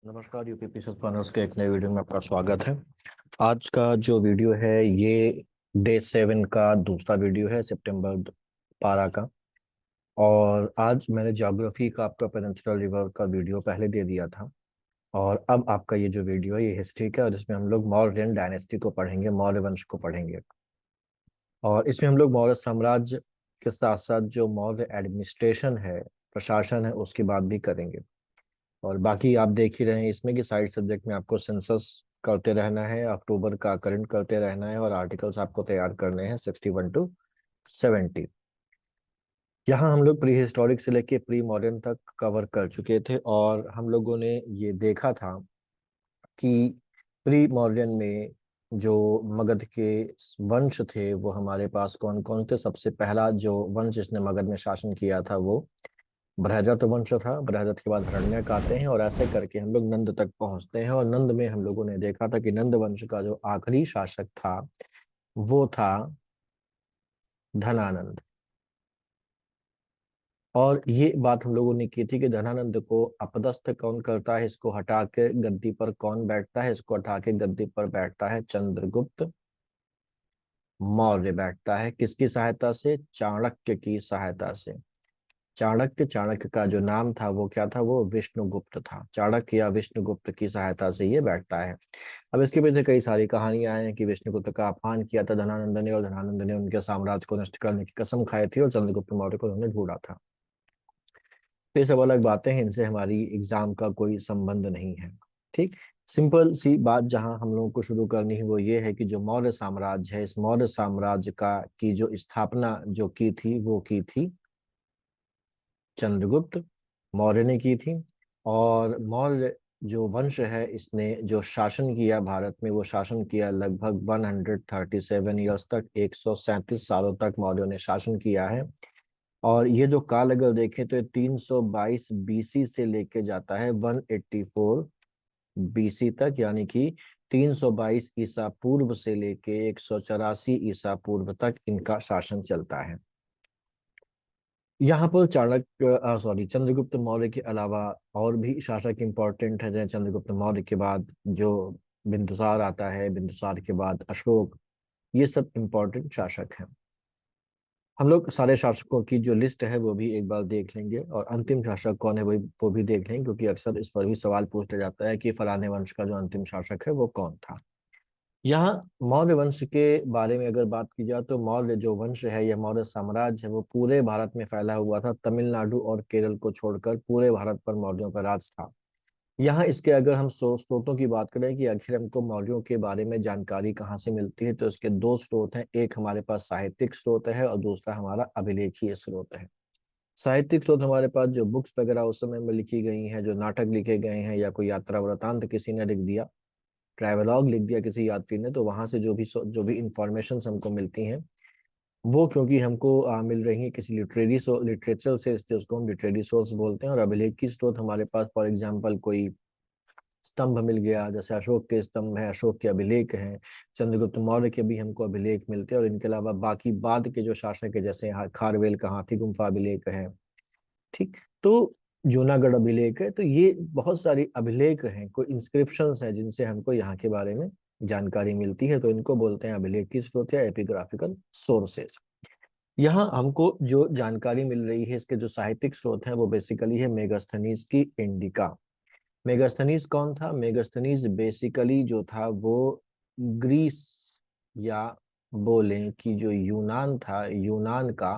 नमस्कार UPPC planners के एक नए वीडियो में आपका स्वागत है। आज का जो वीडियो है ये डे 7 का दूसरा वीडियो है सितंबर 12 का। और आज मैंने ज्योग्राफी का आपका पेनिनसुलर रिवर का वीडियो पहले दे दिया था। और अब आपका ये जो वीडियो है ये हिस्ट्री का, और इसमें हम लोग मौर्यन डायनेस्टी को पढ़ेंगे, मौर्य वंश को पढ़ेंगे। और इसमें हम लोग मौर्य साम्राज्य के साथ साथ जो मौर्य एडमिनिस्ट्रेशन है, प्रशासन है, उसकी बात भी करेंगे। और बाकी आप देख ही रहे हैं इसमें कि साइड सब्जेक्ट में आपको सेंसस करते रहना है, अक्टूबर का करंट करते रहना है, और आर्टिकल्स आपको तैयार करने हैं 61 to 70। यहाँ हम लोग प्री हिस्टोरिक से लेके प्री मॉडर्न तक कवर कर चुके थे, और हम लोगों ने ये देखा था कि प्री मॉडर्न में जो मगध के वंश थे वो हमारे पास कौन कौन थे। सबसे पहला जो वंश जिसने मगध में शासन किया था वो बृहद्रथ वंश था। बृहद्रथ के बाद हरण्यक आते हैं, और ऐसे करके हम लोग नंद तक पहुंचते हैं। और नंद में हम लोगों ने देखा था कि नंद वंश का जो आखिरी शासक था वो था धनानंद। और ये बात हम लोगों ने की थी कि धनानंद को अपदस्थ कौन करता है, इसको हटा के गद्दी पर कौन बैठता है, इसको हटा के गद्दी पर बैठता है चंद्रगुप्त मौर्य बैठता है। किसकी सहायता से? चाणक्य की सहायता से। चाणक्य, चाणक्य का जो नाम था वो क्या था? वो विष्णुगुप्त था। चाणक्य या विष्णुगुप्त की सहायता से ये बैठता है। अब इसके पीछे कई सारी कहानियां हैं कि विष्णुगुप्त का अपमान किया था धनानंद ने, और धनानंद ने उनके साम्राज्य को नष्ट करने की कसम खाई थी, और चंद्रगुप्त मौर्य को उन्होंने ढूंढा था। तो ये सब अलग बातें हैं, इनसे हमारी एग्जाम का कोई संबंध नहीं है। ठीक। सिंपल सी बात जहां हम लोगों को शुरू करनी है वो ये है कि जो मौर्य साम्राज्य है, इस मौर्य साम्राज्य का की जो स्थापना जो की थी वो की थी चंद्रगुप्त मौर्य ने की थी। और मौर्य जो वंश है इसने जो शासन किया भारत में, वो शासन किया लगभग 137 ईयर्स तक, 137 सालों तक मौर्यों ने शासन किया है। और ये जो काल अगर देखें तो ये 322 बीसी से लेके जाता है 184 बीसी तक, यानी कि 322 ईसा पूर्व से लेके 184 ईसा पूर्व तक इनका शासन चलता है। यहाँ पर चाणक्य सॉरी चंद्रगुप्त मौर्य के अलावा और भी शासक इम्पोर्टेंट है। जैसे चंद्रगुप्त मौर्य के बाद जो बिंदुसार आता है, बिंदुसार के बाद अशोक, ये सब इम्पोर्टेंट शासक हैं। हम लोग सारे शासकों की जो लिस्ट है वो भी एक बार देख लेंगे, और अंतिम शासक कौन है वो भी देख लेंगे, क्योंकि अक्सर इस पर भी सवाल पूछा जाता है कि फलाने वंश का जो अंतिम शासक है वो कौन था। यहाँ मौर्य वंश के बारे में अगर बात की जाए तो मौर्य जो वंश है, यह मौर्य साम्राज्य है, वो पूरे भारत में फैला हुआ था। तमिलनाडु और केरल को छोड़कर पूरे भारत पर मौर्यों का राज था। यहाँ इसके अगर हम स्रोतों की बात करें कि आखिर हमको मौर्यों के बारे में जानकारी कहाँ से मिलती है, तो इसके दो स्रोत हैं। एक हमारे पास साहित्यिक स्रोत है, और दूसरा हमारा अभिलेखीय स्रोत है। साहित्यिक स्रोत हमारे पास जो बुक्स वगैरह उस समय में लिखी गई हैं, जो नाटक लिखे गए हैं, या कोई यात्रा वृतांत किसी ने लिख दिया, ट्रैवलॉग लिख दिया किसी यात्री ने, तो वहां से जो भी इंफॉर्मेशन हमको मिलती हैं वो क्योंकि हमको मिल रही है किसी लिटरेचर से, इसलिए उसको हम लिटरेरी सोर्स बोलते हैं। और अभिलेख की स्रोत हमारे पास फॉर एग्जाम्पल कोई स्तंभ मिल गया, जैसे अशोक के स्तंभ है, अशोक के अभिलेख हैं। चंद्रगुप्त मौर्य के भी हमको अभिलेख मिलते हैं, और इनके अलावा बाकी बाद के जो शासक है, जैसे खारवेल का हाथी गुम्फा अभिलेख है। ठीक। तो जूनागढ़ अभिलेख है। तो ये बहुत सारी अभिलेख हैं, कोई इंस्क्रिप्शंस हैं जिनसे हमको यहाँ के बारे में जानकारी मिलती है, तो इनको बोलते हैं अभिलेख की स्रोत या एपिग्राफिकल सोर्सेस। यहाँ हमको जो जानकारी मिल रही है, इसके जो साहित्यिक स्रोत हैं वो बेसिकली है मेगास्थनीज की इंडिका। मेगास्थनीज कौन था? मेगास्थनीज बेसिकली जो था वो ग्रीस, या बोलें कि जो यूनान था, यूनान का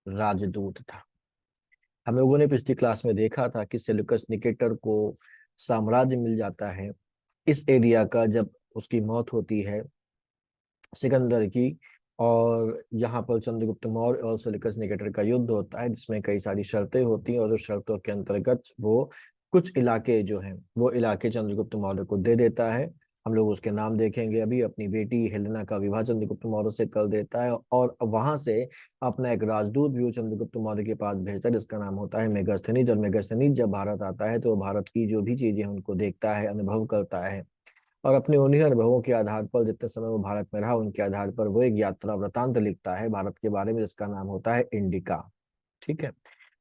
राजदूत था। हम लोगों ने पिछली क्लास में देखा था कि सेल्यूकस निकेटर को साम्राज्य मिल जाता है इस एरिया का जब उसकी मौत होती है सिकंदर की। और यहाँ पर चंद्रगुप्त मौर्य और सेल्यूकस निकेटर का युद्ध होता है, जिसमें कई सारी शर्तें होती हैं, और उस शर्तों के अंतर्गत वो कुछ इलाके जो हैं वो इलाके चंद्रगुप्त मौर्य को दे देता है। हम लोग उसके नाम देखेंगे अभी। अपनी बेटी हेलेना का विवाह चंद्रगुप्त मौर्य से कर देता है, और वहां से अपना एक राजदूत भी वो चंद्रगुप्त मौर्य के पास भेजता है, जिसका नाम होता है मेगास्थनीज। और मेगास्थनीज जब भारत आता है तो वो भारत की जो भी चीजें हैं उनको देखता है, अनुभव करता है, और अपने उन्हीं अनुभवों के आधार पर, जितने समय वो भारत में रहा उनके आधार पर वो एक यात्रा वृतांत लिखता है भारत के बारे में, जिसका नाम होता है इंडिका। ठीक है।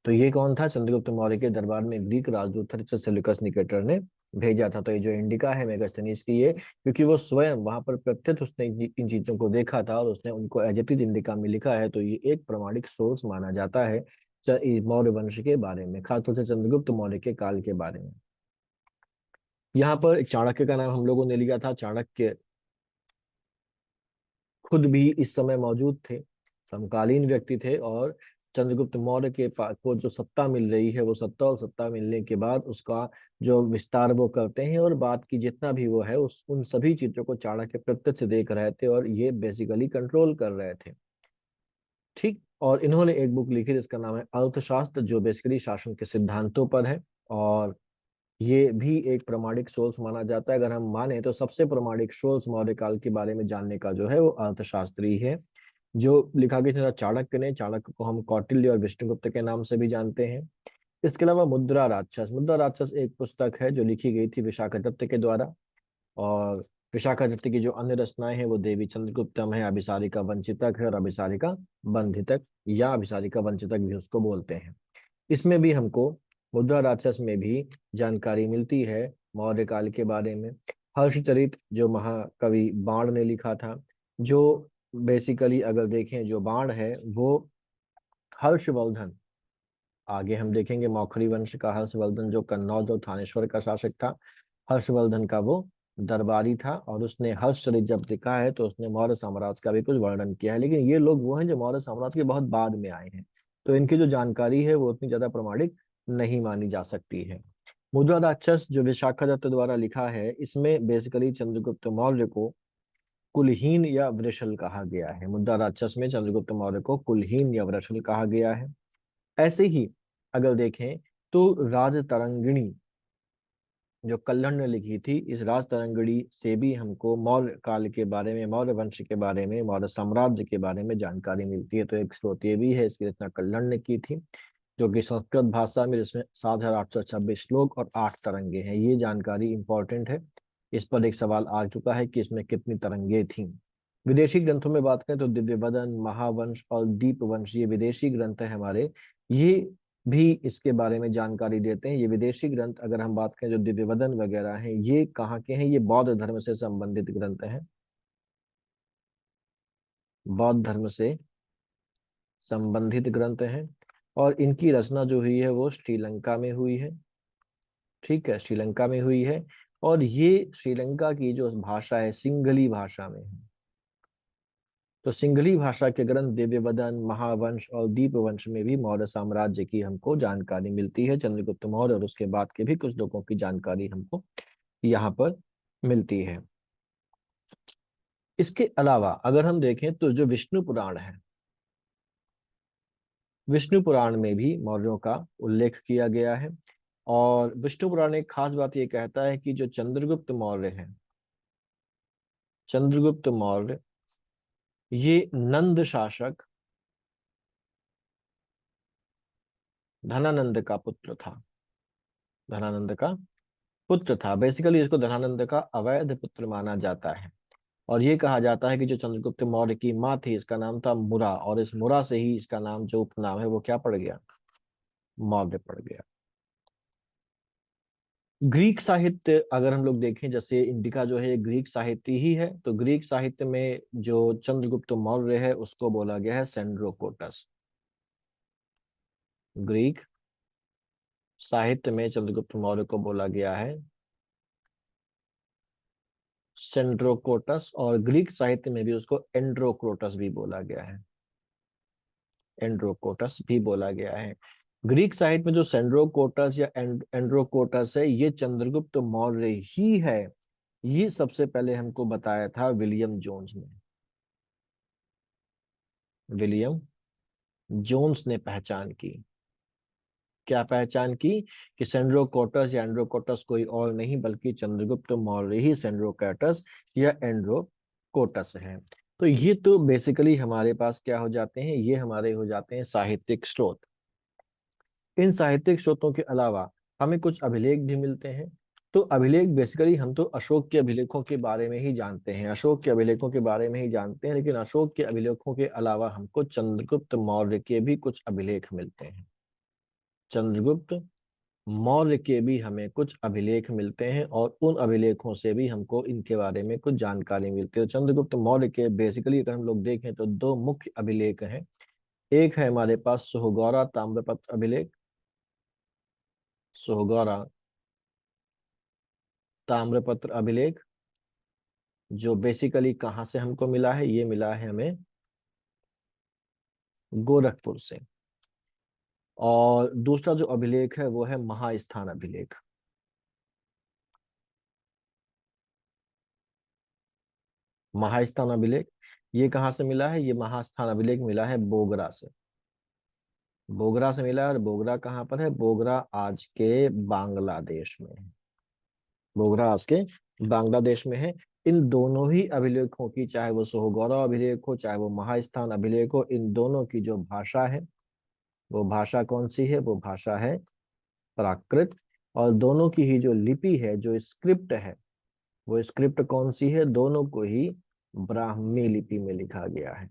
तो ये कौन था? चंद्रगुप्त मौर्य के दरबार में ग्रीक राजदूत था जिसे सेल्यूकस निकेटर ने भेजा था। तो ये जो इंडिका है मेगास्थनीज की, ये क्योंकि वो स्वयं वहां पर प्रत्यक्ष उसने इन चीजों को देखा था और उसने उनको एज इट इज इंडिका में लिखा है, तो ये एक प्रामाणिक सोर्स माना जाता है मौर्य वंश के बारे में, खासतौर से चंद्रगुप्त मौर्य के काल के बारे में। यहाँ पर एक चाणक्य का नाम हम लोगों ने लिया था। चाणक्य खुद भी इस समय मौजूद थे, समकालीन व्यक्ति थे, और चंद्रगुप्त मौर्य के को जो सत्ता मिल रही है वो सत्ता, और सत्ता मिलने के बाद उसका जो विस्तार वो करते हैं, और बात की जितना भी वो है उस उन सभी चीजों को चाणक्य प्रत्यक्ष देख रहे थे और ये बेसिकली कंट्रोल कर रहे थे। ठीक। और इन्होंने एक बुक लिखी जिसका नाम है अर्थशास्त्र, जो बेसिकली शासन के सिद्धांतों पर है। और ये भी एक प्रामाणिक सोर्स माना जाता है। अगर हम माने तो सबसे प्रामाणिक सोर्स मौर्य काल के बारे में जानने का जो है वो अर्थशास्त्री है, जो लिखा गया था चाणक्य ने। चाणक्य को हम कौटिल्य और विष्णुगुप्त के नाम से भी जानते हैं। इसके अलावा मुद्रा राक्षस, मुद्रा राक्षस एक पुस्तक है जो लिखी गई थी विशाखादत्त के द्वारा। और विशाखादत्त की जो अन्य रचनाएं हैं वो देवी चंद्रगुप्तम है, अभिसारिका वंचितक है, और अभिसारिका बंधितक या अभिसारिका वंचितक भी उसको बोलते हैं। इसमें भी हमको, मुद्रा राक्षस में भी जानकारी मिलती है मौर्य काल के बारे में। हर्षचरित जो महाकवि बाण ने लिखा था, जो बेसिकली अगर देखें जो बाण है वो हर्षवर्धन, आगे हम देखेंगे मौखरी वंश का हर्षवर्धन जो कन्नौज और थानेश्वर का शासक था, हर्षवर्धन का वो दरबारी था। और उसने हर्षचरित जब लिखा है तो उसने मौर्य साम्राज्य का भी कुछ वर्णन किया है। लेकिन ये लोग वो हैं जो मौर्य साम्राज्य के बहुत बाद में आए हैं, तो इनकी जो जानकारी है वो उतनी ज्यादा प्रमाणिक नहीं मानी जा सकती है। मुद्रा राक्षस जो विशाखादत्त द्वारा लिखा है, इसमें बेसिकली चंद्रगुप्त मौर्य को कुलहीन या वृषल कहा गया है। मुद्रा राक्षस में चंद्रगुप्त मौर्य को कुलहीन या वृषल कहा गया है। ऐसे ही अगर देखें तो राज तरंगिणी जो कल्हड़ ने लिखी थी, इस राज तरंगिणी से भी हमको मौर्य काल के बारे में, मौर्य वंश के बारे में, मौर्य साम्राज्य के बारे में जानकारी मिलती है। तो एक स्रोत ये भी है, इसकी रचना कल्हड़ ने की थी, जो कि संस्कृत भाषा में, जिसमें 7,826 श्लोक और 8 तरंगे हैं। ये जानकारी इंपॉर्टेंट है। इस पर एक सवाल आ चुका है कि इसमें कितनी तरंगे थी। विदेशी ग्रंथों में बात करें तो दिव्यवदन, महावंश और दीपवंश, ये विदेशी ग्रंथ है हमारे। ये भी इसके बारे में जानकारी देते हैं। ये विदेशी ग्रंथ अगर हम बात करें जो दिव्यवदन वगैरह हैं, ये कहाँ के हैं? ये बौद्ध धर्म से संबंधित ग्रंथ हैं, बौद्ध धर्म से संबंधित ग्रंथ हैं। और इनकी रचना जो हुई है वो श्रीलंका में हुई है। ठीक है, श्रीलंका में हुई है। और ये श्रीलंका की जो भाषा है सिंहली भाषा में है। तो सिंहली भाषा के ग्रंथ दिव्यवदन, महावंश और दीपवंश में भी मौर्य साम्राज्य की हमको जानकारी मिलती है। चंद्रगुप्त मौर्य और उसके बाद के भी कुछ लोगों की जानकारी हमको यहाँ पर मिलती है। इसके अलावा अगर हम देखें तो जो विष्णु पुराण है, विष्णु पुराण में भी मौर्यों का उल्लेख किया गया है। और विष्णु पुराण एक खास बात ये कहता है कि जो चंद्रगुप्त मौर्य है, चंद्रगुप्त मौर्य ये नंद शासक धनानंद का पुत्र था। धनानंद का पुत्र था, बेसिकली इसको धनानंद का अवैध पुत्र माना जाता है। और ये कहा जाता है कि जो चंद्रगुप्त मौर्य की माँ थी, इसका नाम था मुरा, और इस मुरा से ही इसका नाम, जो उपनाम है वो क्या पड़ गया? मौर्य पड़ गया। ग्रीक साहित्य अगर हम लोग देखें, जैसे इंडिका जो है ग्रीक साहित्य ही है, तो ग्रीक साहित्य में जो चंद्रगुप्त मौर्य है उसको बोला गया है सेंड्रोकोटस। ग्रीक साहित्य में चंद्रगुप्त मौर्य को बोला गया है सेंड्रोकोटस, और ग्रीक साहित्य में भी उसको एंड्रोक्रोटस भी बोला गया है। एंड्रोकोटस भी बोला गया है। ग्रीक साहित्य में जो सेंड्रोकोटस या एंड्रोकोटस है, ये चंद्रगुप्त मौर्य ही है। ये सबसे पहले हमको बताया था विलियम जोन्स ने। विलियम जोन्स ने पहचान की। क्या पहचान की? कि सेंड्रोकोटस या एंड्रोकोटस कोई और नहीं बल्कि चंद्रगुप्त मौर्य ही सेंड्रोकोटस या एंड्रोकोटस है। तो ये तो बेसिकली हमारे पास क्या हो जाते हैं? ये हमारे हो जाते हैं साहित्यिक स्रोत। इन साहित्यिक स्रोतों के अलावा हमें कुछ अभिलेख भी मिलते हैं। तो अभिलेख बेसिकली हम तो अशोक के अभिलेखों के बारे में ही जानते हैं, अशोक के अभिलेखों के बारे में ही जानते हैं, लेकिन अशोक के अभिलेखों के अलावा हमको चंद्रगुप्त मौर्य के भी कुछ अभिलेख मिलते हैं। चंद्रगुप्त मौर्य के भी हमें कुछ अभिलेख मिलते हैं और उन अभिलेखों से भी हमको इनके बारे में कुछ जानकारी मिलती है। चंद्रगुप्त मौर्य के बेसिकली अगर हम लोग देखें तो दो मुख्य अभिलेख हैं। एक है हमारे पास सोहगौरा ताम्रपत्र अभिलेख, सोहगौरा ताम्रपत्र अभिलेख, जो बेसिकली कहाँ से हमको मिला है, ये मिला है हमें गोरखपुर से। और दूसरा जो अभिलेख है वो है महास्थान अभिलेख। महास्थान अभिलेख ये कहाँ से मिला है, ये महास्थान अभिलेख मिला है बोगरा से। बोगरा से मिला है, और बोगरा कहाँ पर है, बोगरा आज के बांग्लादेश में है। बोगरा आज के बांग्लादेश में है। इन दोनों ही अभिलेखों की, चाहे वो सोहगौरा अभिलेख हो चाहे वो महास्थान अभिलेख हो, इन दोनों की जो भाषा है वो भाषा कौन सी है, वो भाषा है प्राकृत। और दोनों की ही जो लिपि है, जो स्क्रिप्ट है, वो स्क्रिप्ट कौन सी है, दोनों को ही ब्राह्मी लिपि में लिखा गया है।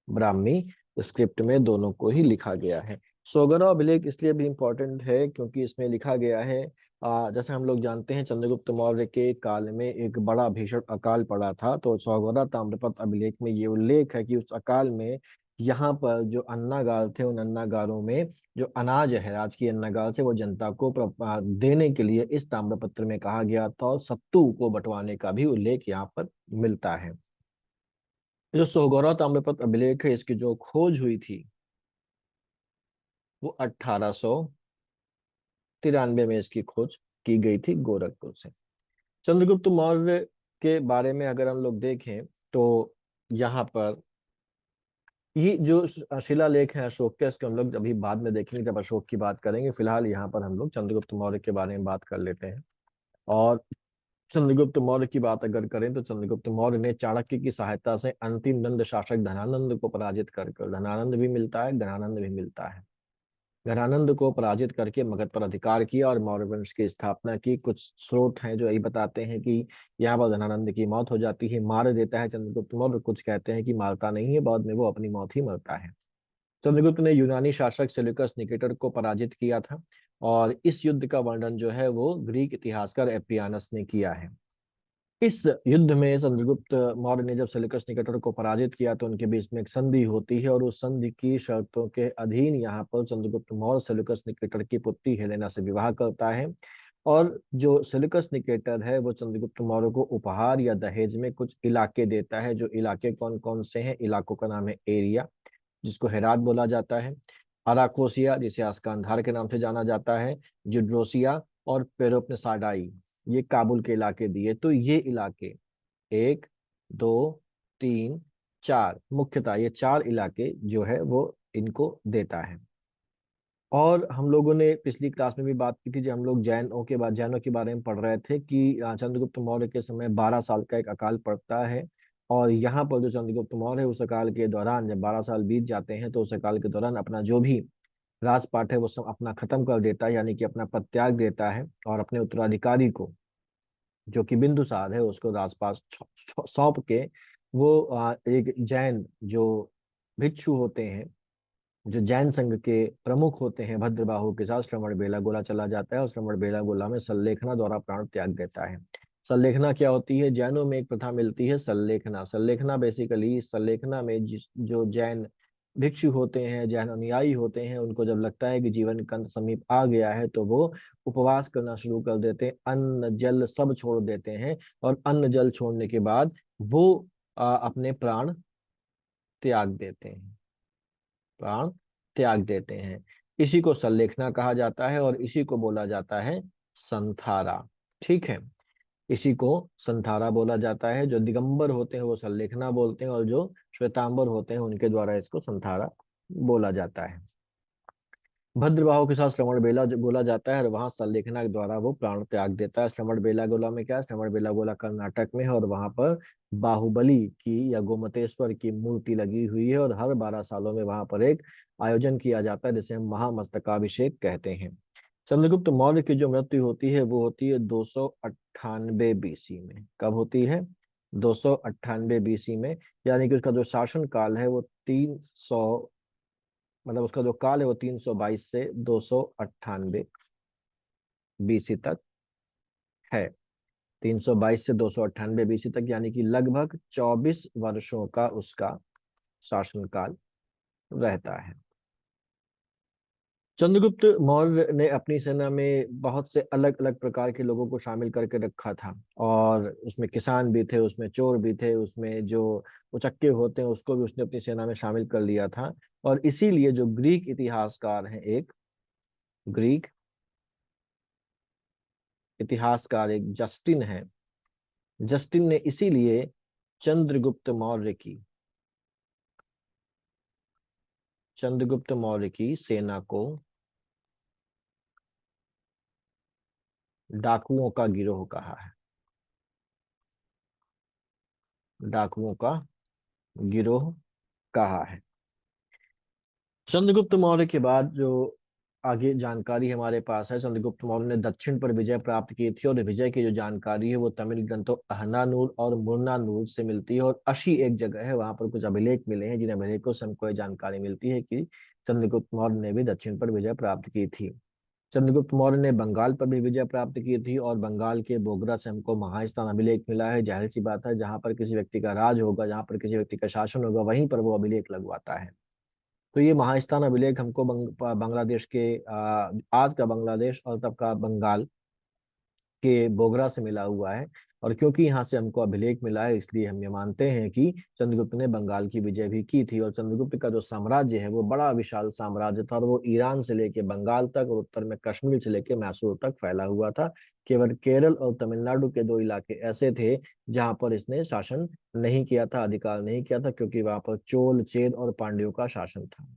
ब्राह्मी स्क्रिप्ट में दोनों को ही लिखा गया है। सोगरा अभिलेख इसलिए भी इम्पोर्टेंट है क्योंकि इसमें लिखा गया है, जैसे हम लोग जानते हैं चंद्रगुप्त मौर्य के काल में एक बड़ा भीषण अकाल पड़ा था। तो सोगरा ताम्रपत्र अभिलेख में ये उल्लेख है कि उस अकाल में यहाँ पर जो अन्नागार थे, उन अन्नागारों में जो अनाज है, राजकीय अन्नागार से, वो जनता को देने के लिए इस ताम्रपत्र में कहा गया था। और सत्तू को बंटवाने का भी उल्लेख यहाँ पर मिलता है। जो सोहगौरा ताम्रपत्र अभिलेख है, इसकी जो खोज हुई थी वो 1893 में इसकी खोज की गई थी गोरखपुर से। चंद्रगुप्त मौर्य के बारे में अगर हम लोग देखें तो यहाँ पर ये जो शिलालेख है अशोक के, इसको हम लोग अभी बाद में देखेंगे जब अशोक की बात करेंगे। फिलहाल यहाँ पर हम लोग चंद्रगुप्त मौर्य के बारे में बात कर लेते हैं। और चंद्रगुप्त मौर्य की बात अगर करें तो चंद्रगुप्त मौर्य ने चाणक्य की सहायता से अंतिम नंद शासक धनानंद को पराजित कर, धनानंद भी मिलता है, घनानंद भी मिलता है, घनानंद को पराजित करके मगध पर अधिकार किया और मौर्य वंश की स्थापना की। कुछ स्रोत हैं जो यही बताते हैं कि यहाँ पर धनानंद की मौत हो जाती है, मार देता है चंद्रगुप्त मौर्य। कुछ कहते हैं कि मारता नहीं है, बाद में वो अपनी मौत ही मरता है। चंद्रगुप्त ने यूनानी शासक सेल्यूकस निकेटर को पराजित किया था। और इस युद्ध का वर्णन जो है वो ग्रीक इतिहासकार एपियानस ने किया है। इस युद्ध में चंद्रगुप्त मौर्य ने जब सेल्यूकस निकेटर को पराजित किया तो उनके बीच में एक संधि होती है, और उस संधि की शर्तों के अधीन यहाँ पर चंद्रगुप्त मौर्य सेल्यूकस निकेटर की पुत्री हेलेना से विवाह करता है। और जो सेल्यूकस निकेटर है वो चंद्रगुप्त मौर्य को उपहार या दहेज में कुछ इलाके देता है। जो इलाके कौन कौन से हैं, इलाकों का नाम है एरिया, जिसको हेरात बोला जाता है, अराकोसिया जिसे अस्कंधार के नाम से जाना जाता है, जुड्रोसिया और पेरोपनेसाडाई, ये काबुल के इलाके दिए। तो ये इलाके, एक, दो, तीन, चार, मुख्यतः ये चार इलाके जो है वो इनको देता है। और हम लोगों ने पिछली क्लास में भी बात की थी जब हम लोग जैनों के बारे में पढ़ रहे थे कि चंद्रगुप्त मौर्य के समय 12 साल का एक अकाल पड़ता है। और यहाँ पर जो चंद्रगुप्त मौर्य है, उस अकाल के दौरान जब 12 साल बीत जाते हैं तो उस अकाल के दौरान अपना जो भी राजपाट है वो सब अपना खत्म कर देता है, यानी कि अपना पद त्याग देता है। और अपने उत्तराधिकारी को, जो कि बिंदुसार है, उसको राजपाट सौंप के वो एक जैन जो भिक्षु होते हैं, जो जैन संघ के प्रमुख होते हैं, भद्रबाहु के साथ श्रवण बेलागोला चला जाता है। और श्रवण बेलागोला में सल्लेखना द्वारा प्राण त्याग देता है। सल्लेखना क्या होती है, जैनों में एक प्रथा मिलती है सल्लेखना। सल्लेखना बेसिकली, सल्लेखना में जिस जो जैन भिक्षु होते हैं, जैन अनुयायी होते हैं, उनको जब लगता है कि जीवन का अंत समीप आ गया है तो वो उपवास करना शुरू कर देते हैं, अन्न जल सब छोड़ देते हैं। और अन्न जल छोड़ने के बाद वो अपने प्राण त्याग देते हैं, प्राण त्याग देते हैं। इसी को सल्लेखना कहा जाता है और इसी को बोला जाता है संथारा। ठीक है, इसी को संथारा बोला जाता है। जो दिगंबर होते हैं वो सल्लेखना बोलते हैं, और जो श्वेतांबर होते हैं उनके द्वारा इसको संथारा बोला जाता है। भद्रबाहु के साथ श्रवण बेला गोला जाता है और वहां सल्लेखना के द्वारा वो प्राण त्याग देता है। श्रवण बेला गोला में क्या है, श्रवण बेला गोला कर्नाटक में है, और वहां पर बाहुबली की या गोमतेश्वर की मूर्ति लगी हुई है। और हर 12 सालों में वहां पर एक आयोजन किया जाता है जिसे हम महामस्तकाभिषेक कहते हैं। चंद्रगुप्त मौर्य की जो मृत्यु होती है वो होती है 298 बीसी में। कब होती है, 298 बीसी में। यानी कि उसका जो शासन काल है वो 300 मतलब उसका जो काल है वो 322 से 298 बीसी तक है। 322 से 298 बीसी तक, यानी कि लगभग 24 वर्षों का उसका शासनकाल रहता है। चंद्रगुप्त मौर्य ने अपनी सेना में बहुत से अलग अलग प्रकार के लोगों को शामिल करके रखा था, और उसमें किसान भी थे, उसमें चोर भी थे, उसमें जो उचक्के होते हैं उसको भी उसने अपनी सेना में शामिल कर लिया था। और इसीलिए जो ग्रीक इतिहासकार हैं, एक ग्रीक इतिहासकार एक जस्टिन है, जस्टिन ने इसीलिए चंद्रगुप्त मौर्य की चंद्रगुप्त मौर्य की सेना को डाकुओं का गिरोह कहा है। डाकुओं का गिरोह कहा है। चंद्रगुप्त मौर्य के बाद जो आगे जानकारी हमारे पास है, चंद्रगुप्त मौर्य ने दक्षिण पर विजय प्राप्त की थी, और विजय की जो जानकारी है वो तमिल ग्रंथों अहनानूर और मुर्नानूर से मिलती है। और अशी एक जगह है, वहां पर कुछ अभिलेख मिले हैं, जिन अभिलेखों से हमको ये जानकारी मिलती है कि चंद्रगुप्त मौर्य ने भी दक्षिण पर विजय प्राप्त की थी। चंद्रगुप्त मौर्य ने बंगाल पर भी विजय प्राप्त की थी, और बंगाल के बोगरा से हमको महास्थान अभिलेख मिला है। जाहिर सी बात है, जहां पर किसी व्यक्ति का राज होगा, जहां पर किसी व्यक्ति का शासन होगा, वहीं पर वो अभिलेख लगवाता है। तो ये महास्थान अभिलेख हमको बांग्लादेश के आज का बांग्लादेश और तब का बंगाल के बोगरा से मिला हुआ है। और क्योंकि यहाँ से हमको अभिलेख मिला है, इसलिए हम ये मानते हैं कि चंद्रगुप्त ने बंगाल की विजय भी की थी। और चंद्रगुप्त का जो साम्राज्य है वो बड़ा विशाल साम्राज्य था, और वो ईरान से लेके बंगाल तक और उत्तर में कश्मीर से लेके मैसूर तक फैला हुआ था। केवल केरल और तमिलनाडु के दो इलाके ऐसे थे जहां पर इसने शासन नहीं किया था, अधिकार नहीं किया था, क्योंकि वहां पर चोल, चेद और पांड्यों का शासन था।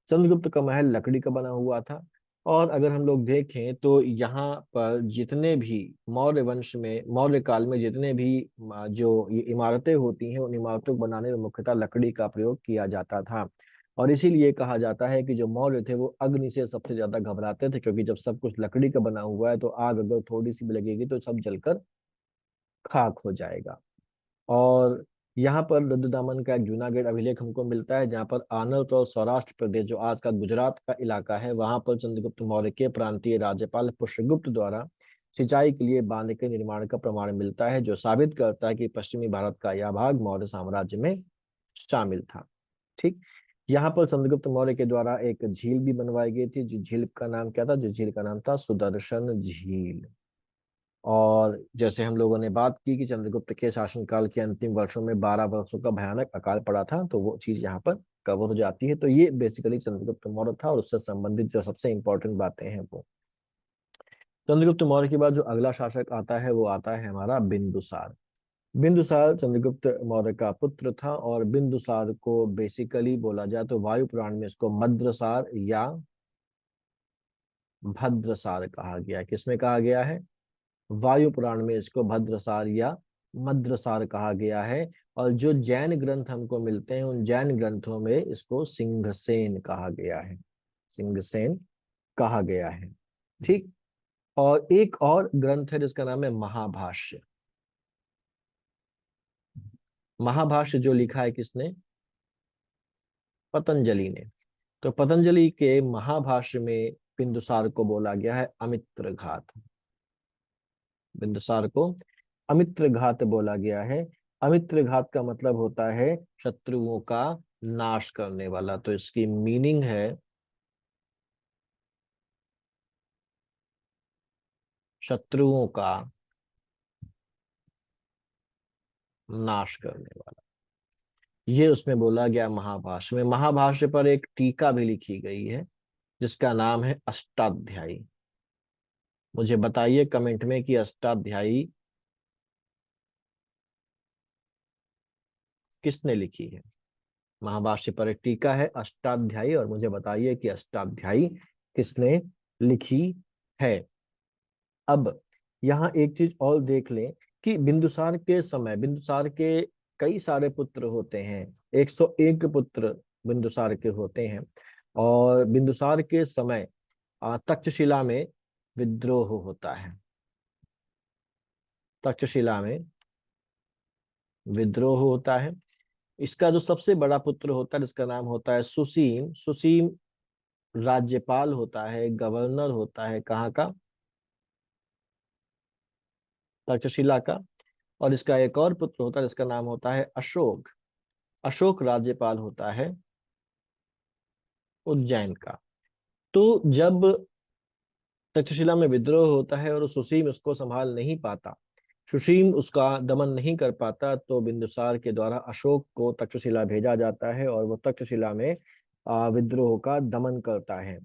चंद्रगुप्त का महल लकड़ी का बना हुआ था। और अगर हम लोग देखें तो यहाँ पर जितने भी मौर्य वंश में, मौर्य काल में जितने भी जो ये इमारतें होती हैं, उन इमारतों को बनाने में मुख्यतः लकड़ी का प्रयोग किया जाता था। और इसीलिए कहा जाता है कि जो मौर्य थे वो अग्नि से सबसे ज्यादा घबराते थे, क्योंकि जब सब कुछ लकड़ी का बना हुआ है तो आग अगर थोड़ी सी भी लगेगी तो सब जलकर खाक हो जाएगा। और यहाँ पर रुद्रदामन का एक जूनागढ़ अभिलेख हमको मिलता है, जहाँ पर आनर्त और सौराष्ट्र प्रदेश, जो आज का गुजरात का इलाका है, वहां पर चंद्रगुप्त मौर्य के प्रांतीय राज्यपाल पुष्यगुप्त द्वारा सिंचाई के लिए बांध के निर्माण का प्रमाण मिलता है, जो साबित करता है कि पश्चिमी भारत का यह भाग मौर्य साम्राज्य में शामिल था। ठीक। यहाँ पर चंद्रगुप्त मौर्य के द्वारा एक झील भी बनवाई गई थी, जिस झील का नाम क्या था? जिस झील का नाम था सुदर्शन झील। और जैसे हम लोगों ने बात की कि चंद्रगुप्त के शासनकाल के अंतिम वर्षों में 12 वर्षों का भयानक अकाल पड़ा था, तो वो चीज यहाँ पर कवर हो जाती है। तो ये बेसिकली चंद्रगुप्त मौर्य था, और उससे संबंधित जो सबसे इंपॉर्टेंट बातें हैं वो। चंद्रगुप्त मौर्य के बाद जो अगला शासक आता है वो आता है हमारा बिंदुसार। बिंदुसार चंद्रगुप्त मौर्य का पुत्र था, और बिंदुसार को बेसिकली बोला जाए तो वायु पुराण में इसको मद्रसार या भद्रसार कहा गया है। किसमें कहा गया है? वायु पुराण में इसको भद्रसार या मद्रसार कहा गया है। और जो जैन ग्रंथ हमको मिलते हैं, उन जैन ग्रंथों में इसको सिंहसेन कहा गया है। सिंहसेन कहा गया है। ठीक। और एक और ग्रंथ है जिसका नाम है महाभाष्य। महाभाष्य जो लिखा है किसने? पतंजलि ने। तो पतंजलि के महाभाष्य में बिंदुसार को बोला गया है अमित्र घात। बिंदुसार को अमित्र घात बोला गया है। अमित्र घात का मतलब होता है शत्रुओं का नाश करने वाला। तो इसकी मीनिंग है शत्रुओं का नाश करने वाला। ये उसमें बोला गया महाभाष्य में। महाभाष्य पर एक टीका भी लिखी गई है जिसका नाम है अष्टाध्यायी। मुझे बताइए कमेंट में कि अष्टाध्यायी किसने लिखी है? महाभाष्य पर एक टीका है अष्टाध्यायी, और मुझे बताइए कि अष्टाध्यायी किसने लिखी है। अब यहाँ एक चीज और देख लें कि बिंदुसार के समय, बिंदुसार के कई सारे पुत्र होते हैं। 101 पुत्र बिंदुसार के होते हैं। और बिंदुसार के समय तक्षशिला में विद्रोह होता है। तक्षशिला में विद्रोह होता है। इसका जो सबसे बड़ा पुत्र होता है जिसका नाम होता है सुसीम। सुसीम राज्यपाल होता है, गवर्नर होता है, कहाँ का? तक्षशिला का। और इसका एक और पुत्र होता है जिसका नाम होता है अशोक। अशोक राज्यपाल होता है उज्जैन का। तो जब तक्षशिला में विद्रोह होता है और सुसीम उसको संभाल नहीं पाता, सुसीम उसका दमन नहीं कर पाता, तो बिंदुसार के द्वारा अशोक को तक्षशिला भेजा जाता है और वो तक्षशिला में विद्रोह का दमन करता है।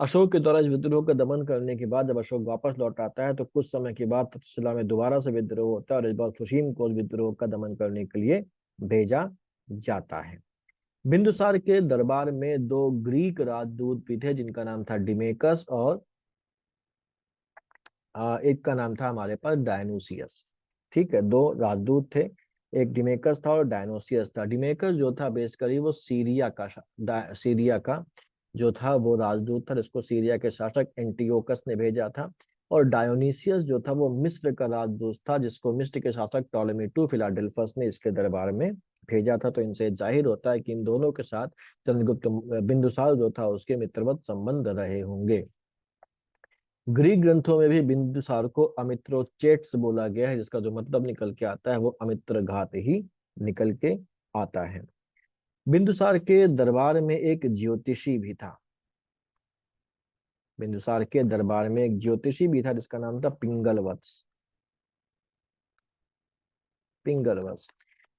अशोक के द्वारा इस विद्रोह का दमन करने के बाद जब अशोक वापस लौट आता है तो कुछ समय के बाद तक्षशिला में दोबारा से विद्रोह होता है और इस बार सुसीम को उस विद्रोह का दमन करने के लिए भेजा जाता है। बिंदुसार के दरबार में दो ग्रीक राजदूत भी थे जिनका नाम था डिमेकस और एक का नाम था हमारे पास डायनोसियस। ठीक है, दो राजदूत थे, एक डिमेकस था और डायनोसियस था। डिमेकस जो था बेसिकली वो सीरिया का जो था वो राजदूत था जिसको सीरिया के शासक एंटियोकस ने भेजा था। और डायोनीसियस जो था वो मिस्र का राजदूत था जिसको मिस्र के शासक टॉलेमी टू फिलाडेल्फस ने इसके दरबार में भेजा था। तो इनसे जाहिर होता है कि इन दोनों के साथ चंद्रगुप्त बिंदुसार जो था उसके मित्रवत संबंध रहे होंगे। ग्रीक ग्रंथों में भी बिंदुसार को अमित्रोचेट्स बोला गया है जिसका जो मतलब निकल के आता है वो अमित्र घात ही निकल के आता है। बिंदुसार के दरबार में एक ज्योतिषी भी था। बिंदुसार के दरबार में एक ज्योतिषी भी था जिसका नाम था पिंगलवत्स। पिंगलवत्स,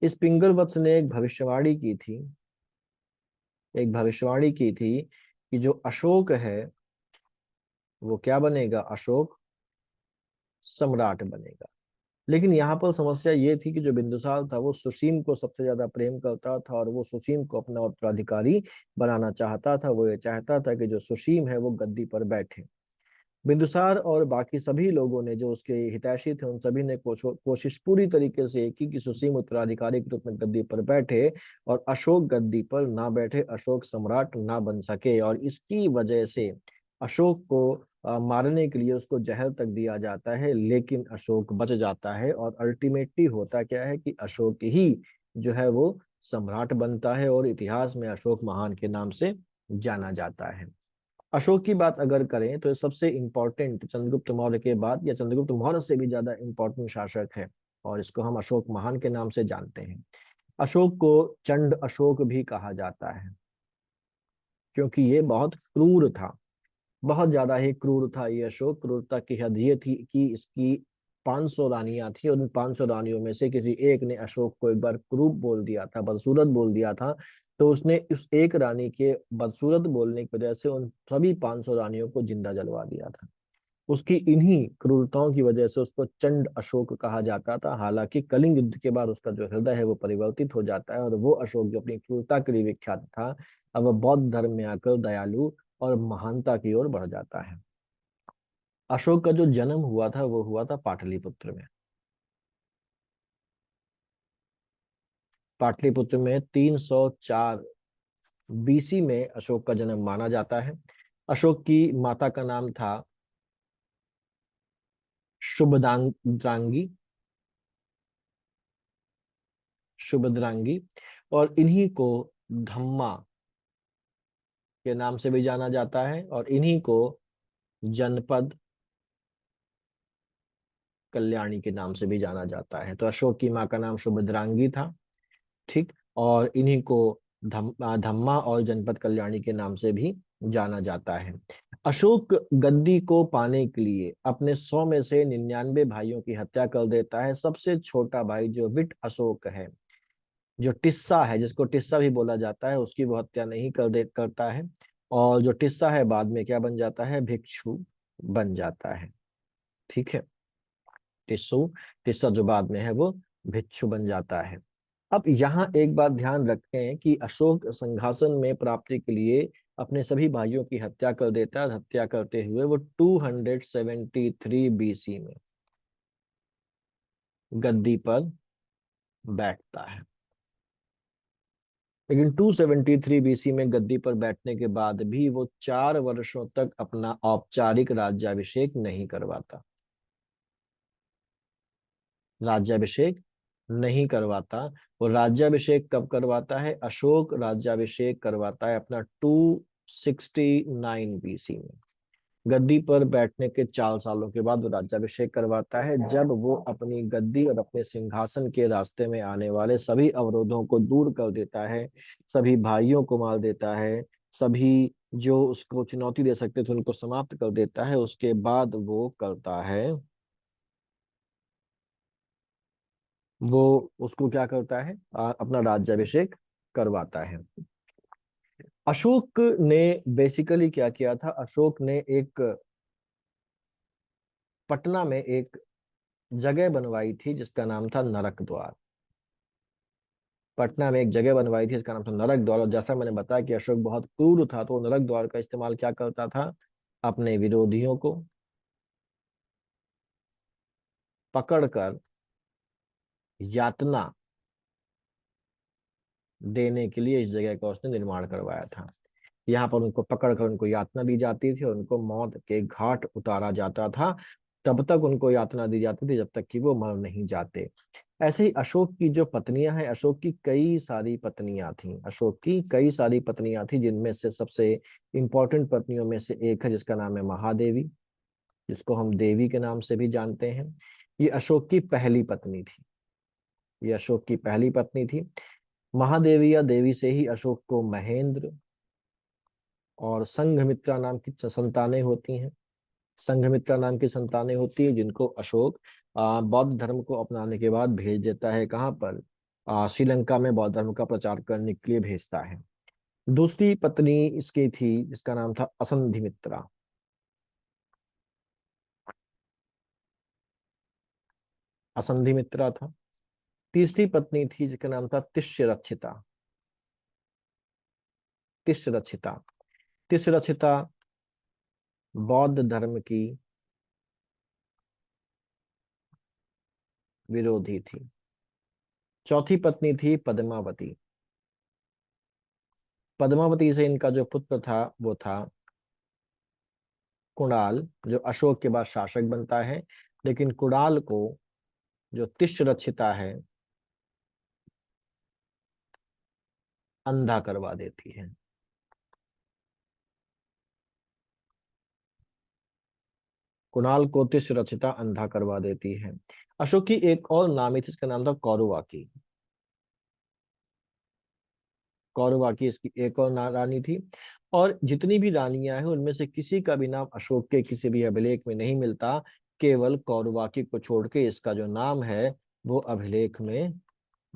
इस पिंगलवत्स ने एक भविष्यवाणी की थी, एक भविष्यवाणी की थी कि जो अशोक है वो क्या बनेगा? अशोक सम्राट बनेगा। लेकिन यहाँ पर समस्या ये थी कि जो बिंदुसार था वो सुसीम को सबसे ज्यादा प्रेम करता था और वो सुसीम को अपना उत्तराधिकारी बनाना चाहता था। वो ये चाहता था कि जो सुसीम है वो गद्दी पर बैठे। बिंदुसार और बाकी सभी लोगों ने जो उसके हितैषी थे उन सभी ने कोशिश पूरी तरीके से की कि सुसीम उत्तराधिकारी के रूप में गद्दी पर बैठे और अशोक गद्दी पर ना बैठे, अशोक सम्राट ना बन सके। और इसकी वजह से अशोक को मारने के लिए उसको जहर तक दिया जाता है, लेकिन अशोक बच जाता है और अल्टीमेटली होता क्या है कि अशोक ही जो है वो सम्राट बनता है और इतिहास में अशोक महान के नाम से जाना जाता है। अशोक की बात अगर करें तो ये सबसे इंपॉर्टेंट चंद्रगुप्त मौर्य के बाद या चंद्रगुप्त मौर्य से भी ज्यादा इंपॉर्टेंट शासक है और इसको हम अशोक महान के नाम से जानते हैं। अशोक को चंड अशोक भी कहा जाता है क्योंकि ये बहुत क्रूर था, बहुत ज्यादा ही क्रूर था ये अशोक। क्रूरता की हद ये थी कि इसकी 500 रानियां थी और उन 500 रानियों में से किसी एक ने अशोक को एक बार क्रूप बोल दिया था, बदसूरत बोल दिया था। तो उसने उस एक रानी के बदसूरत बोलने की वजह से उन सभी 500 रानियों को जिंदा जलवा दिया था। उसकी इन्हीं क्रूरताओं की वजह से उसको चंड अशोक कहा जाता था। हालांकि कलिंग युद्ध के बाद उसका जो हृदय है वो परिवर्तित हो जाता है और वो अशोक जो अपनी क्रूरता के लिए विख्यात था अब वह बौद्ध धर्म में आकर दयालु और महानता की ओर बढ़ जाता है। अशोक का जो जन्म हुआ था वो हुआ था पाटलिपुत्र में। पाटलिपुत्र में 304 बीसी में अशोक का जन्म माना जाता है। अशोक की माता का नाम था शुभदांगी, शुभद्रांगी। और इन्हीं को धम्मा के नाम से भी जाना जाता है और इन्हीं को जनपद कल्याणी के नाम से भी जाना जाता है। तो अशोक की माँ का नाम शुभद्रांगी था, ठीक। और इन्हीं को धम्मा और जनपद कल्याणी के नाम से भी जाना जाता है। अशोक गद्दी को पाने के लिए अपने 100 में से 99 भाइयों की हत्या कर देता है। सबसे छोटा भाई जो विट अशोक है, जो टिस्सा है, जिसको टिस्सा भी बोला जाता है, उसकी वो हत्या नहीं करता है। और जो टिस्सा है बाद में क्या बन जाता है? भिक्षु बन जाता है। ठीक है, टिस्सू टिस्सा जो बाद में है वो भिक्षु बन जाता है। अब यहाँ एक बात ध्यान रखें कि अशोक सिंहासन में प्राप्ति के लिए अपने सभी भाइयों की हत्या कर देता है। हत्या करते हुए वो 273 बीसी में गद्दी पर बैठता है। लेकिन 273 बीसी में गद्दी पर बैठने के बाद भी वो 4 वर्षों तक अपना औपचारिक राज्याभिषेक नहीं करवाता। राज्याभिषेक नहीं करवाता। वो राज्याभिषेक कब करवाता है? अशोक राज्याभिषेक करवाता है अपना 269 BC में गद्दी पर बैठने के 4 सालों के बाद वो राज्याभिषेक करवाता है, जब वो अपनी गद्दी और अपने सिंहासन के रास्ते में आने वाले सभी अवरोधों को दूर कर देता है, सभी भाइयों को मार देता है, सभी जो उसको चुनौती दे सकते थे उनको समाप्त कर देता है। उसके बाद वो करता है, वो उसको क्या करता है, अपना राज्याभिषेक करवाता है। अशोक ने बेसिकली क्या किया था, अशोक ने एक पटना में एक जगह बनवाई थी जिसका नाम था नरक द्वार। पटना में एक जगह बनवाई थी जिसका नाम था नरक द्वार। और जैसा मैंने बताया कि अशोक बहुत क्रूर था, तो वो नरक द्वार का इस्तेमाल क्या करता था, अपने विरोधियों को पकड़कर यातना देने के लिए इस जगह का उसने निर्माण करवाया था। यहाँ पर उनको पकड़कर उनको यातना दी जाती थी और उनको मौत के घाट उतारा जाता था। तब तक उनको यातना दी जाती थी जब तक कि वो मर नहीं जाते। ऐसे ही अशोक की जो पत्नियां हैं, अशोक की कई सारी पत्नियां थीं, अशोक की कई सारी पत्नियां थीं, जिनमें से सबसे इंपॉर्टेंट पत्नियों में से एक है जिसका नाम है महादेवी, जिसको हम देवी के नाम से भी जानते हैं। ये अशोक की पहली पत्नी थी, ये अशोक की पहली पत्नी थी। महादेवी या देवी से ही अशोक को महेंद्र और संघमित्रा नाम की संतानें होती हैं। संघमित्रा नाम की संतानें होती है जिनको अशोक बौद्ध धर्म को अपनाने के बाद भेज देता है। कहाँ पर, श्रीलंका में बौद्ध धर्म का प्रचार करने के लिए भेजता है। दूसरी पत्नी इसकी थी जिसका नाम था असंधिमित्रा, असंधिमित्रा था। तीसरी पत्नी थी जिसका नाम था तिष्यरक्षिता, तिष्यरक्षिता। तिष्यरक्षिता बौद्ध धर्म की विरोधी थी। चौथी पत्नी थी पद्मावती। पद्मावती से इनका जो पुत्र था वो था कुणाल, जो अशोक के बाद शासक बनता है। लेकिन कुणाल को जो तिष्यरक्षिता है अंधा करवा देती है। कुणाल को तिष्यरक्षिता अंधा करवा देती है। अशोक की एक और नामी थी, इसका नाम था कौरवाकी। कौरवाकी इसकी एक और रानी थी। और जितनी भी रानियां हैं उनमें से किसी का भी नाम अशोक के किसी भी अभिलेख में नहीं मिलता। केवल कौरवाकी को छोड़ के इसका जो नाम है वो अभिलेख में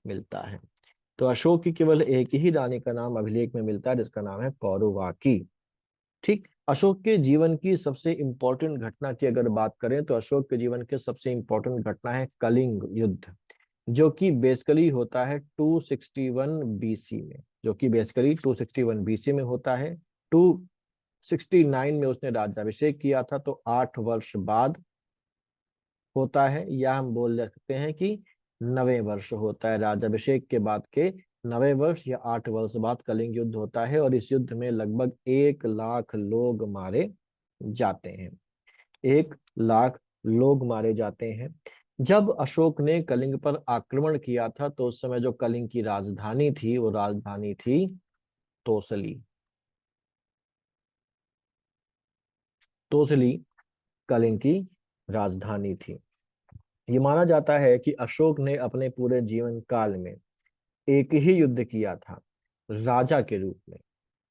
मिलता है। तो अशोक की केवल एक ही रानी का नाम अभिलेख में मिलता है जिसका नाम है कौरवाकी। ठीक। अशोक के जीवन की सबसे इंपॉर्टेंट घटना की अगर बात करें तो अशोक के जीवन के सबसे इंपॉर्टेंट घटना है कलिंग युद्ध, जो कि बेसिकली होता है 261 बीसी में, जो कि बेसिकली 261 बीसी में होता है। 269 में उसने राज्याभिषेक किया था, तो 8 वर्ष बाद होता है, या हम बोल सकते हैं कि 9वें वर्ष होता है। राज्याभिषेक के बाद के 9वें वर्ष या 8 वर्ष बाद कलिंग युद्ध होता है। और इस युद्ध में लगभग 1 लाख लोग मारे जाते हैं, 1 लाख लोग मारे जाते हैं। जब अशोक ने कलिंग पर आक्रमण किया था तो उस समय जो कलिंग की राजधानी थी वो राजधानी थी तोसली। तोसली कलिंग की राजधानी थी। ये माना जाता है कि अशोक ने अपने पूरे जीवन काल में एक ही युद्ध किया था, राजा के रूप में,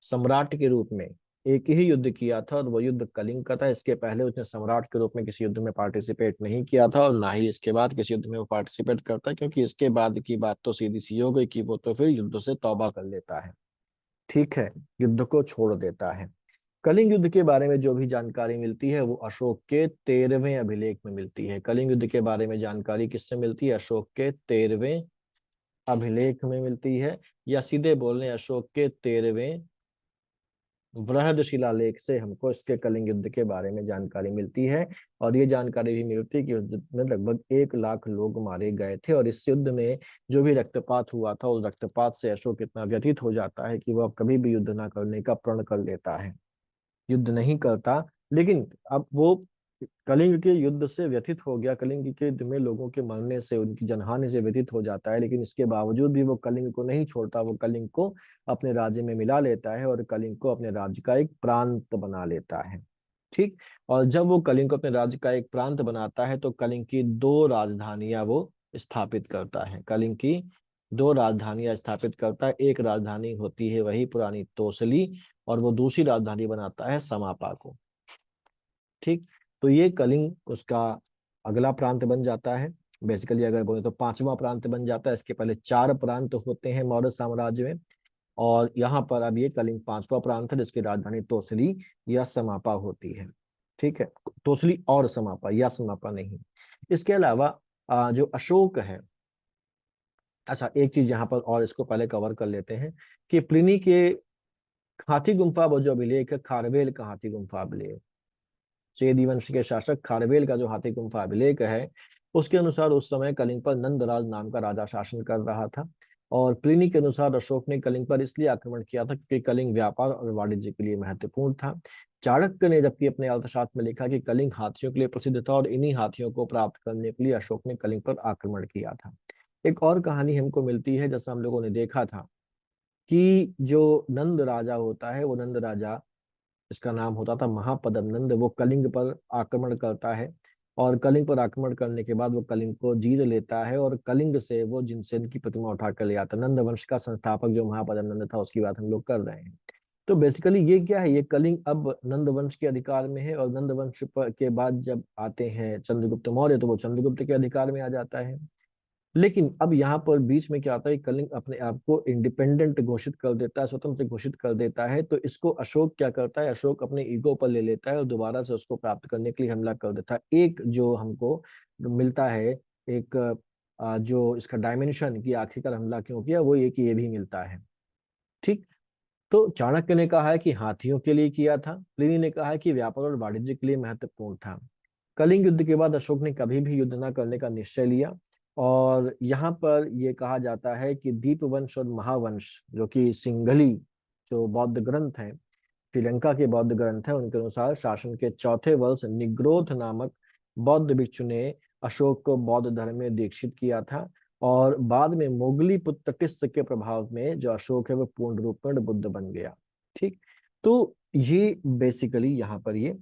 सम्राट के रूप में एक ही युद्ध किया था, और वो युद्ध कलिंग का था। इसके पहले उसने सम्राट के रूप में किसी युद्ध में पार्टिसिपेट नहीं किया था, और ना ही इसके बाद किसी युद्ध में वो पार्टिसिपेट करता, क्योंकि इसके बाद की बात तो सीधी सी हो गई कि वो तो फिर युद्ध से तौबा कर लेता है। ठीक है, युद्ध को छोड़ देता है। कलिंग युद्ध के बारे में जो भी जानकारी मिलती है वो अशोक के 13वें अभिलेख में मिलती है। कलिंग युद्ध के बारे में जानकारी किससे मिलती है, अशोक के 13वें अभिलेख में मिलती है, या सीधे बोलने अशोक के 13वें बृहद शिलालेख से हमको इसके कलिंग युद्ध के बारे में जानकारी मिलती है। और ये जानकारी भी मिलती है कि उस युद्ध में लगभग 1 लाख लोग मारे गए थे। और इस युद्ध में जो भी रक्तपात हुआ था, उस रक्तपात से अशोक इतना व्यथित हो जाता है कि वह अब कभी भी युद्ध ना करने का प्रण कर लेता है, युद्ध नहीं करता। लेकिन अब वो कलिंग के युद्ध से व्यथित हो गया, कलिंग के युद्ध में लोगों के मरने से, उनकी जनहानि से व्यथित हो जाता है, लेकिन इसके बावजूद भी वो कलिंग को नहीं छोड़ता, वो कलिंग को अपने राज्य में मिला लेता है और कलिंग को अपने राज्य का एक प्रांत बना लेता है। ठीक। और जब वो कलिंग को अपने राज्य का एक प्रांत बनाता है तो कलिंग की दो राजधानियां वो स्थापित करता है। कलिंग की दो राजधानियां स्थापित करता है। एक राजधानी होती है वही पुरानी तोसली, और वो दूसरी राजधानी बनाता है समापा को। ठीक। तो ये कलिंग उसका अगला प्रांत बन जाता है। बेसिकली अगर बोले तो पांचवा प्रांत बन जाता है। इसके पहले चार प्रांत होते हैं मौर्य साम्राज्य में, और यहाँ पर अब ये कलिंग पांचवा प्रांत है जिसकी राजधानी तोसली या समापा होती है। ठीक है। तोसली और समापा, या समापा नहीं। इसके अलावा जो अशोक है, अच्छा एक चीज यहाँ पर और इसको पहले कवर कर लेते हैं कि प्लिनी के हाथी गुम्फा वो जो अभिलेख है, खारवेल का हाथी गुम्फा अभिलेख, चेदी वंश के शासक खारवेल का जो हाथी गुम्फा अभिलेख है, उसके अनुसार उस समय कलिंग पर नंदराज नाम का राजा शासन कर रहा था। और प्लिनी के अनुसार अशोक ने कलिंग पर इसलिए आक्रमण किया था क्योंकि कलिंग व्यापार और वाणिज्य के लिए महत्वपूर्ण था। चाणक्य ने जबकि अपने अर्थशास्त्र में लिखा कि कलिंग हाथियों के लिए प्रसिद्ध था और इन्हीं हाथियों को प्राप्त करने के लिए अशोक ने कलिंग पर आक्रमण किया था। एक और कहानी हमको मिलती है, जैसा हम लोगों ने देखा था कि जो नंद राजा होता है, वो नंद राजा, इसका नाम होता था महापद्म नंद, वो कलिंग पर आक्रमण करता है। और कलिंग पर आक्रमण करने के बाद वो कलिंग को जीत लेता है, और कलिंग से वो जिनसेन की प्रतिमा उठा कर ले आता है। नंद वंश का संस्थापक जो महापद्म नंद था उसकी बात हम लोग कर रहे हैं। तो बेसिकली ये क्या है, ये कलिंग अब नंद वंश के अधिकार में है, और नंद वंश के बाद जब आते हैं चंद्रगुप्त मौर्य तो वो चंद्रगुप्त के अधिकार में आ जाता है। लेकिन अब यहाँ पर बीच में क्या होता है, कलिंग अपने आप को इंडिपेंडेंट घोषित कर देता है, स्वतंत्र घोषित कर देता है। तो इसको अशोक क्या करता है, अशोक अपने ईगो पर ले लेता है और दोबारा से उसको प्राप्त करने के लिए हमला कर देता है। एक जो हमको मिलता है, एक जो इसका डायमेंशन कि आखिरकार हमला क्यों किया, वो ये कि ये भी मिलता है। ठीक। तो चाणक्य ने कहा है कि हाथियों के लिए किया था, प्लिनी ने कहा है कि व्यापार और वाणिज्य के लिए महत्वपूर्ण था। कलिंग युद्ध के बाद अशोक ने कभी भी युद्ध न करने का निश्चय लिया। और यहाँ पर यह कहा जाता है कि दीपवंश और महावंश, जो कि सिंघली जो बौद्ध ग्रंथ हैं, श्रीलंका के बौद्ध ग्रंथ है, उनके अनुसार शासन के चौथे वर्ष निग्रोध नामक बौद्ध भिक्षु ने अशोक को बौद्ध धर्म में दीक्षित किया था। और बाद में मोगली पुत्र टिस्स के प्रभाव में जो अशोक है वो पूर्ण रूप में बुद्ध बन गया। ठीक। तो ये बेसिकली यहाँ पर ये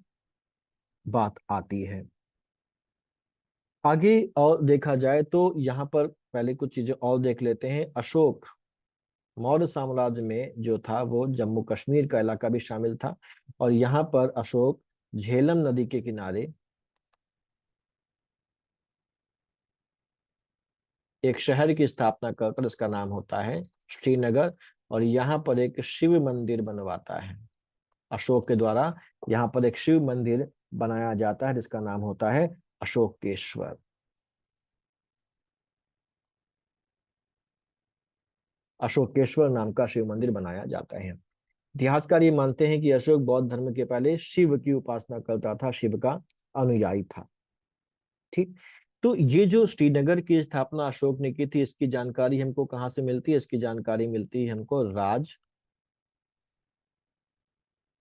बात आती है। आगे और देखा जाए तो यहाँ पर पहले कुछ चीजें और देख लेते हैं। अशोक मौर्य साम्राज्य में जो था वो जम्मू कश्मीर का इलाका भी शामिल था, और यहाँ पर अशोक झेलम नदी के किनारे एक शहर की स्थापना कर इसका नाम होता है श्रीनगर, और यहाँ पर एक शिव मंदिर बनवाता है अशोक के द्वारा। यहाँ पर एक शिव मंदिर बनाया जाता है जिसका नाम होता है अशोकेश्वर। अशोकेश्वर नाम का शिव मंदिर बनाया जाता है। इतिहासकार ये मानते हैं कि अशोक बौद्ध धर्म के पहले शिव की उपासना करता था, शिव का अनुयायी था। ठीक। तो ये जो श्रीनगर की स्थापना अशोक ने की थी, इसकी जानकारी हमको कहाँ से मिलती है, इसकी जानकारी मिलती है हमको राज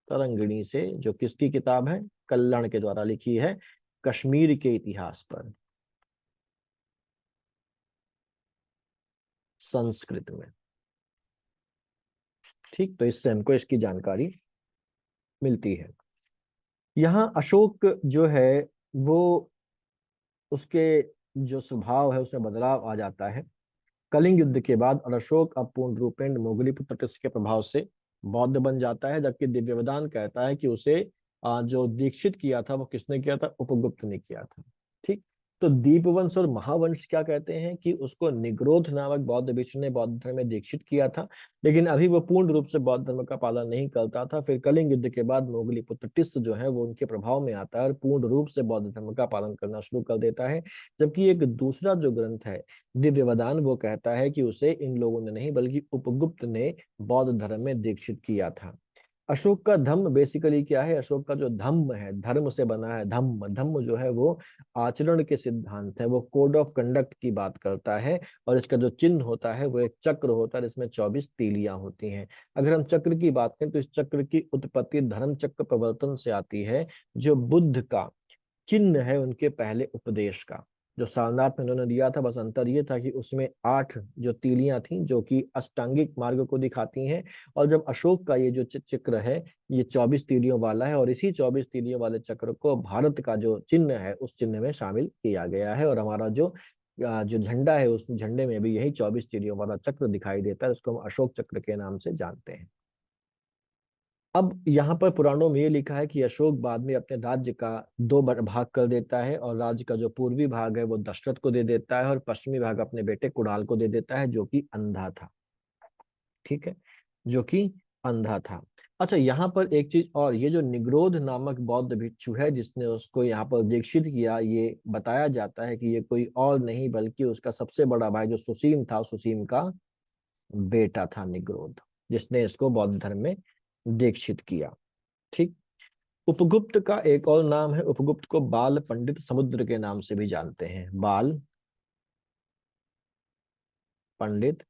तरंगिणी से, जो किसकी किताब है, कल्लण के द्वारा लिखी है, कश्मीर के इतिहास पर, संस्कृत में। ठीक। तो इससे हमको इसकी जानकारी मिलती है। यहाँ अशोक जो है वो, उसके जो स्वभाव है उसमें बदलाव आ जाता है कलिंग युद्ध के बाद, और अशोक अब पूर्ण रूपेण मोगली पुत्रटिस के प्रभाव से बौद्ध बन जाता है। जबकि दिव्यवदान कहता है कि उसे जो दीक्षित किया था वो किसने किया था, उपगुप्त ने किया था। ठीक। तो दीपवंश और महावंश क्या कहते हैं कि उसको निग्रोध नामक बौद्ध भिक्षु ने बौद्ध धर्म में दीक्षित किया था, लेकिन अभी वो पूर्ण रूप से बौद्ध धर्म का पालन नहीं करता था। फिर कलिंग युद्ध के बाद मोगली पुत्र टिस्स जो है वो उनके प्रभाव में आता है और पूर्ण रूप से बौद्ध धर्म का पालन करना शुरू कर देता है। जबकि एक दूसरा जो ग्रंथ है दिव्यवदान, वो कहता है कि उसे इन लोगों ने नहीं बल्कि उपगुप्त ने बौद्ध धर्म में दीक्षित किया था। अशोक का धम्म बेसिकली क्या है, अशोक का जो धम्म है, धर्म से बना है धम्म, धम्म जो है वो आचरण के सिद्धांत है, वो कोड ऑफ कंडक्ट की बात करता है। और इसका जो चिन्ह होता है वो एक चक्र होता है जिसमें 24 तीलियां होती हैं। अगर हम चक्र की बात करें तो इस चक्र की उत्पत्ति धर्म चक्र प्रवर्तन से आती है, जो बुद्ध का चिन्ह है उनके पहले उपदेश का। जो सारनाथ में उन्होंने दिया था, बस अंतर ये था कि उसमें 8 जो तीलियां थी जो कि अष्टांगिक मार्ग को दिखाती हैं, और जब अशोक का ये जो चक्र है ये 24 तीलियों वाला है, और इसी 24 तीलियों वाले चक्र को भारत का जो चिन्ह है उस चिन्ह में शामिल किया गया है। और हमारा जो झंडा है उस झंडे में भी यही 24 तीलियों वाला चक्र दिखाई देता है, उसको हम अशोक चक्र के नाम से जानते हैं। अब यहाँ पर पुराणों में ये लिखा है कि अशोक बाद में अपने राज्य का दो भाग कर देता है, और राज्य का जो पूर्वी भाग है वो दशरथ को दे देता है, और पश्चिमी भाग अपने बेटे कुणाल को दे देता है, जो कि अंधा था। ठीक है, जो कि अंधा था। अच्छा, यहाँ पर एक चीज और, ये जो निग्रोध नामक बौद्ध भिक्षु है जिसने उसको यहाँ पर दीक्षित किया, ये बताया जाता है कि ये कोई और नहीं बल्कि उसका सबसे बड़ा भाई जो सुसीम था, सुसीम का बेटा था निग्रोध, जिसने इसको बौद्ध धर्म में दीक्षित किया। ठीक। उपगुप्त का एक और नाम है, उपगुप्त को बाल पंडित समुद्र के नाम से भी जानते हैं, बाल पंडित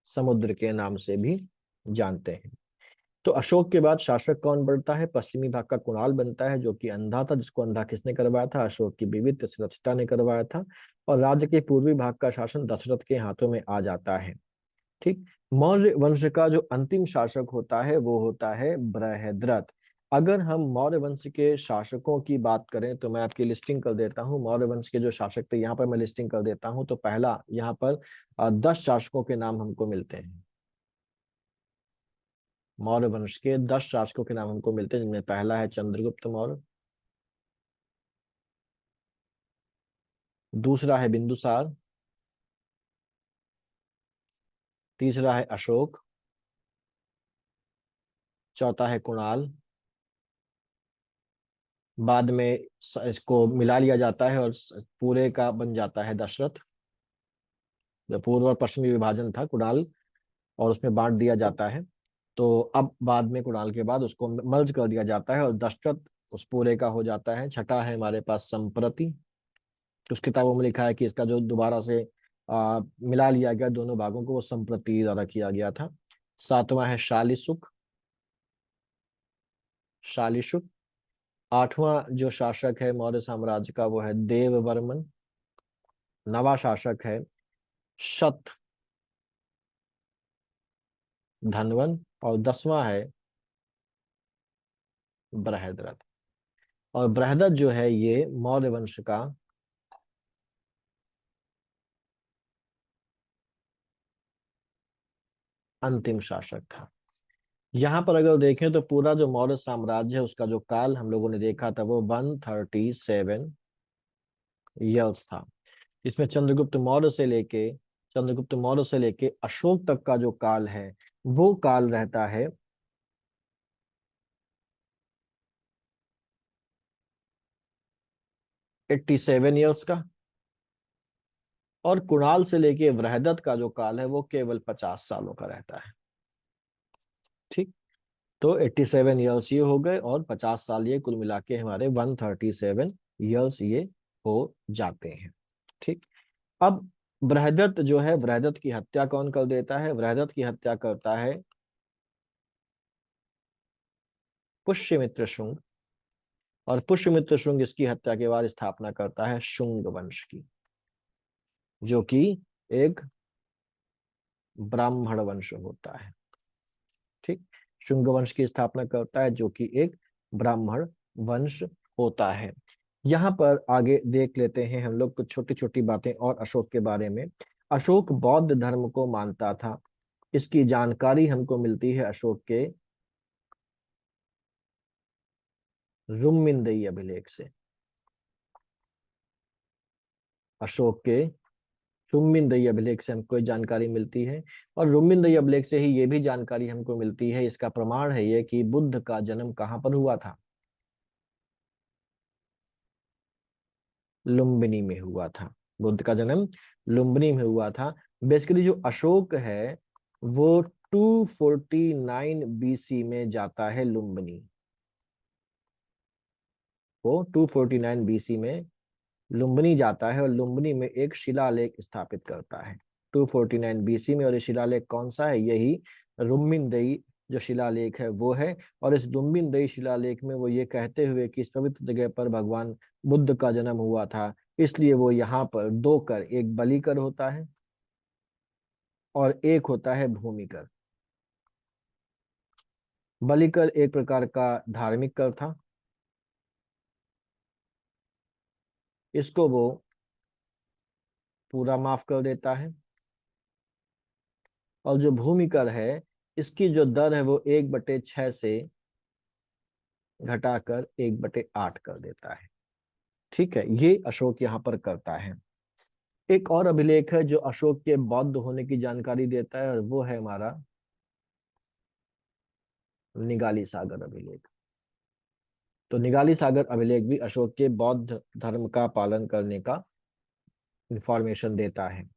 समुद्र के नाम से भी जानते हैं। तो अशोक के बाद शासक कौन बनता है? पश्चिमी भाग का कुणाल बनता है, जो कि अंधा था, जिसको अंधा किसने करवाया था? अशोक की बीवी तिष्ठिता ने करवाया था। और राज्य के पूर्वी भाग का शासन दशरथ के हाथों में आ जाता है। ठीक। मौर्य वंश का जो अंतिम शासक होता है वो होता है बृहद्रथ। अगर हम मौर्य वंश के शासकों की बात करें तो मैं आपकी लिस्टिंग कर देता हूँ। मौर्य वंश के जो शासक थे यहाँ पर मैं लिस्टिंग कर देता हूँ। तो पहला यहाँ पर 10 शासकों के नाम हमको मिलते हैं। मौर्य वंश के 10 शासकों के नाम हमको मिलते हैं, जिनमें पहला है चंद्रगुप्त मौर्य, दूसरा है बिंदुसार, तीसरा है अशोक, चौथा है कुणाल। बाद में इसको मिला लिया जाता है और पूरे का बन जाता है दशरथ। जो पूर्व और पश्चिमी विभाजन था कुणाल, और उसमें बांट दिया जाता है। तो अब बाद में कुणाल के बाद उसको मर्ज कर दिया जाता है और दशरथ उस पूरे का हो जाता है। छठा है हमारे पास संप्रति। कुछ किताबों में लिखा है कि इसका जो दोबारा से मिला लिया गया दोनों भागों को, वो संप्रति द्वारा किया गया था। सातवां है शालिशुक, शालिशुक। आठवां जो शासक है मौर्य साम्राज्य का वो है देववर्मन। नवा शासक है शत धनवन, और 10वां है बृहद्रथ। और बृहद्रथ जो है ये मौर्य वंश का अंतिम शासक था। यहाँ पर अगर देखें तो पूरा जो मौर्य साम्राज्य है उसका जो काल हम लोगों ने देखा था वो 137 ईयर्स था। इसमें चंद्रगुप्त मौर्य से लेके अशोक तक का जो काल है वो काल रहता है 87 ईयर्स का। और कुणाल से लेके बृहदत्त का जो काल है वो केवल 50 सालों का रहता है। ठीक। तो 87 ईयर्स ये हो गए, और 50 साल ये, कुल मिला के हमारे 137 ईयर्स ये हो जाते हैं। ठीक। अब बृहदत्त जो है, बृहदत्त की हत्या कौन कर देता है? बृहदत्त की हत्या करता है पुष्यमित्र शुंग। और पुष्यमित्र शुंग इसकी हत्या के बाद स्थापना करता है शुंग वंश की, जो कि एक ब्राह्मण वंश होता है। ठीक। शुंग वंश की स्थापना करता है जो कि एक ब्राह्मण वंश होता है। यहाँ पर आगे देख लेते हैं हम लोग कुछ छोटी छोटी बातें और अशोक के बारे में। अशोक बौद्ध धर्म को मानता था। इसकी जानकारी हमको मिलती है अशोक के रुम्मिनदई अभिलेख से। अशोक के रुम्मिनदई अभिलेख से हमको ये जानकारी मिलती है। और रुम्मिनदई अभिलेख से ही ये भी जानकारी हमको मिलती है, इसका प्रमाण है ये कि बुद्ध का जन्म कहाँ पर हुआ था? लुम्बिनी में हुआ था। बुद्ध का जन्म लुम्बिनी में हुआ था। बेसिकली जो अशोक है वो 249 बीसी में जाता है लुम्बिनी। वो 249 बीसी में लुम्बिनी जाता है और लुम्बिनी में एक शिलालेख स्थापित करता है 249 बीसी में। और ये शिलालेख कौन सा है? यही रुम्मिनदई जो शिलालेख है वो है। और इस दुम्बिन शिलालेख में वो ये कहते हुए कि इस पवित्र जगह पर भगवान बुद्ध का जन्म हुआ था, इसलिए वो यहाँ पर दो कर, एक बलि कर होता है और एक होता है भूमि कर। बलि कर एक प्रकार का धार्मिक कर था, इसको वो पूरा माफ कर देता है। और जो भूमि कर है, इसकी जो दर है वो 1/6 से घटाकर 1/8 कर देता है। ठीक है, ये अशोक यहाँ पर करता है। एक और अभिलेख है जो अशोक के बौद्ध होने की जानकारी देता है, और वो है हमारा निगाली सागर अभिलेख। तो निगाली सागर अभिलेख भी अशोक के बौद्ध धर्म का पालन करने का इंफॉर्मेशन देता है।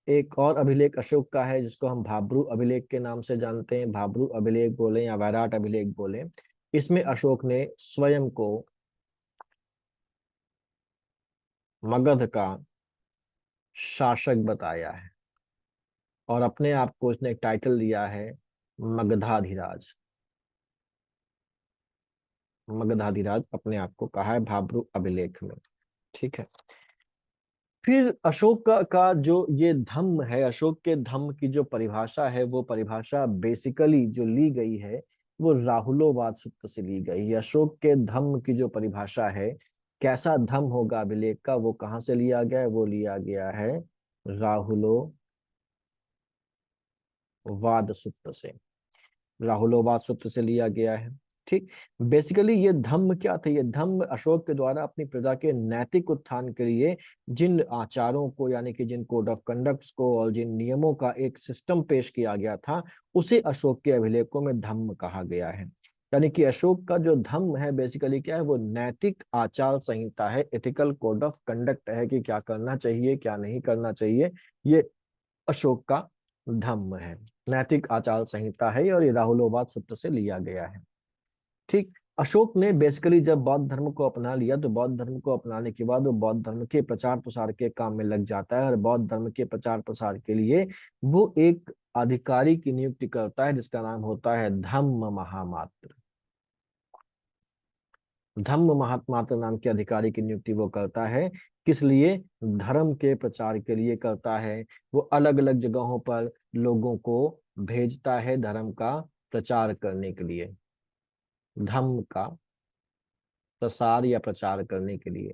एक और अभिलेख अशोक का है जिसको हम भाब्रू अभिलेख के नाम से जानते हैं, भाब्रू अभिलेख बोले या वैराट अभिलेख बोले। इसमें अशोक ने स्वयं को मगध का शासक बताया है, और अपने आप को उसने एक टाइटल दिया है मगधाधिराज। मगधाधिराज अपने आप को कहा है भाब्रू अभिलेख में। ठीक है। फिर अशोक का जो ये धम्म है, अशोक के धम्म की जो परिभाषा है, वो परिभाषा बेसिकली जो ली गई है वो राहुलोवाद सूत्र से ली गई है। अशोक के धम्म की जो परिभाषा है, कैसा धम्म होगा अभिलेख का, वो कहाँ से लिया गया है, वो लिया गया है राहुलोवाद सूत्र से। राहुलोवाद सूत्र से लिया गया है। ठीक। बेसिकली ये धम्म क्या थे, ये धम्म अशोक के द्वारा अपनी प्रजा के नैतिक उत्थान के लिए जिन आचारों को, यानी कि जिन कोड ऑफ कंडक्ट्स को और जिन नियमों का एक सिस्टम पेश किया गया था, उसे अशोक के अभिलेखों में धम्म कहा गया है। यानी कि अशोक का जो धम्म है बेसिकली क्या है, वो नैतिक आचार संहिता है, एथिकल कोड ऑफ कंडक्ट है कि क्या करना चाहिए क्या नहीं करना चाहिए। ये अशोक का धम्म है, नैतिक आचार संहिता है, और ये राहुलोवाद सूत्र से लिया गया है। ठीक। अशोक ने बेसिकली जब बौद्ध धर्म को अपना लिया, तो बौद्ध धर्म को अपनाने के बाद वो बौद्ध धर्म के प्रचार प्रसार के काम में लग जाता है, और बौद्ध धर्म के प्रचार प्रसार के लिए वो एक अधिकारी की नियुक्ति करता है जिसका नाम होता है धम्म महामात्र। धम्म महामात्र नाम के अधिकारी की नियुक्ति वो करता है, किस लिए, धर्म के प्रचार के लिए करता है। वो अलग अलग जगहों पर लोगों को भेजता है धर्म का प्रचार करने के लिए, धम्म का प्रसार या प्रचार करने के लिए।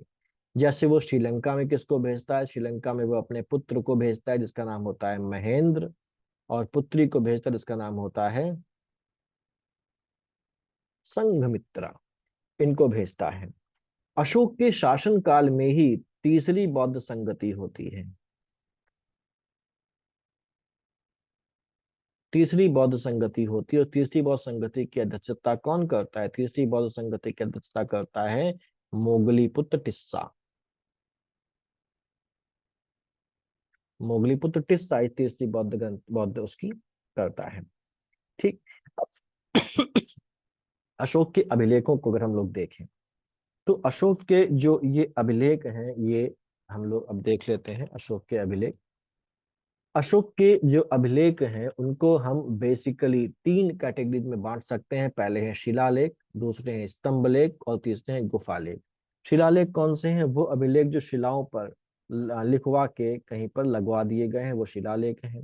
जैसे वो श्रीलंका में किसको भेजता है, श्रीलंका में वो अपने पुत्र को भेजता है जिसका नाम होता है महेंद्र, और पुत्री को भेजता है जिसका नाम होता है संघमित्रा, इनको भेजता है। अशोक के शासन काल में ही तीसरी बौद्ध संगति होती है। तीसरी बौद्ध संगति होती है, और तीसरी बौद्ध संगति की अध्यक्षता कौन करता है, तीसरी बौद्ध संगति की अध्यक्षता करता है मोगली पुत्र टिस्सा। मोगली पुत्र टिस्सा ही तीसरी बौद्ध ग्रंथ बौद्ध उसकी करता है। ठीक। अशोक के अभिलेखों को अगर हम लोग देखें, तो अशोक के जो ये अभिलेख हैं, ये हम लोग अब देख लेते हैं अशोक के अभिलेख। अशोक के जो अभिलेख हैं उनको हम बेसिकली तीन कैटेगरी में बांट सकते हैं। पहले है शिलालेख, दूसरे हैं स्तंभ लेख, और तीसरे हैं गुफालेख। शिलालेख कौन से हैं, वो अभिलेख जो शिलाओं पर लिखवा के कहीं पर लगवा दिए गए हैं, वो शिलालेख हैं।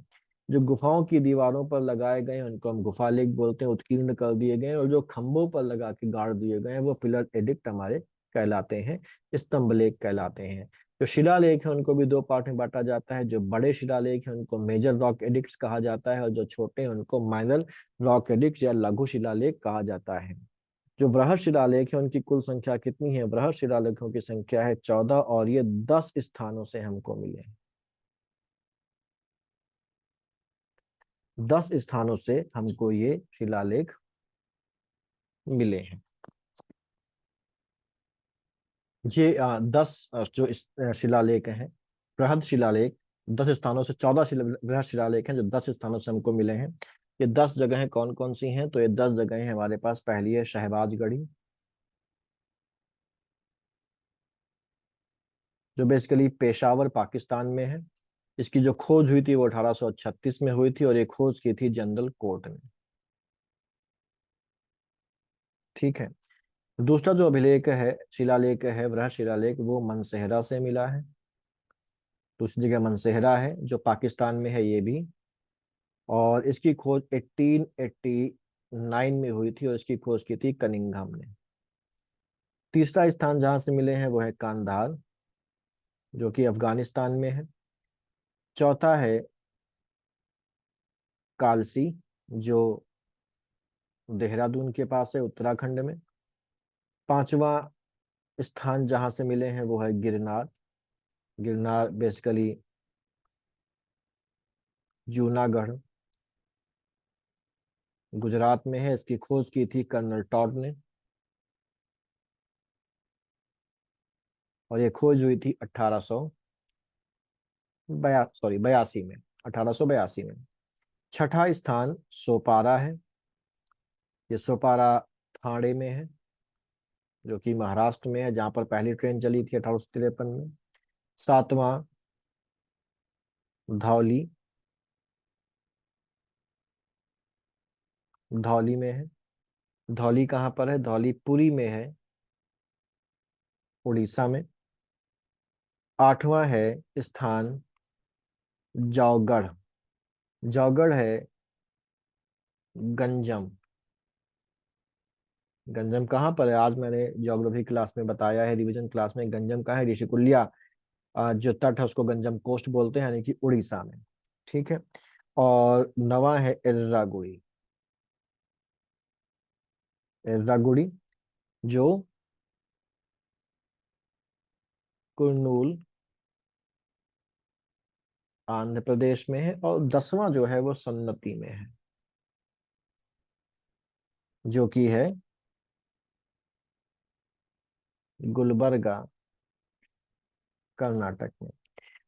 जो गुफाओं की दीवारों पर लगाए गए हैं उनको हम गुफालेख बोलते हैं, उत्कीर्ण कर दिए गए हैं। और जो खंभों पर लगा के गाड़ दिए गए हैं वो पिलर एडिक्ट हमारे कहलाते हैं, स्तंभ लेख कहलाते हैं। जो शिलालेख है उनको भी दो पार्ट में बांटा जाता है। जो बड़े शिलालेख है उनको मेजर रॉक एडिक्ट्स कहा जाता है, और जो छोटे हैं उनको माइनर रॉक एडिक्ट्स या लघु शिलालेख कहा जाता है। जो बृहद शिलालेख है उनकी कुल संख्या कितनी है, बृहद शिलालेखों की संख्या है 14, और ये 10 स्थानों से हमको मिले हैं। 10 स्थानों से हमको ये शिलालेख मिले हैं। ये 10 जो शिलालेख हैं, बृहद शिलालेख 10 स्थानों से, 14 बृहद शिलालेख हैं जो 10 स्थानों से हमको मिले हैं। ये 10 जगहें कौन कौन सी हैं, तो ये 10 जगहें हमारे पास। पहली है शहबाजगढ़ी, जो बेसिकली पेशावर पाकिस्तान में है। इसकी जो खोज हुई थी वो 1836 में हुई थी, और ये खोज की थी जनरल कोर्ट ने। ठीक है। दूसरा जो अभिलेख है, शिलालेख है, वृहद शिलालेख, वो मनसेहरा से मिला है। दूसरी जगह मनसेहरा है जो पाकिस्तान में है ये भी। और इसकी खोज 1889 में हुई थी और इसकी खोज की थी कनिंघम ने। तीसरा स्थान जहां से मिले हैं वो है कांधार, जो कि अफगानिस्तान में है। चौथा है कालसी, जो देहरादून के पास है, उत्तराखंड में। पांचवा स्थान जहां से मिले हैं वो है गिरनार। गिरनार बेसिकली जूनागढ़, गुजरात में है। इसकी खोज की थी कर्नल टॉड ने और ये खोज हुई थी 1882 में, 1882 में। छठा स्थान सोपारा है। ये सोपारा ठाणे में है, जो कि महाराष्ट्र में है, जहां पर पहली ट्रेन चली थी 1853 में। सातवां धौली, धौली में है। धौली कहाँ पर है? धौली पुरी में है, उड़ीसा में। आठवां है स्थान जौगढ़। जौगढ़ है गंजम। गंजम कहाँ पर है? आज मैंने ज्योग्राफी क्लास में बताया है, रिवीजन क्लास में। गंजम कहाँ है? ऋषिकुल्या जो तट है उसको गंजम कोस्ट बोलते हैं, यानी कि उड़ीसा में। ठीक है। और नवा है इर्रागुड़ी। इर्रागुड़ी जो कुर्नूल, आंध्र प्रदेश में है। और 10वां जो है वो सन्नति में है, जो कि है गुलबर्गा, कर्नाटक में।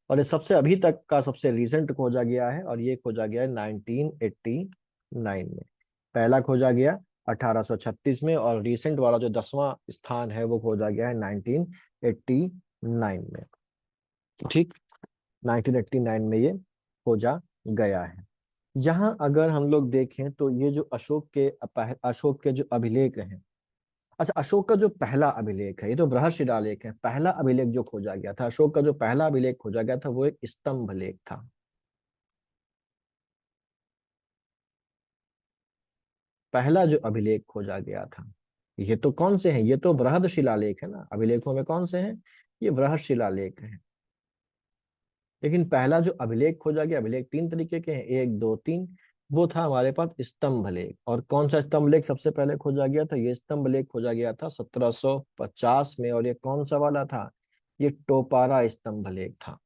और ये सबसे अभी तक का सबसे रिसेंट खोजा गया है, और ये खोजा गया है 1989 में। पहला खोजा गया 1836 में, और रिसेंट वाला जो 10वां स्थान है वो खोजा गया है 1989 में। ठीक, 1989 में ये खोजा गया है। यहाँ अगर हम लोग देखें तो ये जो अशोक के जो अभिलेख हैं। अच्छा, अशोक का जो पहला अभिलेख है, ये तो बृहद शिलालेख है। पहला अभिलेख जो खोजा गया था, अशोक का जो पहला अभिलेख खोजा गया था वो एक स्तंभ लेख था। पहला जो अभिलेख खोजा गया था, ये तो कौन से हैं? ये तो बृहद शिलालेख है ना। अभिलेखों में कौन से हैं? ये बृहद शिलालेख हैं। लेकिन पहला जो अभिलेख खोजा गया, अभिलेख तीन तरीके के हैं, एक दो तीन, वो था हमारे पास स्तंभ लेख। और कौन सा स्तंभ लेख सबसे पहले खोजा गया था? ये स्तंभ लेख खोजा गया था 1750 में। और ये कौन सा वाला था? ये टोपारा स्तंभ लेख था।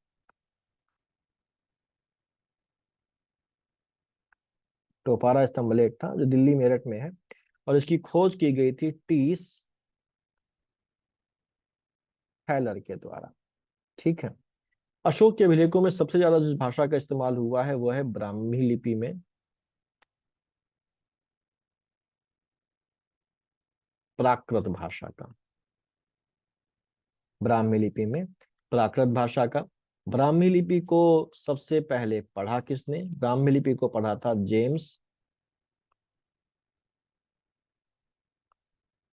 टोपारा स्तंभ लेख था जो दिल्ली मेरठ में है। और इसकी खोज की गई थी टीस हैलर के द्वारा। ठीक है। अशोक के अभिलेखों में सबसे ज्यादा जिस भाषा का इस्तेमाल हुआ है वो है ब्राह्मी लिपि में, प्राकृत भाषा का। ब्राह्मी लिपि में प्राकृत भाषा का। ब्राह्मी लिपि को सबसे पहले पढ़ा किसने? ब्राह्मी लिपि को पढ़ा था जेम्स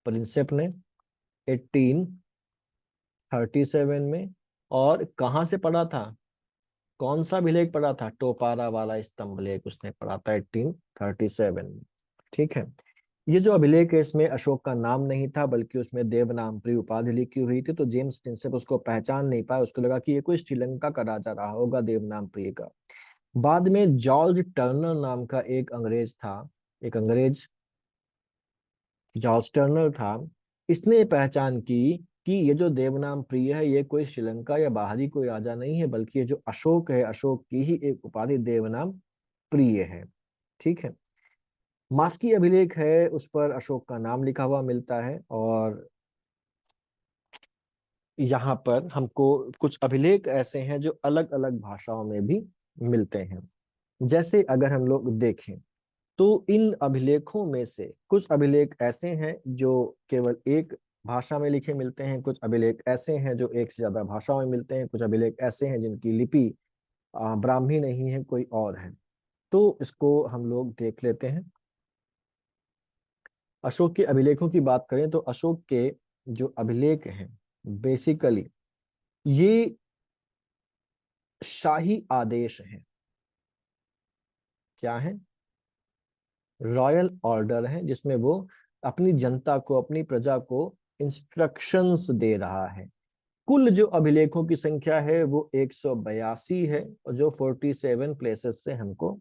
प्रिंसेप ने 1837 में। और कहाँ से पढ़ा था? कौन सा अभिलेख पढ़ा था? टोपारा वाला स्तंभ लेख उसने पढ़ा था 1837 में। ठीक है। ये जो अभिलेख है इसमें अशोक का नाम नहीं था, बल्कि उसमें देवनामप्रिय उपाधि लिखी हुई थी। तो जेम्स प्रिंसेप उसको पहचान नहीं पाया, उसको लगा कि ये कोई श्रीलंका का राजा रहा होगा देवनामप्रिय का। बाद में जॉर्ज टर्नर नाम का एक अंग्रेज था, एक अंग्रेज जॉर्ज टर्नर था। इसने पहचान की कि ये जो देवनाम प्रिय है ये कोई श्रीलंका या बाहरी कोई राजा नहीं है, बल्कि ये जो अशोक है, अशोक की ही एक उपाधि देवनाम प्रिय है। ठीक है। मास्की अभिलेख है, उस पर अशोक का नाम लिखा हुआ मिलता है। और यहाँ पर हमको कुछ अभिलेख ऐसे हैं जो अलग अलग भाषाओं में भी मिलते हैं। जैसे अगर हम लोग देखें तो इन अभिलेखों में से कुछ अभिलेख ऐसे हैं जो केवल एक भाषा में लिखे मिलते हैं, कुछ अभिलेख ऐसे हैं जो एक से ज्यादा भाषाओं में मिलते हैं, कुछ अभिलेख ऐसे हैं जिनकी लिपि ब्राह्मी नहीं है, कोई और है। तो इसको हम लोग देख लेते हैं। अशोक के अभिलेखों की बात करें तो अशोक के जो अभिलेख हैं बेसिकली ये शाही आदेश हैं। क्या है? रॉयल ऑर्डर है, जिसमें वो अपनी जनता को, अपनी प्रजा को इंस्ट्रक्शंस दे रहा है। कुल जो अभिलेखों की संख्या है वो 182 है, और जो 47 प्लेसेस से हमको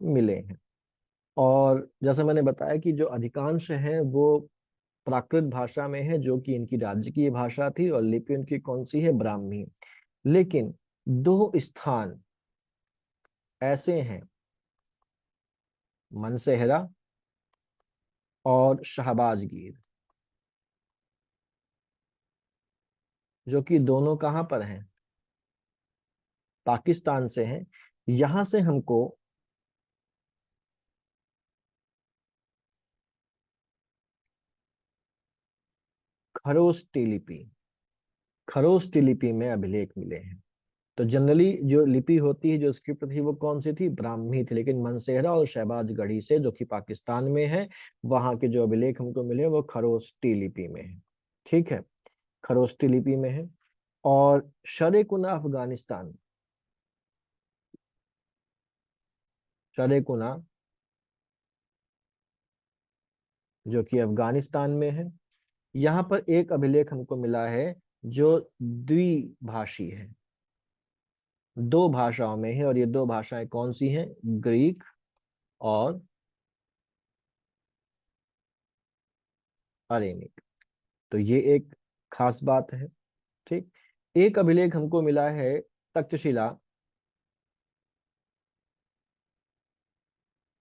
मिले हैं। और जैसा मैंने बताया कि जो अधिकांश हैं वो प्राकृत भाषा में है, जो कि इनकी राज्य की भाषा थी, और लिपि उनकी कौन सी है? ब्राह्मी। लेकिन दो स्थान ऐसे हैं, मनसेहरा और शहबाजगीर, जो कि दोनों कहाँ पर हैं? पाकिस्तान से हैं। यहां से हमको खरोष्टी लिपि, खरोष्टी लिपि में अभिलेख मिले हैं। तो जनरली जो लिपि होती है, जो स्क्रिप्ट थी, वो कौन सी थी? ब्राह्मी थी। लेकिन मनसेहरा और शहबाजगढ़ी से, जो कि पाकिस्तान में है, वहां के जो अभिलेख हमको मिले वो खरोष्टी लिपि में है। ठीक है, खरोष्टी लिपि में है। और शरेकुना अफगानिस्तान, शरेकुना जो कि अफगानिस्तान में है, यहाँ पर एक अभिलेख हमको मिला है जो द्विभाषी है, दो भाषाओं में है। और ये दो भाषाएं कौन सी हैं? ग्रीक और अरेमिक। तो ये एक खास बात है। ठीक। एक अभिलेख हमको मिला है तक्षशिला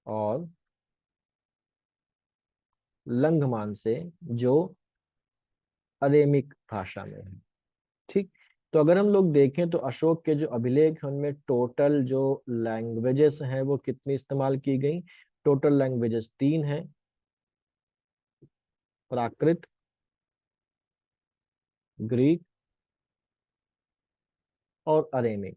और लंघमान से, जो अरेमिक भाषा में है। ठीक। तो अगर हम लोग देखें तो अशोक के जो अभिलेख हैं उनमें टोटल जो लैंग्वेजेस हैं वो कितनी इस्तेमाल की गई? टोटल लैंग्वेजेस तीन हैं, प्राकृत, ग्रीक और अरेमिक।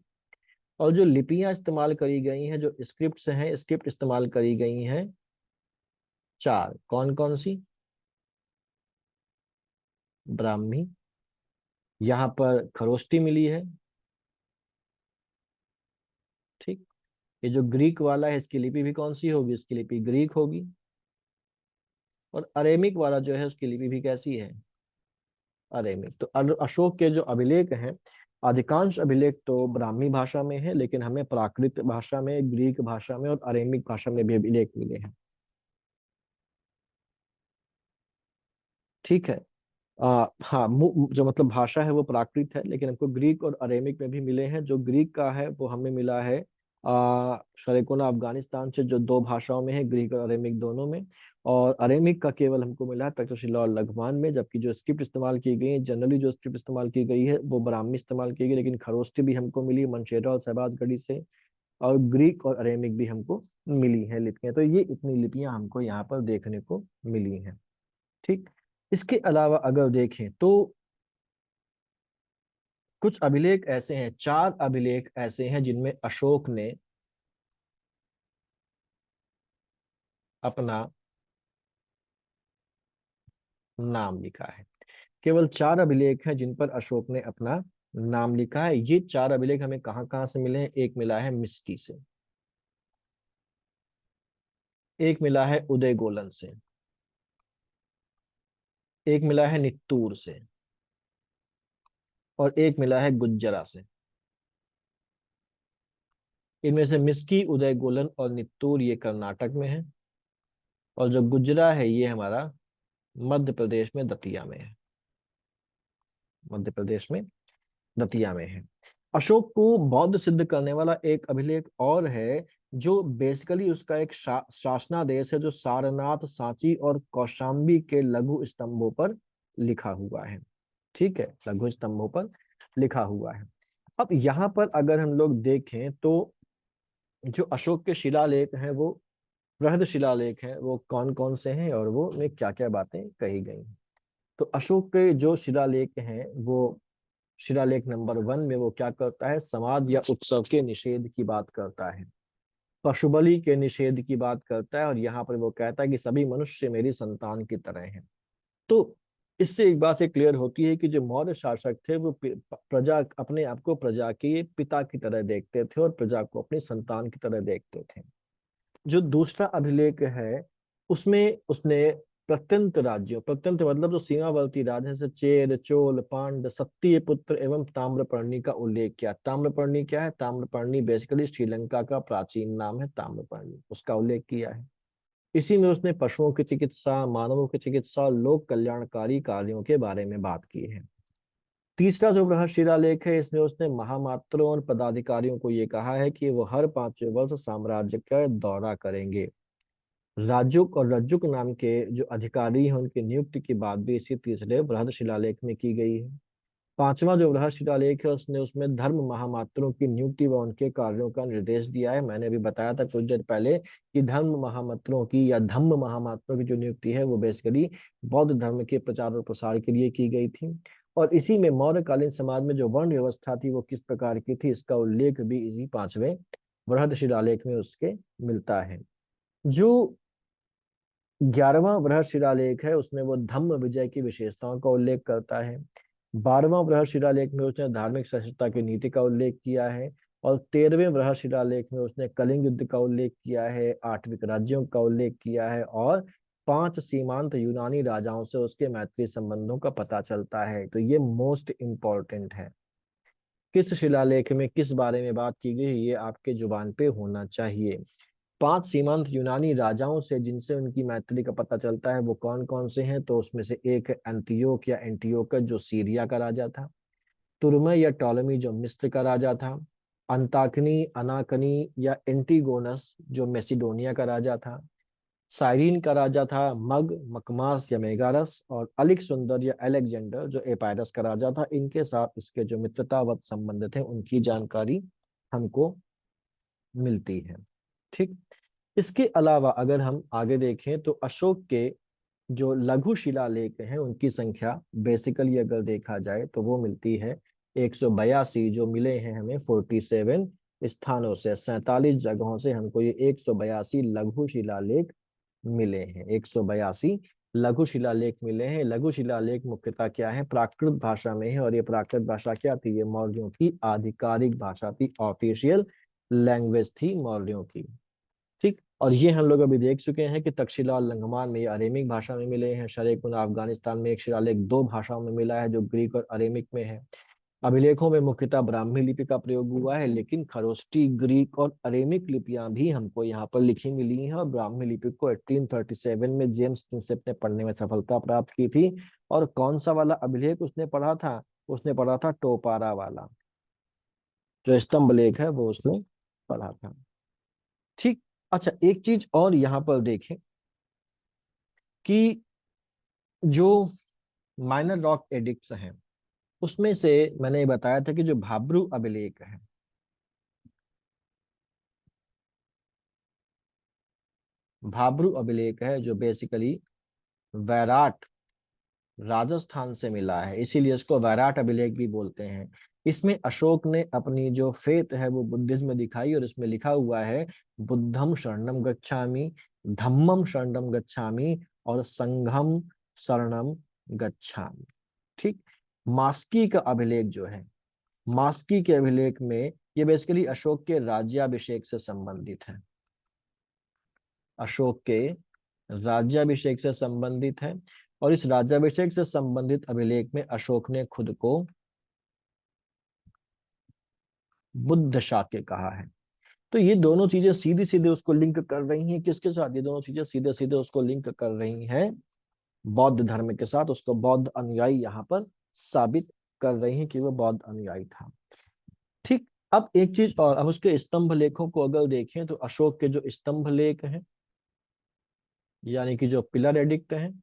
और जो लिपियां इस्तेमाल करी गई हैं, जो स्क्रिप्ट्स हैं, स्क्रिप्ट इस्तेमाल करी गई हैं चार। कौन कौन सी? ब्राह्मी, यहाँ पर खरोष्टी मिली है। ठीक। ये जो ग्रीक वाला है, इसकी लिपि भी कौन सी होगी? इसकी लिपि ग्रीक होगी। और अरेमिक वाला जो है, उसकी लिपि भी कैसी है? अरेमिक। तो अशोक के जो अभिलेख हैं, अधिकांश अभिलेख तो ब्राह्मी भाषा में है, लेकिन हमें प्राकृत भाषा में, ग्रीक भाषा में और अरेमिक भाषा में भी अभिलेख मिले हैं। ठीक है। हाँ, जो मतलब भाषा है वो प्राकृत है, लेकिन हमको ग्रीक और अरेमिक में भी मिले हैं। जो ग्रीक का है वो हमें मिला है शरेकोना अफगानिस्तान से, जो दो भाषाओं में है, ग्रीक और अरेमिक दोनों में। और अरेमिक का केवल हमको मिला है तक्षशिला और लघमान में। जबकि जो स्क्रिप्ट इस्तेमाल की गई है, जनरली जो स्क्रिप्ट इस्तेमाल की गई है वो ब्राह्मी इस्तेमाल की गई, लेकिन खरोष्टी भी हमको मिली मनशेरा और शहबाजगढ़ी से। और ग्रीक और अरेमिक भी हमको मिली है लिपियां। तो ये इतनी लिपियां हमको यहाँ पर देखने को मिली हैं। ठीक। इसके अलावा अगर देखें तो कुछ अभिलेख ऐसे हैं, चार अभिलेख ऐसे हैं जिनमें अशोक ने अपना नाम लिखा है। केवल चार अभिलेख हैं जिन पर अशोक ने अपना नाम लिखा है। ये चार अभिलेख हमें कहाँ कहाँ से मिले हैं? एक मिला है मिस्की से, एक मिला है उदय गोलन से, एक मिला है नित्तूर से, और एक मिला है गुज्जरा से। इनमें से मिस्की, उदय गोलन और नित्तूर ये कर्नाटक में है, और जो गुज्जरा है ये हमारा मध्य प्रदेश में दतिया में है, मध्य प्रदेश में दतिया में है। अशोक को बौद्ध सिद्ध करने वाला एक अभिलेख और है, जो बेसिकली उसका एक शासनादेश है, जो सारनाथ, सांची और कौशाम्बी के लघु स्तंभों पर लिखा हुआ है। ठीक है, लघु स्तंभों पर लिखा हुआ है। अब यहाँ पर अगर हम लोग देखें तो जो अशोक के शिलालेख हैं वो बृहद शिलालेख हैं, वो कौन कौन से हैं और वो में क्या क्या बातें कही गई हैं। तो अशोक के जो शिलालेख हैं वो, शिलालेख नंबर 1 में वो क्या करता है? समाज या उत्सव के निषेध की बात करता है। पशुबलि के निषेध की बात करता है, और यहाँ पर वो कहता है कि सभी मनुष्य मेरी संतान की तरह हैं। तो इससे एक बात ये क्लियर होती है कि जो मौर्य शासक थे वो प्रजा, अपने आप को प्रजा के पिता की तरह देखते थे और प्रजा को अपनी संतान की तरह देखते थे। जो दूसरा अभिलेख है उसमें उसने प्रत्यंत राज्यों, प्रत्यंत मतलब जो सीमावर्ती राज्य है, जैसे चेर, चोल, पांड, सत्तीय पुत्र एवं ताम्रपर्णी का उल्लेख किया। ताम्रपर्णी क्या है? ताम्रपर्णी बेसिकली श्रीलंका का प्राचीन नाम है, ताम्रपर्णी, उसका उल्लेख किया है। इसी में उसने पशुओं की चिकित्सा, मानवों की चिकित्सा, लोक कल्याणकारी कार्यों के बारे में बात की है। तीसरा जो बृहद शिलालेख है, इसमें उसने महामात्रों और पदाधिकारियों को ये कहा है कि वो हर 5वें वर्ष साम्राज्य का दौरा करेंगे। राजुक और रज्जुक नाम के जो अधिकारी हैं उनकी नियुक्ति की बात भी इसी तीसरे बृहद शिलालेख में की गई है। पांचवा जो बृहद शिलालेख है उसने उसमें धर्म महामात्रों की नियुक्ति व उनके कार्यों का निर्देश दिया है। मैंने अभी बताया था कुछ देर पहले कि धर्म महामात्रों की या धम्म महामात्रों की जो नियुक्ति है वो बेसिकली बौद्ध धर्म के प्रचार और प्रसार के लिए की गई थी। और इसी में मौर्यकालीन समाज में जो वर्ण व्यवस्था थी वो किस प्रकार की थी, इसका उल्लेख भी इसी 5वें बृहद शिलालेख में उसके मिलता है। जो 11वां बृहद शिलालेख है उसमें वो धम्म विजय की विशेषताओं का उल्लेख करता है। 12वां बृहद शिलालेख में उसने धार्मिक सहिष्णुता की नीति का उल्लेख किया है। और 13वें बृहद शिलालेख में उसने कलिंग युद्ध का उल्लेख किया है, आठविक राज्यों का उल्लेख किया है, और 5 सीमांत यूनानी राजाओं से उसके मैत्री संबंधों का पता चलता है। तो ये मोस्ट इम्पोर्टेंट है। किस शिलालेख में किस बारे में बात की गई है ये आपके जुबान पे होना चाहिए। 5 सीमांत यूनानी राजाओं से जिनसे उनकी मैत्री का पता चलता है वो कौन कौन से हैं, तो उसमें से एक है एंटियोक या एंटियोकस जो सीरिया का राजा था, तुर्मै या टॉलमी जो मिस्र का राजा था, अंताकनी, अनाकनी या एंटीगोनस जो मैसिडोनिया का राजा था, साइरीन का राजा था मग, मकमास या मेगारस, और अलेक्सुंदर या अलेक्जेंडर जो एपायरस का राजा था। इनके साथ इसके जो मित्रतावत संबंध थे उनकी जानकारी हमको मिलती है। ठीक। इसके अलावा अगर हम आगे देखें तो अशोक के जो लघु शिलालेख हैं उनकी संख्या बेसिकली अगर देखा जाए तो वो मिलती है 182, जो मिले हैं हमें 47 स्थानों से, 47 जगहों से हमको ये 182 लघु शिलालेख मिले हैं। 182 लघु शिलालेख मिले हैं। लघु शिलालेख मुख्यतः क्या है? प्राकृत भाषा में है, और ये प्राकृत भाषा क्या थी? ये मौर्यों की आधिकारिक भाषा थी, ऑफिशियल लैंग्वेज थी मौर्यों की। ठीक। और ये हम लोग अभी देख चुके हैं कि तक्षशिला और लंगोमान में ये अरेमिक भाषा में मिले हैं। शरेकुन अफगानिस्तान में एक शिलालेख 2 भाषाओं में मिला है जो ग्रीक और अरेमिक में है। अभिलेखों में मुख्यतः ब्राह्मी लिपि का प्रयोग हुआ है, लेकिन खरोष्टी, ग्रीक और अरेमिक लिपियां भी हमको यहाँ पर लिखी मिली हैं। और ब्राह्मी लिपि को 1837 में जेम्स प्रिंसेप ने पढ़ने में सफलता प्राप्त की थी। और कौन सा वाला अभिलेख उसने पढ़ा था? उसने पढ़ा था टोपारा वाला, जो स्तंभ लेख है वो उसने पढ़ा था। ठीक। अच्छा, एक चीज और यहाँ पर देखें कि जो माइनर रॉक एडिक्ट्स हैं उसमें से मैंने ये बताया था कि जो भाब्रू अभिलेख है, भाब्रू अभिलेख है जो बेसिकली वैराट राजस्थान से मिला है, इसीलिए इसको वैराट अभिलेख भी बोलते हैं। इसमें अशोक ने अपनी जो फेथ है वो बुद्धिज्म में दिखाई, और इसमें लिखा हुआ है बुद्धम शरणम गच्छामि, धम्मम शरणम गच्छामि, और संघम शरणम गच्छामि। ठीक। मास्की का अभिलेख जो है, मास्की के अभिलेख में ये बेसिकली अशोक के राज्याभिषेक से संबंधित है। अशोक के राज्याभिषेक से संबंधित है। और इस राज्याभिषेक से संबंधित अभिलेख में अशोक ने खुद को बुद्ध शाक्य कहा है। तो ये दोनों चीजें सीधी सीधे उसको लिंक कर रही हैं। किसके साथ? ये दोनों चीजें सीधे सीधे उसको लिंक कर रही हैं बौद्ध धर्म के साथ। उसको बौद्ध अनुयायी यहाँ पर साबित कर रही हैं कि वो बौद्ध अनुयायी था। ठीक। अब एक चीज और, अब उसके स्तंभ लेखों को अगर देखें तो अशोक के जो स्तंभ लेख हैं यानी कि जो पिलर एडिक्ट हैं,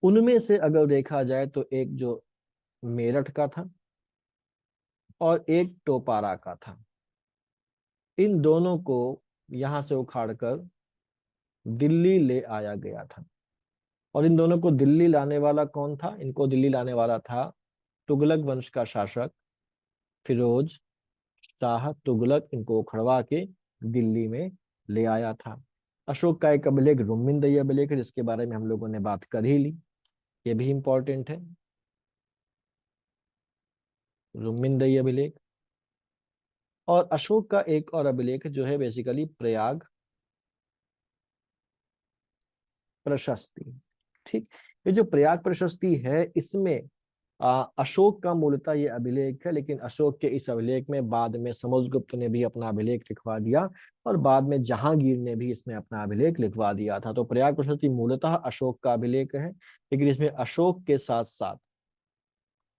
उनमें से अगर देखा जाए तो एक जो मेरठ का था और एक टोपारा का था। इन दोनों को यहां से उखाड़कर दिल्ली ले आया गया था। और इन दोनों को दिल्ली लाने वाला कौन था? इनको दिल्ली लाने वाला था तुगलक वंश का शासक फिरोज शाह तुगलक इनको उखड़वा के दिल्ली में ले आया था। अशोक का एक अभिलेख रुक्मिणदई अभिलेख है, जिसके बारे में हम लोगों ने बात कर ही ली, ये भी इंपॉर्टेंट है, रुक्मिणदई अभिलेख। और अशोक का एक और अभिलेख जो है बेसिकली प्रयाग प्रशस्ति। ठीक, ये जो प्रयाग प्रशस्ति है इसमें अशोक का मूलतः ये अभिलेख है, लेकिन अशोक के इस अभिलेख में बाद में समुद्रगुप्त ने भी अपना अभिलेख लिखवा दिया और बाद में जहांगीर ने भी इसमें अपना अभिलेख लिखवा दिया था। तो प्रयाग प्रशस्ति मूलतः अशोक का अभिलेख है, लेकिन इसमें अशोक के साथ साथ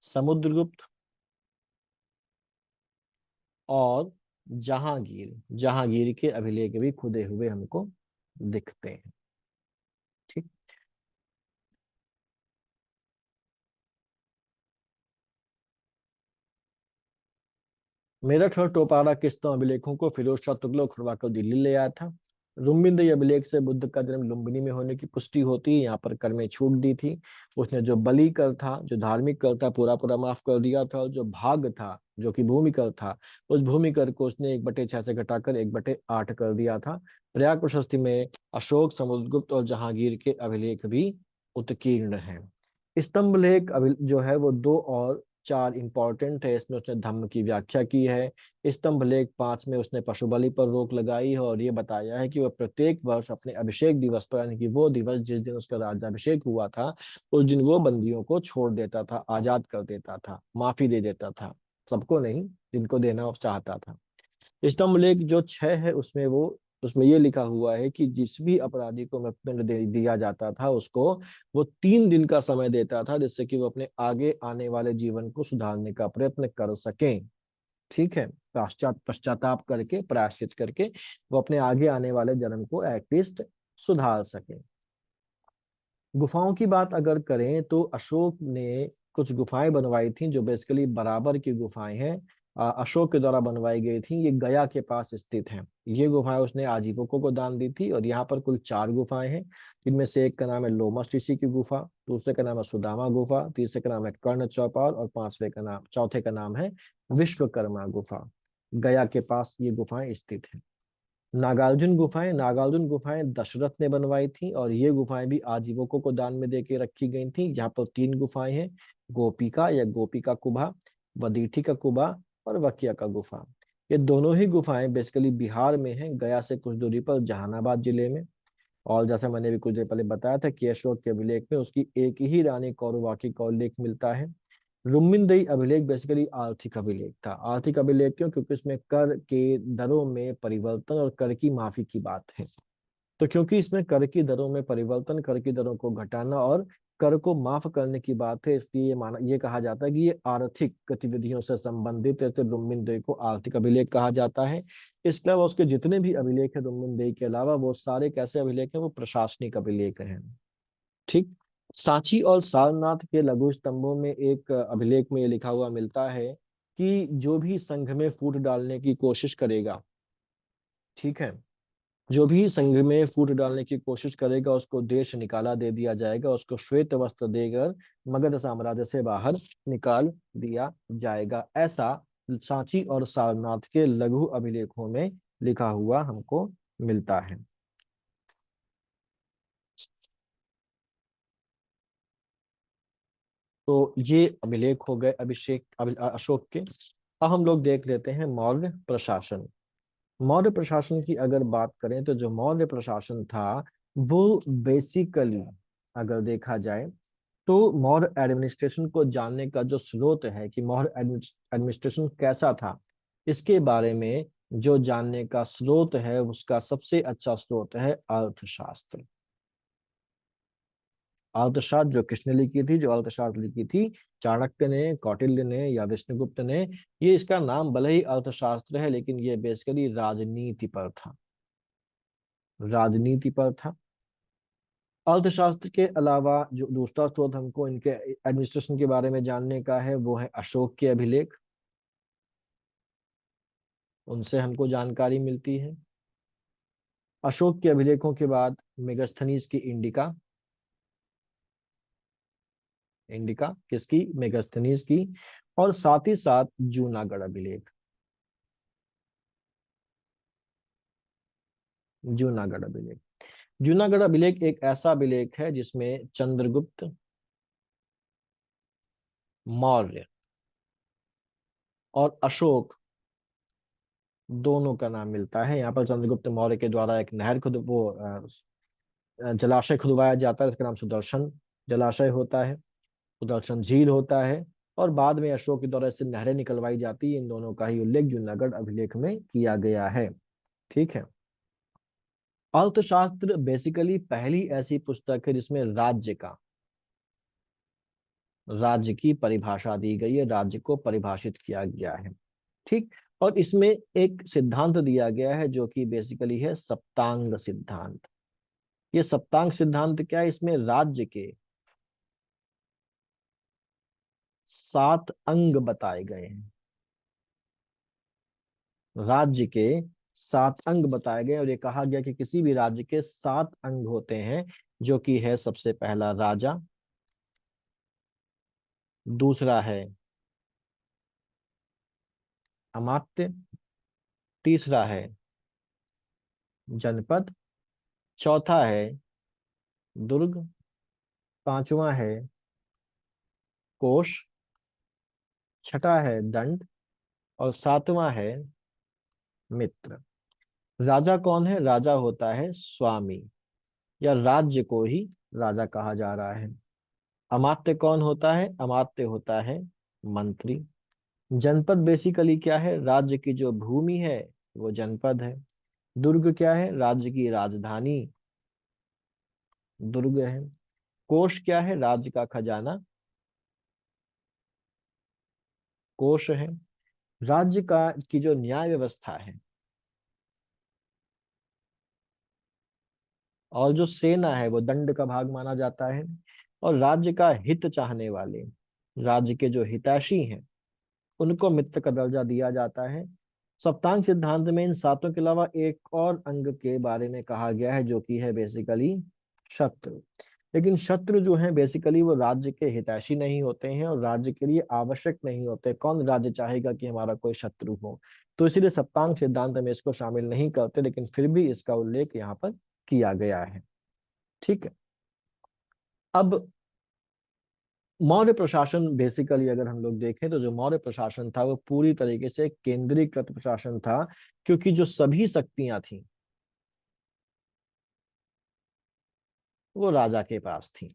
समुद्रगुप्त और जहांगीर जहांगीर के अभिलेख भी खुदे हुए हमको दिखते हैं। ठीक, मेरठ और टोपारा किस्तों अभिलेखों को फिरोज शाह तुगलक उखड़वा कर दिल्ली ले आया था। लुम्बिनी अभिलेख से बुद्ध का जन्म लुम्बिनी में होने की पुष्टि होती है। यहाँ पर कर में छूट दी थी। उसने जो बलि कर था, जो धार्मिक कर था, पूरा पूरा माफ कर दिया था, और जो भाग था जो कि भूमि कर था, उस भूमि कर को उसने 1/6 से घटाकर 1/8 कर दिया था। प्रयाग प्रशस्ति में अशोक, समुद्रगुप्त और जहांगीर के अभिलेख भी उत्कीर्ण हैं। स्तंभ लेख जो है वो 2 और 4 इंपॉर्टेंट है। इसमें उसने धम्म की व्याख्या की है। स्तंभ लेख 5 में उसने पशु बलि पर रोक लगाई है और ये बताया है कि वह प्रत्येक वर्ष अपने अभिषेक दिवस पर, यानी कि वो दिवस जिस दिन उसका राज्याभिषेक हुआ था, उस दिन वो बंदियों को छोड़ देता था, आजाद कर देता था, माफी दे देता था। सबको नहीं, जिनको देना वो चाहता था। स्तंभ लेख जो 6 है उसमें ये लिखा हुआ है कि जिस भी अपराधी को मृत्युदंड दे दिया जाता था उसको वो 3 दिन का समय देता था, जिससे कि वो अपने आगे आने वाले जीवन को सुधारने का प्रयत्न कर सकें। ठीक है, पश्चाताप करके, प्रायश्चित करके वो अपने आगे आने वाले जन्म को एटलीस्ट सुधार सके। गुफाओं की बात अगर करें तो अशोक ने कुछ गुफाएं बनवाई थी जो बेसिकली बराबर की गुफाएं हैं। अशोक के द्वारा बनवाई गई थी। ये गया के पास स्थित हैं। ये गुफाएं उसने आजीविकों को दान दी थी और यहाँ पर कुल 4 गुफाएं हैं, जिनमें से एक का नाम है लोमस ऋषि की गुफा, दूसरे का नाम है सुदामा गुफा, तीसरे का नाम है कर्ण चौपाल और चौथे का नाम है विश्वकर्मा गुफा। गया के पास ये गुफाएं स्थित हैं। नागार्जुन गुफाएं दशरथ ने बनवाई थी और ये गुफाएं भी आजीवकों को दान में देके रखी गई थी। यहाँ पर 3 गुफाएं हैं, गोपिका या गोपिका कुबा, वदीठी का कुबा और वकिया का गुफा। ये दोनों ही गुफाएं बेसिकली बिहार में हैं, गया से कुछ दूरी पर जहानाबाद जिले में। और जैसा मैंने भी कुछ देर पहले बताया था कि अशोक के अभिलेख में उसकी एक ही रानी कौरवाकी का उल्लेख मिलता है। रुम्मिनदई अभिलेख बेसिकली आर्थिक अभिलेख था। आर्थिक अभिलेख क्यों? क्योंकि इसमें कर के दरों में परिवर्तन और कर की माफी की बात है। तो क्योंकि इसमें कर की दरों में परिवर्तन, कर की दरों को घटाना और कर को माफ करने की बात है, इसलिए ये कहा जाता है कि ये आर्थिक गतिविधियों से संबंधित है, तो रुम्मिनदई को आर्थिक अभिलेख कहा जाता है। इसके अलावा उसके जितने भी अभिलेख है रुम्मिनदई के अलावा, वो सारे कैसे अभिलेख हैं? वो प्रशासनिक अभिलेख हैं। ठीक, सांची और सारनाथ के लघु स्तंभों में एक अभिलेख में ये लिखा हुआ मिलता है कि जो भी संघ में फूट डालने की कोशिश करेगा, ठीक है, जो भी संघ में फूट डालने की कोशिश करेगा उसको देश निकाला दे दिया जाएगा, उसको श्वेत वस्त्र देकर मगध साम्राज्य से बाहर निकाल दिया जाएगा। ऐसा सांची और सारनाथ के लघु अभिलेखों में लिखा हुआ हमको मिलता है। तो ये अभिलेख हो गए अशोक के। अब हम लोग देख लेते हैं मौर्य प्रशासन। मौर्य प्रशासन की अगर बात करें तो जो मौर्य प्रशासन था वो बेसिकली अगर देखा जाए तो मौर्य एडमिनिस्ट्रेशन को जानने का जो स्रोत है कि मौर्य एडमिनिस्ट्रेशन कैसा था, इसके बारे में जो जानने का स्रोत है उसका सबसे अच्छा स्रोत है अर्थशास्त्र। अर्थशास्त्र जो किसने लिखी थी? जो अर्थशास्त्र लिखी थी चाणक्य ने, कौटिल्य ने या विष्णुगुप्त ने। ये इसका नाम भले ही अर्थशास्त्र है लेकिन ये बेसिकली राजनीति पर था, राजनीति पर था। अर्थशास्त्र के अलावा जो दूसरा स्रोत हमको इनके एडमिनिस्ट्रेशन के बारे में जानने का है वो है अशोक के अभिलेख। उनसे हमको जानकारी मिलती है। अशोक के अभिलेखों के बाद मेगास्थनीज की इंडिका। इंडिका किसकी? मेगास्थनीज की। और साथ ही साथ जूनागढ़ अभिलेख। जूनागढ़ अभिलेख। जूनागढ़ अभिलेख एक ऐसा अभिलेख है जिसमें चंद्रगुप्त मौर्य और अशोक दोनों का नाम मिलता है। यहाँ पर चंद्रगुप्त मौर्य के द्वारा एक नहर खुद वो जलाशय खुदवाया जाता है, इसका नाम सुदर्शन जलाशय होता है, सुदर्शन झील होता है। और बाद में अशोक के द्वारा इससे नहरें निकलवाई जाती है। इन दोनों का ही उल्लेख जूनागढ़ अभिलेख में किया गया है। ठीक है। अर्थशास्त्र बेसिकली पहली ऐसी पुस्तक है जिसमें राज्य की परिभाषा दी गई है, राज्य को परिभाषित किया गया है। ठीक। और इसमें एक सिद्धांत दिया गया है जो कि बेसिकली है सप्तांग सिद्धांत। ये सप्तांग सिद्धांत क्या है? इसमें राज्य के 7 अंग बताए गए हैं। राज्य के 7 अंग बताए गए और ये कहा गया कि किसी भी राज्य के 7 अंग होते हैं, जो कि है सबसे पहला राजा, दूसरा है अमात्य, तीसरा है जनपद, चौथा है दुर्ग, पांचवा है कोष, छठा है दंड और सातवां है मित्र। राजा कौन है? राजा होता है स्वामी, या राज्य को ही राजा कहा जा रहा है। अमात्य कौन होता है? अमात्य होता है मंत्री। जनपद बेसिकली क्या है? राज्य की जो भूमि है वो जनपद है। दुर्ग क्या है? राज्य की राजधानी दुर्ग है। कोष क्या है? राज्य का खजाना कोष है। राज्य का की जो न्याय व्यवस्था है और जो सेना है वो दंड का भाग माना जाता है। और राज्य का हित चाहने वाले, राज्य के जो हितैषी हैं, उनको मित्र का दर्जा दिया जाता है। सप्तांग सिद्धांत में इन सातों के अलावा एक और अंग के बारे में कहा गया है जो कि है बेसिकली शत्रु। लेकिन शत्रु जो है बेसिकली वो राज्य के हितैषी नहीं होते हैं और राज्य के लिए आवश्यक नहीं होते। कौन राज्य चाहेगा कि हमारा कोई शत्रु हो? तो इसीलिए सप्तांग सिद्धांत में इसको शामिल नहीं करते, लेकिन फिर भी इसका उल्लेख यहाँ पर किया गया है। ठीक है। अब मौर्य प्रशासन बेसिकली अगर हम लोग देखें तो जो मौर्य प्रशासन था वो पूरी तरीके से केंद्रीकृत प्रशासन था, क्योंकि जो सभी शक्तियां थी वो राजा के पास थी।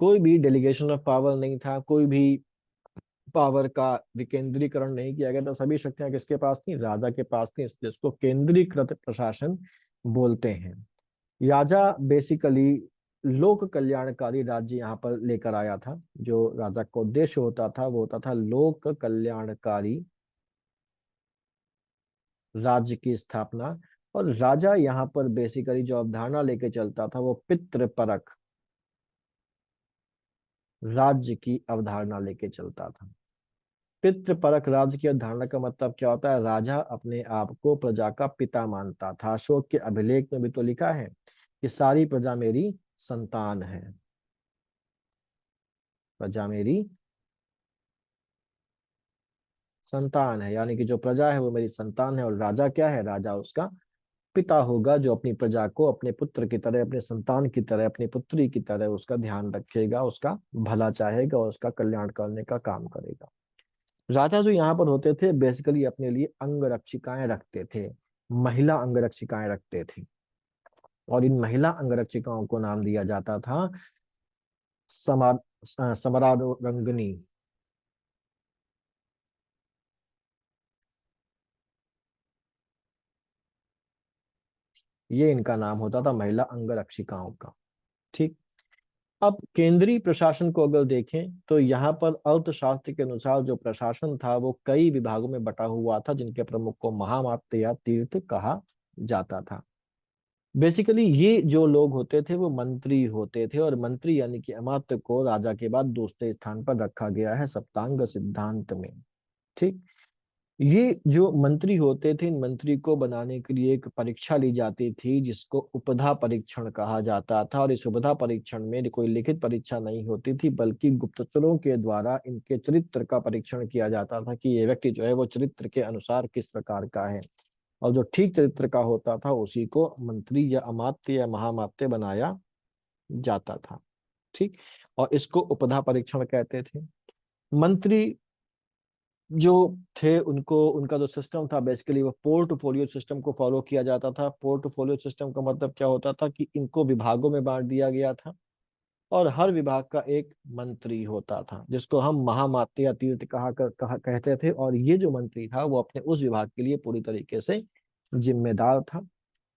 कोई भी डेलीगेशन ऑफ पावर नहीं था, कोई भी पावर का विकेंद्रीकरण नहीं किया गया था। सभी शक्तियां किसके पास थी? राजा के पास थी, इसलिए इसको केंद्रीकृत प्रशासन बोलते हैं। राजा बेसिकली लोक कल्याणकारी राज्य यहाँ पर लेकर आया था। जो राजा का उद्देश्य होता था वो होता था लोक कल्याणकारी राज्य की स्थापना। और राजा यहाँ पर बेसिकली जो अवधारणा लेके चलता था वो पितृपरक राज्य की अवधारणा लेके चलता था। पितृपरक राज्य की अवधारणा का मतलब क्या होता है? राजा अपने आप को प्रजा का पिता मानता था। अशोक के अभिलेख में भी तो लिखा है कि सारी प्रजा मेरी संतान है, प्रजा मेरी संतान है, यानी कि जो प्रजा है वो मेरी संतान है। और राजा क्या है? राजा उसका पिता होगा, जो अपनी प्रजा को अपने पुत्र की तरह, अपने संतान की तरह, अपनी पुत्री की तरह उसका ध्यान रखेगा, उसका भला चाहेगा और उसका कल्याण करने का काम करेगा। राजा जो यहाँ पर होते थे बेसिकली अपने लिए अंगरक्षिकाएं रखते थे, महिला अंगरक्षिकाएं रखते थे। और इन महिला अंगरक्षिकाओं को नाम दिया जाता था समरारंगनी। ये इनका नाम होता था, महिला अंगरक्षिकाओं का। ठीक। अब केंद्रीय प्रशासन को अगर देखें तो यहाँ पर अर्थशास्त्र के अनुसार जो प्रशासन था वो कई विभागों में बटा हुआ था, जिनके प्रमुख को महामात्य या तीर्थ कहा जाता था। बेसिकली ये जो लोग होते थे वो मंत्री होते थे, और मंत्री यानी कि अमात्य को राजा के बाद दूसरे स्थान पर रखा गया है सप्तांग सिद्धांत में। ठीक। ये जो मंत्री होते थे, इन मंत्री को बनाने के लिए एक परीक्षा ली जाती थी जिसको उपधा परीक्षण कहा जाता था। और इस उपधा परीक्षण में कोई लिखित परीक्षा नहीं होती थी, बल्कि गुप्तचरों के द्वारा इनके चरित्र का परीक्षण किया जाता था कि ये व्यक्ति जो है वो चरित्र के अनुसार किस प्रकार का है। और जो ठीक चरित्र का होता था उसी को मंत्री या अमात्य या महामात्य बनाया जाता था। ठीक। और इसको उपधा परीक्षण कहते थे। मंत्री जो थे उनको, उनका जो सिस्टम था बेसिकली वो पोर्टफोलियो सिस्टम को फॉलो किया जाता था। पोर्टफोलियो सिस्टम का मतलब क्या होता था कि इनको विभागों में बांट दिया गया था और हर विभाग का एक मंत्री होता था जिसको हम महामात्य या तीर्थ कहते थे। और ये जो मंत्री था वो अपने उस विभाग के लिए पूरी तरीके से जिम्मेदार था।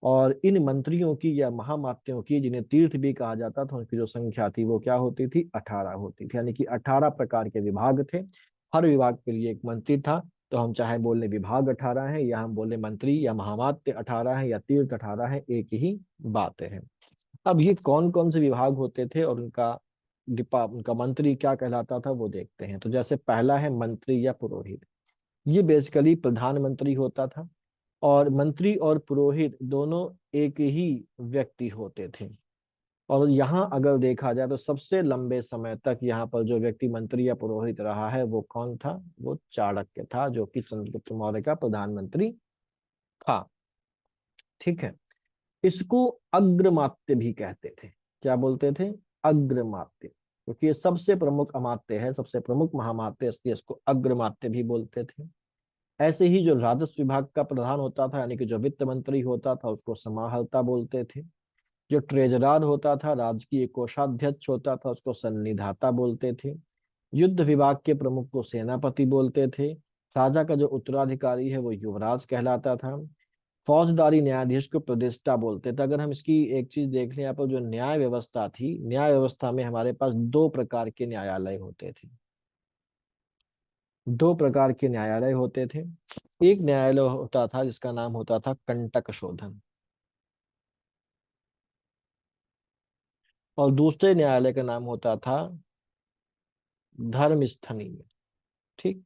और इन मंत्रियों की या महामात्यों की, जिन्हें तीर्थ भी कहा जाता था, उनकी जो संख्या थी वो क्या होती थी, 18 होती थी। यानी कि 18 प्रकार के विभाग थे, हर विभाग के लिए एक मंत्री था। तो हम चाहे बोले विभाग 18 है या हम बोले मंत्री या महामात्य 18 है या तीर्थ 18 है, एक ही बात है। अब ये कौन कौन से विभाग होते थे और उनका मंत्री क्या कहलाता था वो देखते हैं। तो जैसे पहला है मंत्री या पुरोहित। ये बेसिकली प्रधानमंत्री होता था। और मंत्री और पुरोहित दोनों एक ही व्यक्ति होते थे। और यहाँ अगर देखा जाए तो सबसे लंबे समय तक यहाँ पर जो व्यक्ति मंत्री या पुरोहित रहा है वो कौन था, वो चाणक्य था, जो कि चंद्रगुप्त मौर्य का प्रधानमंत्री था। ठीक है। इसको अग्रमात्य भी कहते थे। क्या बोलते थे, अग्रमात्य, क्योंकि ये सबसे प्रमुख अमात्य है, सबसे प्रमुख महामात्य, इसलिए इसको अग्रमात्य भी बोलते थे। ऐसे ही जो राजस्व विभाग का प्रधान होता था, यानी कि जो वित्त मंत्री होता था, उसको समाहर्ता बोलते थे। जो ट्रेजरार होता था, राजकीय कोषाध्यक्ष होता था, उसको सन्निधाता बोलते थे। युद्ध विभाग के प्रमुख को सेनापति बोलते थे। राजा का जो उत्तराधिकारी है वो युवराज कहलाता था। फौजदारी न्यायाधीश को प्रदेष्टा बोलते थे। अगर हम इसकी एक चीज देख लें, यहाँ पर जो न्याय व्यवस्था थी, न्याय व्यवस्था में हमारे पास दो प्रकार के न्यायालय होते थे। दो प्रकार के न्यायालय होते थे। एक न्यायालय होता था जिसका नाम होता था कंटक शोधन, और दूसरे न्यायालय का नाम होता था धर्म स्थनीय। ठीक।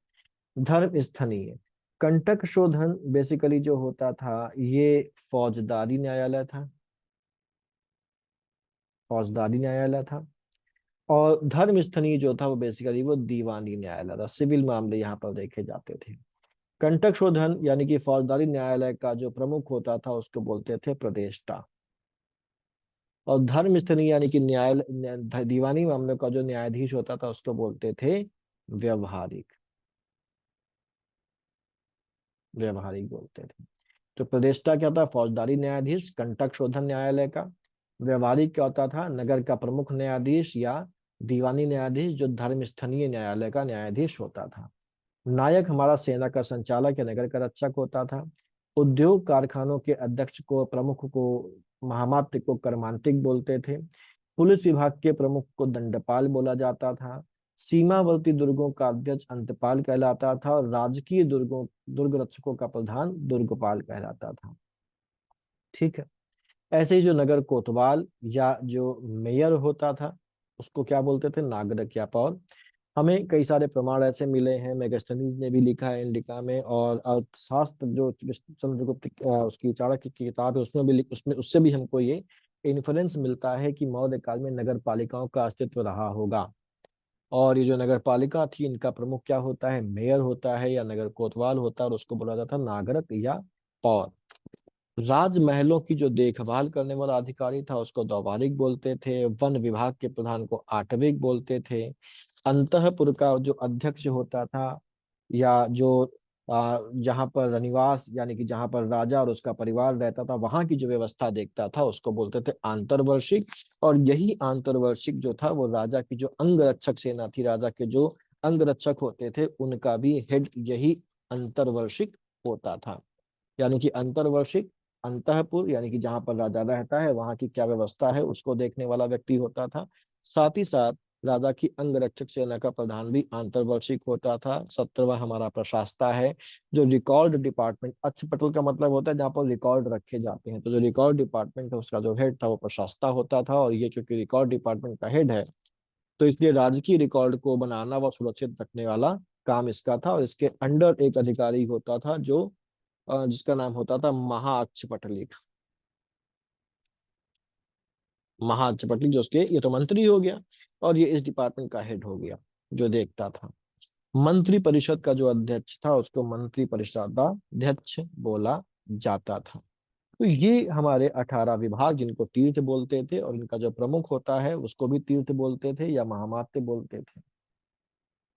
धर्म स्थनीय। कंटक शोधन बेसिकली जो होता था ये फौजदारी न्यायालय था, फौजदारी न्यायालय था। और धर्म स्थनीय जो था वो बेसिकली वो दीवानी न्यायालय था, सिविल मामले यहाँ पर देखे जाते थे। कंटक शोधन यानी कि फौजदारी न्यायालय का जो प्रमुख होता था उसको बोलते थे प्रदेष्टा। और धर्म स्थलीय यानी कि दीवानी मामलों का जो न्यायाधीश होता था उसको बोलते थे व्यवहारिक। व्यवहारिक बोलते थे। तो प्रदेष्टा क्या था, फौजदारी न्यायाधीश कंटक शोधन न्यायालय का। व्यवहारिक क्या होता था, नगर का प्रमुख न्यायाधीश या दीवानी न्यायाधीश, जो धर्म स्थलीय न्यायालय का न्यायाधीश होता था। नायक हमारा सेना का संचालक या नगर का रक्षक होता था। उद्योग कारखानों के अध्यक्ष को, प्रमुख को, महामात्य को कर्मांतिक बोलते थे। पुलिस विभाग के प्रमुख को दंडपाल बोला जाता था। सीमावर्ती दुर्गों का अध्यक्ष अंतपाल कहलाता था। और राजकीय दुर्ग रक्षकों का प्रधान दुर्गपाल कहलाता था। ठीक है। ऐसे ही जो नगर कोतवाल या जो मेयर होता था उसको क्या बोलते थे, नागरिक या पौर। हमें कई सारे प्रमाण ऐसे मिले हैं, मेगास्थनीज ने भी लिखा है इंडिका में, और अर्थशास्त्र जो चंद्रगुप्त उसकी चाणक्य की किताब है उसमें भी उसमें उससे भी हमको ये इन्फ्लुएंस मिलता है कि मौर्य काल में नगर पालिकाओं का अस्तित्व रहा होगा। और ये जो नगर पालिका थी इनका प्रमुख क्या होता है, मेयर होता है या नगर कोतवाल होता है, और उसको बोला जाता है नागरिक या पौर। राजमहलों की जो देखभाल करने वाला अधिकारी था उसको दौबारिक बोलते थे। वन विभाग के प्रधान को आटविक बोलते थे। अंतःपुर का जो अध्यक्ष होता था या जो जहाँ पर रनिवास यानी कि जहाँ पर राजा और उसका परिवार रहता था वहां की जो व्यवस्था देखता था उसको बोलते थे आंतरवर्षिक। और यही आंतरवर्षिक जो था वो राजा की जो अंगरक्षक सेना थी, राजा के जो अंगरक्षक होते थे उनका भी हेड यही अंतरवर्षिक होता था। यानी कि अंतर्वर्षिक, अंतःपुर यानी कि जहां पर राजा रहता है वहां की क्या व्यवस्था है उसको देखने वाला व्यक्ति होता था। साथ ही साथ राजा की अंगरक्षक सेना का प्रधान भी अंतर्वर्षिक होता था। 17वां हमारा प्रशासता है, जो रिकॉर्ड डिपार्टमेंट, अक्षपटल का मतलब होता है जहाँ पर रिकॉर्ड रखे जाते हैं, तो जो रिकॉर्ड डिपार्टमेंट है उसका जो हेड था वो प्रशासता होता था। और ये क्योंकि रिकॉर्ड डिपार्टमेंट का हेड है तो इसलिए राजकीय रिकॉर्ड को बनाना व सुरक्षित रखने वाला काम इसका था। और इसके अंडर एक अधिकारी होता था जो जिसका नाम होता था महाअक्षपटलिक। महाअक्षपटलिक जो उसके, ये तो मंत्री हो गया और ये इस डिपार्टमेंट का हेड हो गया जो देखता था। मंत्री परिषद का जो अध्यक्ष था उसको मंत्री परिषदाध्यक्ष बोला जाता था। तो ये हमारे 18 विभाग जिनको तीर्थ बोलते थे, और इनका जो प्रमुख होता है उसको भी तीर्थ बोलते थे या महामात्य बोलते थे।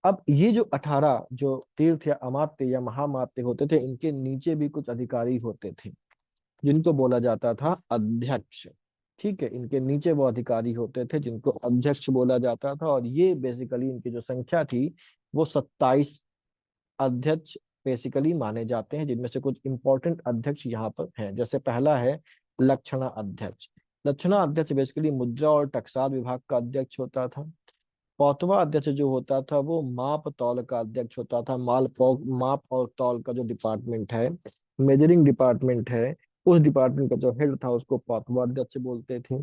अब ये जो 18 जो तीर्थ या अमात्य या महामात्य होते थे, इनके नीचे भी कुछ अधिकारी होते थे जिनको बोला जाता था अध्यक्ष। ठीक है, इनके नीचे वो अधिकारी होते थे जिनको अध्यक्ष बोला जाता था, और ये बेसिकली इनकी जो संख्या थी वो 27 अध्यक्ष बेसिकली माने जाते हैं, जिनमें से कुछ इंपॉर्टेंट अध्यक्ष यहाँ पर हैं। जैसे पहला है लक्षणा अध्यक्ष। लक्षणा अध्यक्ष बेसिकली मुद्रा और टकसाल विभाग का अध्यक्ष होता था। पौतवा अध्यक्ष जो होता था वो माप तौल का अध्यक्ष होता था। माप और तौल का जो डिपार्टमेंट है, मेजरिंग डिपार्टमेंट है, उस डिपार्टमेंट का जो हेड था उसको पौतवा अध्यक्ष बोलते थे।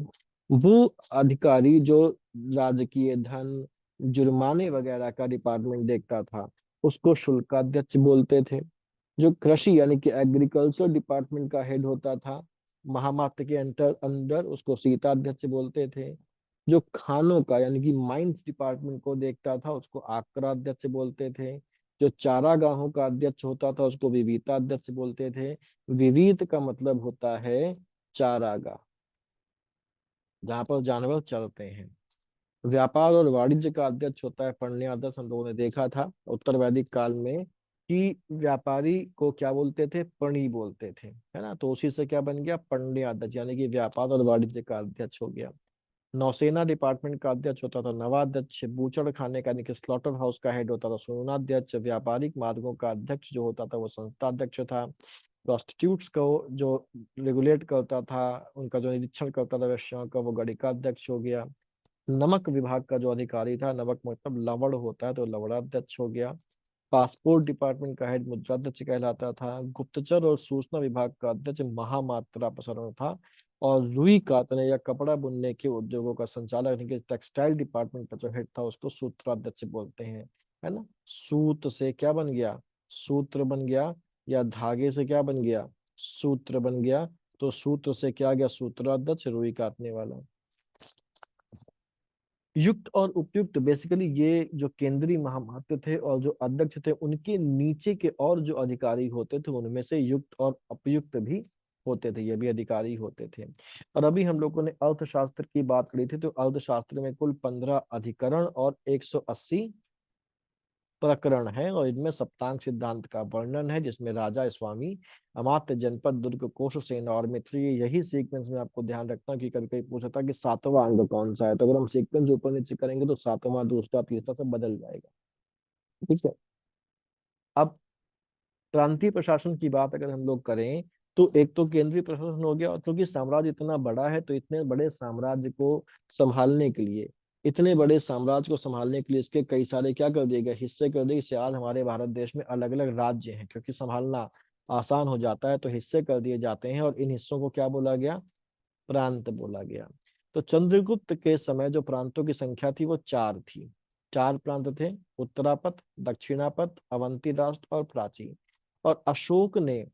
वो अधिकारी जो राजकीय धन, जुर्माने वगैरह का डिपार्टमेंट देखता था उसको शुल्काध्यक्ष बोलते थे। जो कृषि यानी कि एग्रीकल्चर डिपार्टमेंट का हेड होता था महामात्य के अंतर अंदर, उसको सीताध्यक्ष बोलते थे। जो खानों का यानी कि माइंस डिपार्टमेंट को देखता था उसको आक्राध्यक्ष बोलते थे। जो चारागाहों का अध्यक्ष होता था उसको विविताध्यक्ष बोलते थे। विविध का मतलब होता है चारागाह, जहाँ पर जानवर चरते हैं। व्यापार और वाणिज्य का अध्यक्ष होता है पण्य। हम लोगों ने देखा था उत्तर वैदिक काल में कि व्यापारी को क्या बोलते थे, पणी बोलते थे, है ना। तो उसी से क्या बन गया, पण्य, यानी कि व्यापार और वाणिज्य का अध्यक्ष हो गया। नौसेना डिपार्टमेंट का अध्यक्ष होता था नवाध्यक्ष। बूचड़ खाने का यानी कि स्लॉटर हाउस का हेड होता था सोनाध्यक्ष। व्यापारिक मार्गों का अध्यक्ष जो होता था वो संस्थाध्यक्ष था। प्रोस्टिट्यूट्स को जो रेगुलेट करता था, उनका जो निरीक्षण करता था वेश्याओं का, वो गणिकाध्यक्ष हो गया। नमक विभाग का जो अधिकारी था, नमक मतलब लवण होता है, तो लवणाध्यक्ष हो गया। पासपोर्ट डिपार्टमेंट का हेड मुद्राध्यक्ष कहलाता था। गुप्तचर और सूचना विभाग का अध्यक्ष महामात्रा प्रसारण था। और रुई कातने या कपड़ा बुनने के उद्योगों का संचालक यानी कि टेक्सटाइल डिपार्टमेंट का जो हेड था उसको सूत्राध्यक्ष बोलते हैं, है ना। सूत से क्या बन गया, सूत्र बन गया, या धागे से क्या बन गया, सूत्र बन गया। तो सूत्र से क्या गया, सूत्राध्यक्ष, रुई काटने वाला। युक्त और उपयुक्त बेसिकली ये जो केंद्रीय महामात्य थे और जो अध्यक्ष थे, उनके नीचे के और जो अधिकारी होते थे उनमें से युक्त और उपयुक्त भी होते थे, ये भी अधिकारी होते थे। और अभी हम लोगों ने अर्थशास्त्र की बात करी थी, तो अर्थशास्त्र में कुल 15 अधिकरण और 180 प्रकरण है, और इनमें सप्तांग सिद्धांत का वर्णन है, जिसमें राजा, स्वामी, अमात्य, जनपद, दुर्ग, कोश, सेना और मित्र, यही सीक्वेंस में आपको ध्यान रखना कि कभी कभी पूछा था कि सातवां अंग कौन सा है, तो अगर हम सीक्वेंस ऊपर नीचे करेंगे तो सातवां, दूसरा, तीसरा सब बदल जाएगा। ठीक है। अब प्रांतीय प्रशासन की बात अगर हम लोग करें, तो एक तो केंद्रीय प्रशासन हो गया, और क्योंकि साम्राज्य इतना बड़ा है तो इतने बड़े साम्राज्य को संभालने के लिए, इतने बड़े साम्राज्य को संभालने के लिए इसके कई सारे क्या कर दिए गए, हिस्से कर दिए। जैसे आज हमारे भारत देश में अलग अलग राज्य हैं, क्योंकि संभालना आसान हो जाता है तो हिस्से कर दिए जाते हैं, और इन हिस्सों को क्या बोला गया, प्रांत बोला गया। तो चंद्रगुप्त के समय जो प्रांतों की संख्या थी वो 4 थी। 4 प्रांत थे, उत्तरापथ, दक्षिणापथ, अवंती राष्ट्र और प्राची। और अशोक ने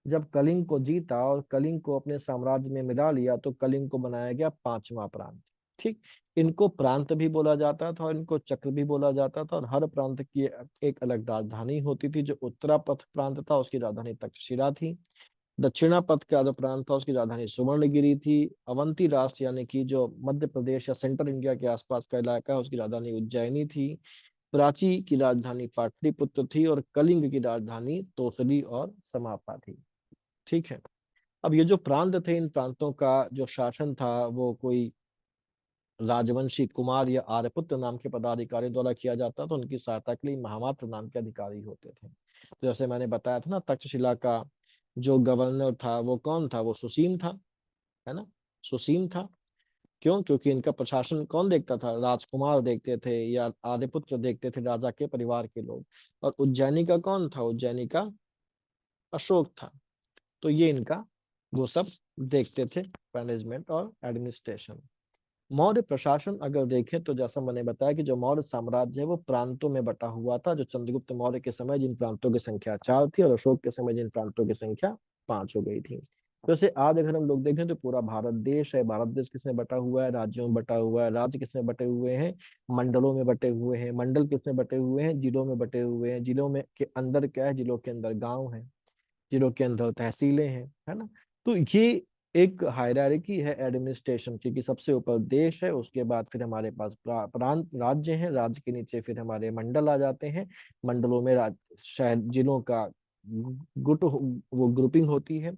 जब कलिंग को जीता और कलिंग को अपने साम्राज्य में मिला लिया, तो कलिंग को बनाया गया 5वां प्रांत। ठीक। इनको प्रांत भी बोला जाता था और इनको चक्र भी बोला जाता था, और हर प्रांत की एक अलग राजधानी होती थी। जो उत्तरापथ प्रांत था उसकी राजधानी तक्षशिला थी। दक्षिणापथ का जो प्रांत था उसकी राजधानी सुवर्णगिरी थी। अवंती राष्ट्र यानी कि जो मध्य प्रदेश या सेंट्रल इंडिया के आसपास का इलाका है, उसकी राजधानी उज्जैनी थी। प्राची की राजधानी पाटलिपुत्र थी, और कलिंग की राजधानी तोसली और समापा थी। ठीक है। अब ये जो प्रांत थे, इन प्रांतों का जो शासन था वो कोई राजवंशी कुमार या आर्यपुत्र नाम के पदाधिकारी द्वारा किया जाता था। उनकी सहायता के लिए महामात्र नाम के अधिकारी होते थे। तो जैसे मैंने बताया था ना, तक्षशिला का जो गवर्नर था वो कौन था, वो सुसीम था, है ना। सुसीम था। क्यों, क्योंकि इनका प्रशासन कौन देखता था, राजकुमार देखते थे या आर्यपुत्र देखते थे, राजा के परिवार के लोग। और उज्जैनी का कौन था, उज्जैनी का अशोक था। तो ये इनका वो सब देखते थे, मैनेजमेंट और एडमिनिस्ट्रेशन। मौर्य प्रशासन अगर देखें तो जैसा मैंने बताया कि जो मौर्य साम्राज्य है वो प्रांतों में बटा हुआ था। जो चंद्रगुप्त मौर्य के समय जिन प्रांतों की संख्या 4 थी, और अशोक के समय जिन प्रांतों की संख्या 5 हो गई थी। तो जैसे आज अगर हम लोग देखें तो पूरा भारत देश है। भारत देश किसमें बटा हुआ है, राज्यों में बटा हुआ है। राज्य किसमें बटे हुए हैं, मंडलों में बटे हुए हैं। मंडल किसमें बटे हुए हैं, जिलों में बटे हुए हैं। जिलों में के अंदर क्या है, जिलों के अंदर गाँव है। जिलों के अंदर तहसीलें हैं, है ना। तो ये एक हायरार्की है एडमिनिस्ट्रेशन की, कि सबसे ऊपर देश है, उसके बाद फिर हमारे पास प्रांत राज्य हैं, राज्य के नीचे फिर हमारे मंडल आ जाते हैं, मंडलों में शहर जिलों का वो ग्रुपिंग होती है,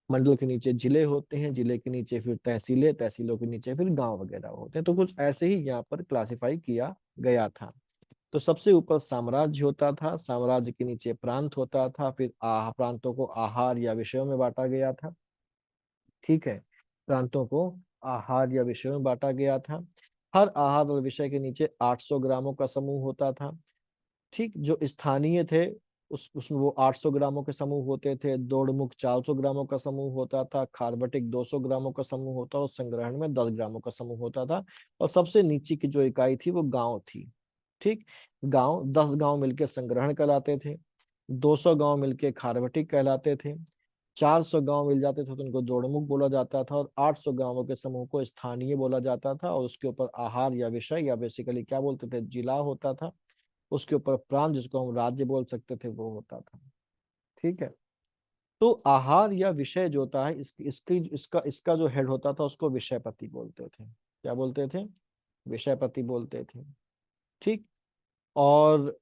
मंडल के नीचे जिले होते हैं, जिले के नीचे फिर तहसीलें, तहसीलों के नीचे फिर गांव वगैरह होते हैं। तो कुछ ऐसे ही यहाँ पर क्लासिफाई किया गया था। तो सबसे ऊपर साम्राज्य होता था, साम्राज्य के नीचे प्रांत होता था, फिर प्रांतों को आहार या विषयों में बांटा गया था। ठीक है, प्रांतों को आहार या विषयों में बांटा गया था। हर आहार और विषय के नीचे 800 ग्रामों का समूह होता था। ठीक, जो स्थानीय थे उसमें वो 800 ग्रामों के समूह होते थे, दौड़मुख 400 ग्रामों का समूह होता था, खारबटिक 200 ग्रामों का समूह होता और संग्रहण में 10 ग्रामों का समूह होता था। और सबसे नीचे की जो इकाई थी वो गांव थी। ठीक, गांव 10 गांव मिलके संग्रहण कहलाते थे, 200 गांव मिलके खारबटिक कहलाते थे, 400 गांव मिल जाते थे तो उनको दौड़मुख बोला जाता था, और 800 गांवों के समूह को स्थानीय बोला जाता था। और उसके ऊपर आहार या विषय या बेसिकली क्या बोलते थे, जिला होता था। उसके ऊपर प्रांत, जिसको हम राज्य बोल सकते थे, वो होता था। ठीक है, तो आहार या विषय जो होता है, इसका इसका जो हेड होता था उसको विषयपति बोलते थे। क्या बोलते थे, विषयपति बोलते थे। ठीक, और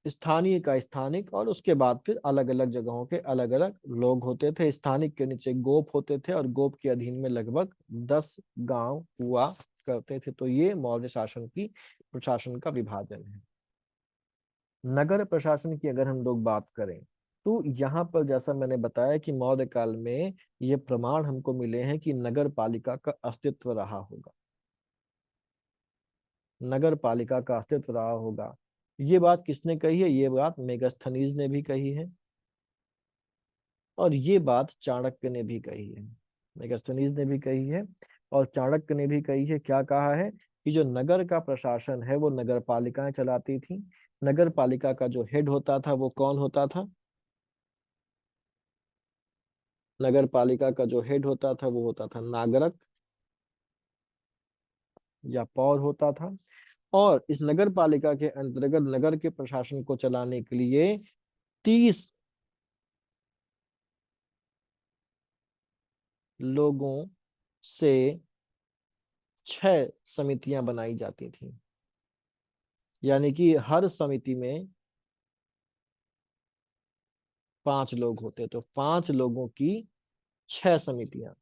स्थानीय का स्थानिक, और उसके बाद फिर अलग अलग जगहों के अलग अलग लोग होते थे। स्थानिक के नीचे गोप होते थे, और गोप के अधीन में लगभग 10 गांव हुआ करते थे। तो ये मौर्य शासन की प्रशासन का विभाजन है। नगर प्रशासन की अगर हम लोग बात करें, तो यहाँ पर जैसा मैंने बताया कि मौर्य काल में ये प्रमाण हमको मिले हैं कि नगर पालिका का अस्तित्व रहा होगा, नगर पालिका का अस्तित्व रहा होगा। ये बात किसने कही है, ये बात मेगास्थनीज ने भी कही है, और ये बात चाणक्य ने भी कही है। मेगास्थनीज ने भी कही है और चाणक्य ने भी कही है। क्या कहा है कि जो नगर का प्रशासन है वो नगर पालिकाएं चलाती थी। नगर पालिका का जो हेड होता था वो कौन होता था, नगर पालिका का जो हेड होता था वो होता था नागरक या पौर होता था। और इस नगर पालिका के अंतर्गत नगर के प्रशासन को चलाने के लिए 30 लोगों से 6 समितियां बनाई जाती थी। यानी कि हर समिति में 5 लोग होते, तो 5 लोगों की 6 समितियां,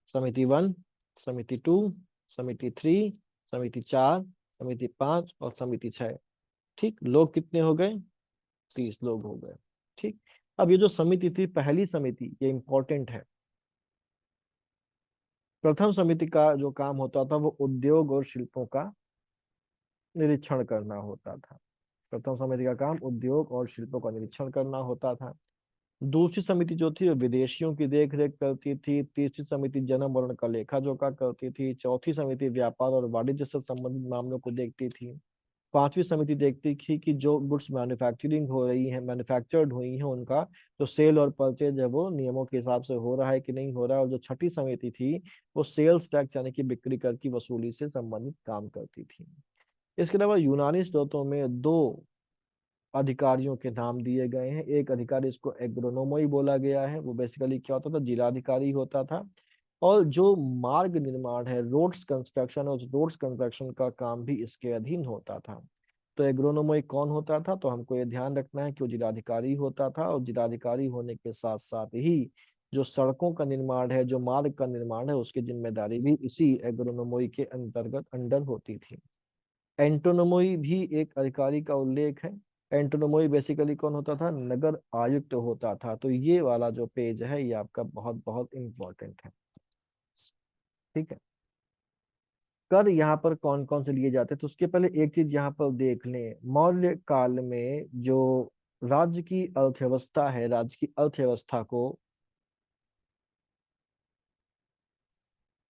समिति 1, समिति 2, समिति 3, समिति 4, समिति 5 और समिति 6। ठीक, लोग कितने हो गए, 30 लोग हो गए। ठीक, अब ये जो समिति थी, पहली समिति, ये इंपॉर्टेंट है। प्रथम समिति का जो काम होता था वो उद्योग और शिल्पों का निरीक्षण करना होता था। प्रथम समिति का काम उद्योग और शिल्पों का निरीक्षण करना होता था। दूसरी समिति जो थी वो विदेशियों की देख रेख करती थी। तीसरी समिति जन्म वर्ण का लेखा जोखा करती थी। चौथी समिति व्यापार और वाणिज्य से संबंधित मामलों को देखती थी। पांचवी समिति देखती थी कि जो गुड्स मैन्युफैक्चरिंग हो रही है, मैन्युफैक्चर्ड हुई है, उनका जो सेल और परचेज है वो नियमों के हिसाब से हो रहा है कि नहीं हो रहा है। और जो छठी समिति थी वो सेल्स टैक्स यानी कि बिक्री कर की वसूली से संबंधित काम करती थी। इसके अलावा यूनानी स्रोतों में 2 अधिकारियों के नाम दिए गए हैं। एक अधिकारी, इसको एग्रोनोमोई बोला गया है, वो बेसिकली क्या होता था, जिलाधिकारी होता था। और जो मार्ग निर्माण है, रोड्स कंस्ट्रक्शन, और रोड्स कंस्ट्रक्शन का काम भी इसके अधीन होता था। तो एग्रोनोमोई कौन होता था, तो हमको ये ध्यान रखना है कि वो जिलाधिकारी होता था। और जिलाधिकारी होने के साथ साथ ही जो सड़कों का निर्माण है, जो मार्ग का निर्माण है, उसकी जिम्मेदारी भी इसी एग्रोनोमोई के अंतर्गत अंडर होती थी। एंटोनोमोई भी एक अधिकारी का उल्लेख है। एंटोनोमोई बेसिकली कौन होता था, नगर आयुक्त होता था। तो ये वाला जो पेज है ये आपका बहुत बहुत इंपॉर्टेंट है। ठीक है, कर यहाँ पर कौन कौन से लिए जाते हैं, तो उसके पहले एक चीज यहाँ पर देख लें। मौर्य काल में जो राज्य की अर्थव्यवस्था है, राज्य की अर्थव्यवस्था को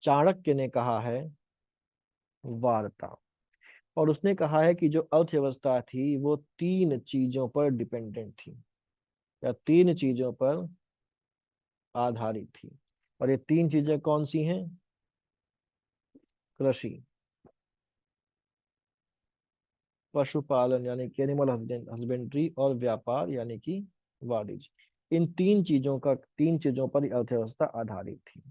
चाणक्य ने कहा है वार्ता। और उसने कहा है कि जो अर्थव्यवस्था थी वो 3 चीजों पर डिपेंडेंट थी, या 3 चीजों पर आधारित थी। और ये 3 चीजें कौन सी हैं, कृषि, पशुपालन यानी कि एनिमल हस्बेंड्री, और व्यापार यानी कि वाणिज्य। इन तीन चीजों पर अर्थव्यवस्था आधारित थी।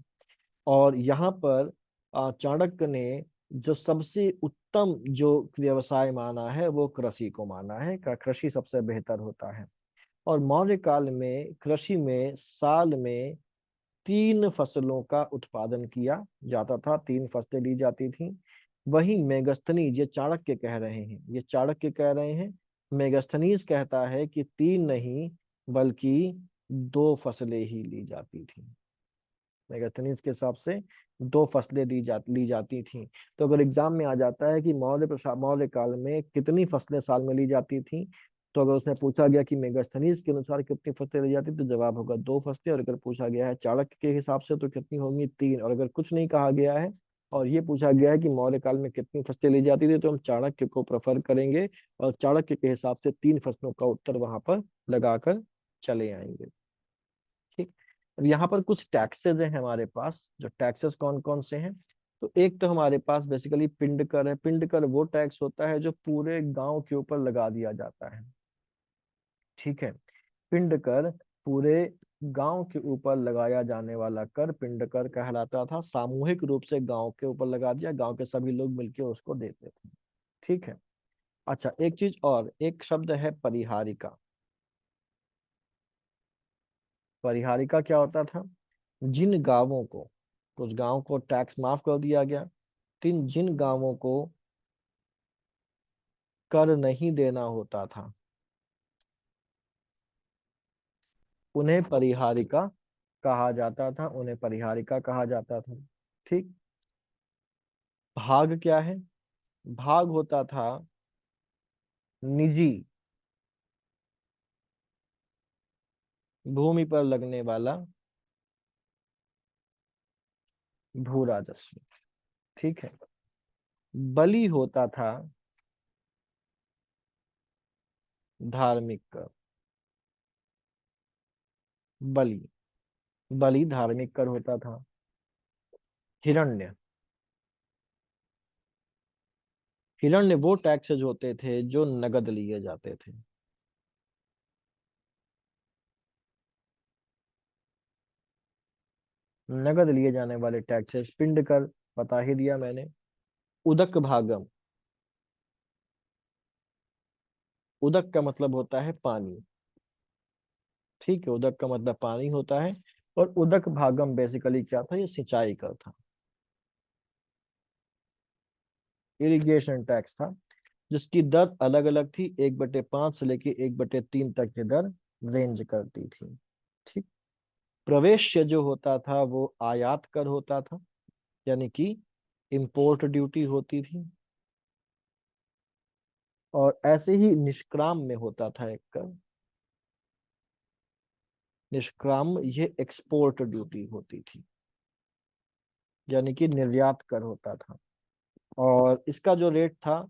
और यहाँ पर चाणक्य ने जो सबसे उत्तम जो व्यवसाय माना है वो कृषि को माना है, कृषि सबसे बेहतर होता है। और मौर्य काल में कृषि में साल में 3 फसलों का उत्पादन किया जाता था, 3 फसलें ली जाती थी। वही मेगस्थनीज, ये चाणक्य कह रहे हैं, ये चाणक्य कह रहे हैं, मेगस्थनीज कहता है कि 3 नहीं बल्कि 2 फसलें ही ली जाती थी। मेगास्थनीज के हिसाब से 2 फसलें ली जाती थी। तो अगर एग्जाम में आ जाता है कि मौर्य काल में कितनी फसलें साल में ली जाती थी, तो अगर उसमें पूछा गया कि मेगास्थनीज के अनुसार कितनी फसलें ली जाती, तो जवाब होगा 2 फसलें। और अगर पूछा गया है चाणक्य के हिसाब से तो कितनी होंगी, 3। और अगर कुछ नहीं कहा गया है और ये पूछा गया है कि मौर्य काल में कितनी फसलें ली जाती थी, तो हम चाणक्य को प्रेफर करेंगे और चाणक्य के हिसाब से 3 फसलों का उत्तर वहां पर लगाकर चले आएंगे। ठीक। अब यहाँ पर कुछ टैक्सेस हैं हमारे पास। जो टैक्सेस कौन कौन से हैं, तो एक तो हमारे पास बेसिकली पिंड कर है। पिंड कर वो टैक्स होता है जो पूरे गांव के ऊपर लगा दिया जाता है। ठीक है। पिंड कर पूरे गांव के ऊपर लगाया जाने वाला कर पिंड कर कहलाता था। सामूहिक रूप से गांव के ऊपर लगा दिया, गांव के सभी लोग मिलकर उसको देते थे। ठीक है। अच्छा, एक चीज और, एक शब्द है परिहारिका। परिहारिका क्या होता था, जिन गांवों को, कुछ गांव को टैक्स माफ कर दिया गया, जिन गांवों को कर नहीं देना होता था उन्हें परिहारिका कहा जाता था, उन्हें परिहारिका कहा जाता था। ठीक। भाग क्या है, भाग होता था निजी भूमि पर लगने वाला भू राजस्व। ठीक है। बलि होता था धार्मिक कर। बलि, बलि धार्मिक कर होता था। हिरण्य, हिरण्य वो टैक्सेज होते थे जो नगद लिए जाते थे। नगद लिए जाने वाले टैक्सेस, पिंड कर बता ही दिया मैंने। उदक भागम, उदक का मतलब होता है पानी। ठीक है, उदक का मतलब पानी होता है। और उदक भागम बेसिकली क्या था, ये सिंचाई का था, इरिगेशन टैक्स था, जिसकी दर अलग अलग थी, 1/5 से लेके 1/3 तक की दर रेंज करती थी। ठीक। प्रवेश्य जो होता था वो आयात कर होता था, यानी कि इंपोर्ट ड्यूटी होती थी। और ऐसे ही निष्क्राम में होता था एक कर, निष्क्राम ये एक्सपोर्ट ड्यूटी होती थी, यानी कि निर्यात कर होता था। और इसका जो रेट था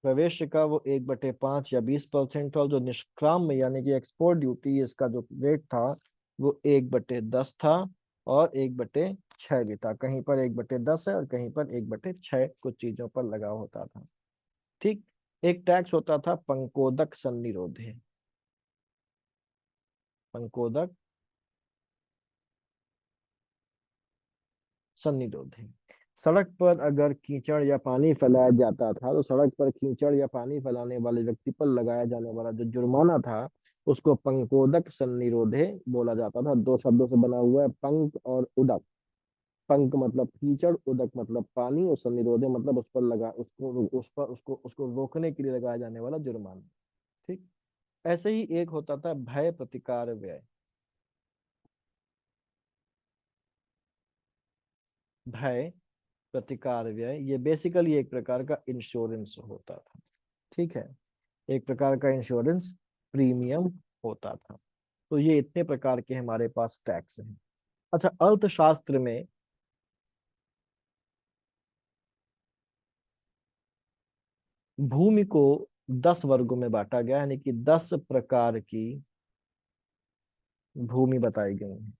प्रवेश का वो 1/5 या 20% था। और जो निष्क्राम में यानी कि एक्सपोर्ट ड्यूटी, इसका जो रेट था वो 1/10 था। और 1/6 भी था, कहीं पर 1/10 है और कहीं पर 1/6 कुछ चीजों पर लगा होता था। ठीक। एक टैक्स होता था पंकोदक सन्निरोधे। पंकोदक सन्निरोध है। सड़क पर अगर कीचड़ या पानी फैलाया जाता था, तो सड़क पर कीचड़ या पानी फैलाने वाले व्यक्ति पर लगाया जाने वाला जो जुर्माना था उसको पंकोदक सन्निरोधे बोला जाता था। 2 शब्दों से बना हुआ है, पंक और उदक। पंक मतलब कीचड़, उदक मतलब पानी, और सन्निरोधे मतलब उस पर लगा, उसको उस पर उसको उसको रोकने के लिए लगाया जाने वाला जुर्माना। ठीक। ऐसे ही एक होता था भय प्रतिकार व्यय। भय प्रतिकार व्यय ये बेसिकली एक प्रकार का इंश्योरेंस होता था। ठीक है, एक प्रकार का इंश्योरेंस प्रीमियम होता था। तो ये इतने प्रकार के हमारे पास टैक्स हैं। अच्छा, अर्थशास्त्र में भूमि को 10 वर्गों में बांटा गया, यानी कि 10 प्रकार की भूमि बताई गई है,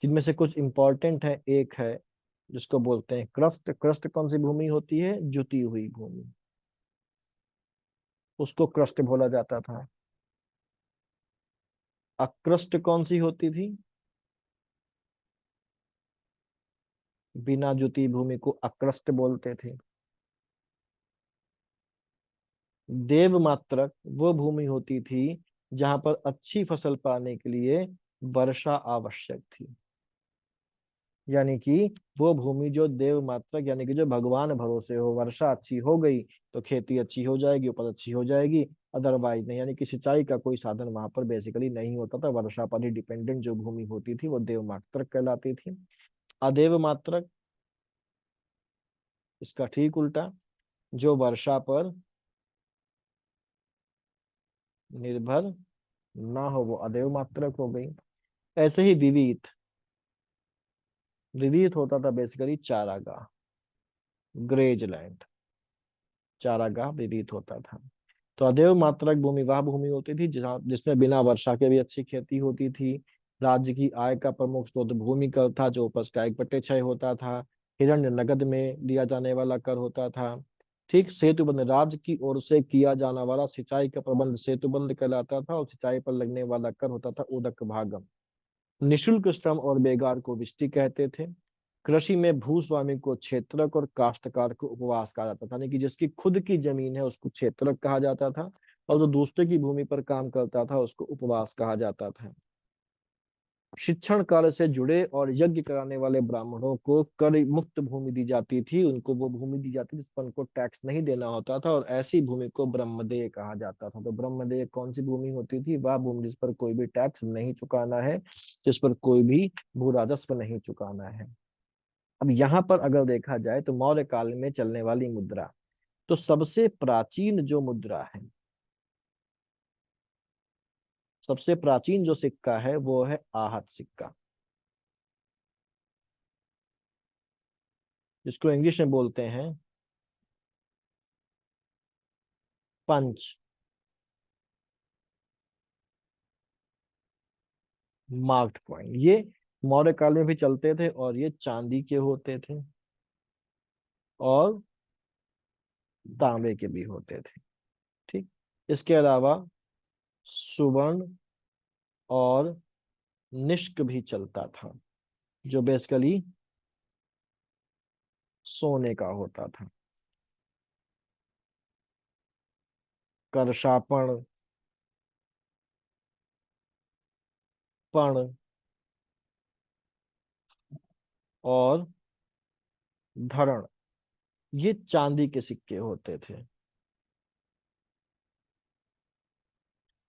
जिनमें से कुछ इंपॉर्टेंट है। एक है जिसको बोलते हैं क्रस्ट। क्रस्ट कौन सी भूमि होती है, जुती हुई भूमि। उसको क्रस्ट बोला जाता था। अक्रस्ट कौन सी होती थी? बिना जुती भूमि को अक्रस्ट बोलते थे। देवमात्रक वो भूमि होती थी जहां पर अच्छी फसल पाने के लिए वर्षा आवश्यक थी। यानी कि वो भूमि जो देव मात्रक, यानी कि जो भगवान भरोसे हो, वर्षा अच्छी हो गई तो खेती अच्छी हो जाएगी, उपज अच्छी हो जाएगी, अदरवाइज नहीं। यानी कि सिंचाई का कोई साधन वहां पर बेसिकली नहीं होता था, वर्षा पर ही डिपेंडेंट जो भूमि होती थी वो देव मात्रक कहलाती थी। अदेव मात्रक, इसका ठीक उल्टा, जो वर्षा पर निर्भर ना हो वो अदेव मात्रक हो गई। ऐसे ही विविध, विविध होता था बेसिकली चारागाह, ग्रेज लैंड, चारागाह विविध होता था। तो अदेव मात्रक भूमि वह भूमि होती थी जहाँ जिसमें बिना वर्षा के भी अच्छी खेती होती थी। राज्य की आय का प्रमुख स्रोत भूमि कर था, जो उपज का 1/6 होता था। हिरण्य नगद में लिया जाने वाला कर होता था। ठीक, सेतुबंध, राज्य की ओर से किया जाने वाला सिंचाई का प्रबंध सेतुबंध कहलाता था, और सिंचाई पर लगने वाला कर होता था उदक भागम। निशुल्क श्रम और बेगार को विष्टि कहते थे। कृषि में भूस्वामी को क्षेत्रक और काश्तकार को उपवास कहा जाता था, यानी कि जिसकी खुद की जमीन है उसको क्षेत्रक कहा जाता था, और जो दूसरे की भूमि पर काम करता था उसको उपवास कहा जाता था। शिक्षण कार्य से जुड़े और यज्ञ कराने वाले ब्राह्मणों को कर मुक्त भूमि दी जाती थी, उनको वो भूमि दी जाती जिस पर उनको टैक्स नहीं देना होता था, और ऐसी भूमि को ब्रह्मदेय कहा जाता था। तो ब्रह्मदेय कौन सी भूमि होती थी? वह भूमि जिस पर कोई भी टैक्स नहीं चुकाना है, जिस पर कोई भी भू राजस्व नहीं चुकाना है। अब यहाँ पर अगर देखा जाए तो मौर्य काल में चलने वाली मुद्रा, तो सबसे प्राचीन जो मुद्रा है, सबसे प्राचीन जो सिक्का है वो है आहत सिक्का, जिसको इंग्लिश में बोलते हैं पंच मार्क्ड कॉइन। ये मौर्य काल में भी चलते थे, और ये चांदी के होते थे और तांबे के भी होते थे। ठीक, इसके अलावा सुवर्ण और निष्क भी चलता था, जो बेसिकली सोने का होता था। करशापण, पण और धरण, ये चांदी के सिक्के होते थे।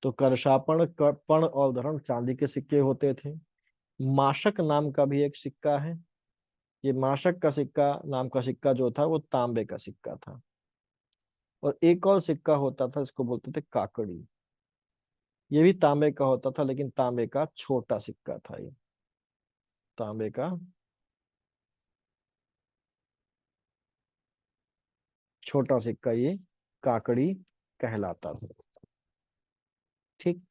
तो करशापण, पण और धरण चांदी के सिक्के होते थे। माशक नाम का भी एक सिक्का है। ये माशक का सिक्का नाम का सिक्का जो था वो तांबे का सिक्का था। और एक और सिक्का होता था, इसको बोलते थे काकड़ी। ये भी तांबे का होता था, लेकिन तांबे का छोटा सिक्का था ये, तांबे का छोटा सिक्का, ये काकड़ी कहलाता था। ठीक,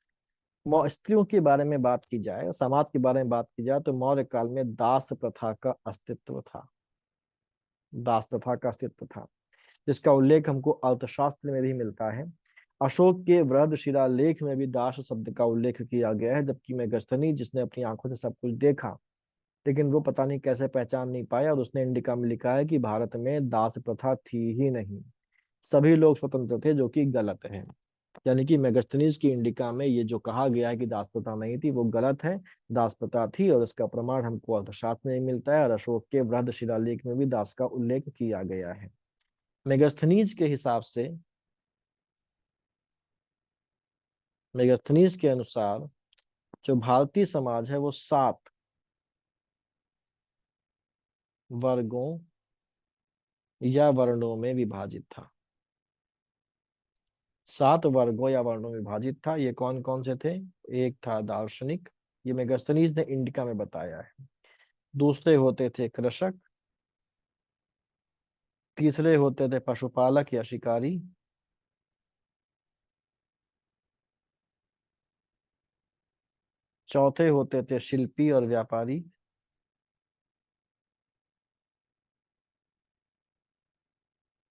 स्त्रियों के बारे में बात की जाए, समाज के बारे में बात की जाए, तो मौर्य काल में दास प्रथा का अस्तित्व था। दास प्रथा का अस्तित्व था, जिसका उल्लेख हमको अर्थशास्त्र में भी मिलता है। अशोक के वृहद शिलालेख में भी दास शब्द का उल्लेख किया गया है, जबकि मेगस्थनी, जिसने अपनी आंखों से सब कुछ देखा, लेकिन वो पता नहीं कैसे पहचान नहीं पाया, और उसने इंडिका में लिखा है कि भारत में दास प्रथा थी ही नहीं, सभी लोग स्वतंत्र थे, जो कि गलत है। यानी कि मेगास्थनीज की इंडिका में ये जो कहा गया है कि दास प्रथा नहीं थी वो गलत है। दास प्रथा थी, और इसका प्रमाण हमको अर्थशास्त्र में मिलता है, और अशोक के वृहद शिलालेख में भी दास का उल्लेख किया गया है। मेगास्थनीज के हिसाब से, मेगास्थनीज के अनुसार जो भारतीय समाज है वो 7 वर्गों या वर्णों में विभाजित था। 7 वर्गों या वर्णों में विभाजित था। ये कौन कौन से थे? एक था दार्शनिक, ये मेगास्थनीज ने इंडिका में बताया है। दूसरे होते थे कृषक। तीसरे होते थे पशुपालक या शिकारी। चौथे होते थे शिल्पी और व्यापारी।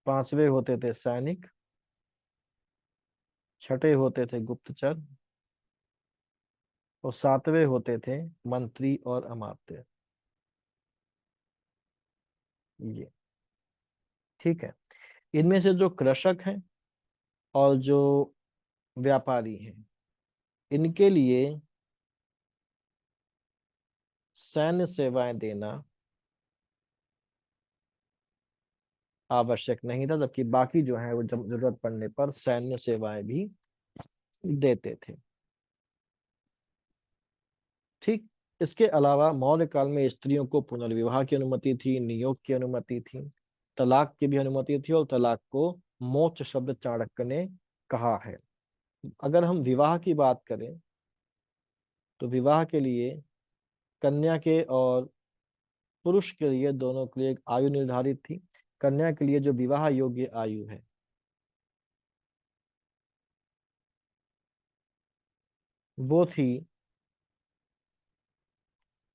पांचवे होते थे सैनिक। छठे होते थे गुप्तचर, और सातवें होते थे मंत्री और अमात्य। ये ठीक है। इनमें से जो कृषक हैं और जो व्यापारी हैं, इनके लिए सैन्य सेवाएं देना आवश्यक नहीं था, जबकि बाकी जो है वो जब जरूरत पड़ने पर सैन्य सेवाएं भी देते थे। ठीक। इसके अलावा मौर्य काल में स्त्रियों को पुनर्विवाह की अनुमति थी, नियोग की अनुमति थी, तलाक की भी अनुमति थी, और तलाक को मोक्ष शब्द चाणक्य ने कहा है। अगर हम विवाह की बात करें तो विवाह के लिए कन्या के और पुरुष के लिए, दोनों के लिए एक आयु निर्धारित थी। कन्या के लिए जो विवाह योग्य आयु है वो थी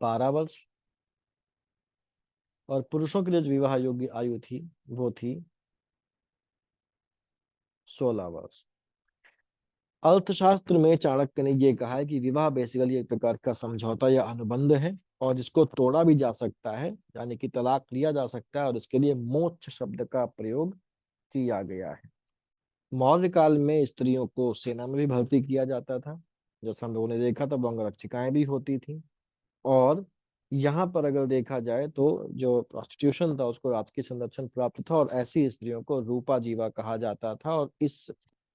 12 वर्ष, और पुरुषों के लिए जो विवाह योग्य आयु थी वो थी 16 वर्ष। अर्थशास्त्र में चाणक्य ने ये कहा है कि विवाह बेसिकली एक प्रकार का समझौता या अनुबंध है, और जिसको तोड़ा भी जा सकता है, यानी कि तलाक लिया जा सकता है, और इसके लिए मोक्ष शब्द का प्रयोग किया गया है। मौर्य काल में स्त्रियों को सेना में भी भर्ती किया जाता था, जैसा हम लोगों ने देखा था, वो अंगरक्षिकाएं भी होती थी। और यहाँ पर अगर देखा जाए तो जो प्रोस्टिट्यूशन था उसको राजकीय संरक्षण प्राप्त था, और ऐसी स्त्रियों को रूपा जीवा कहा जाता था, और इस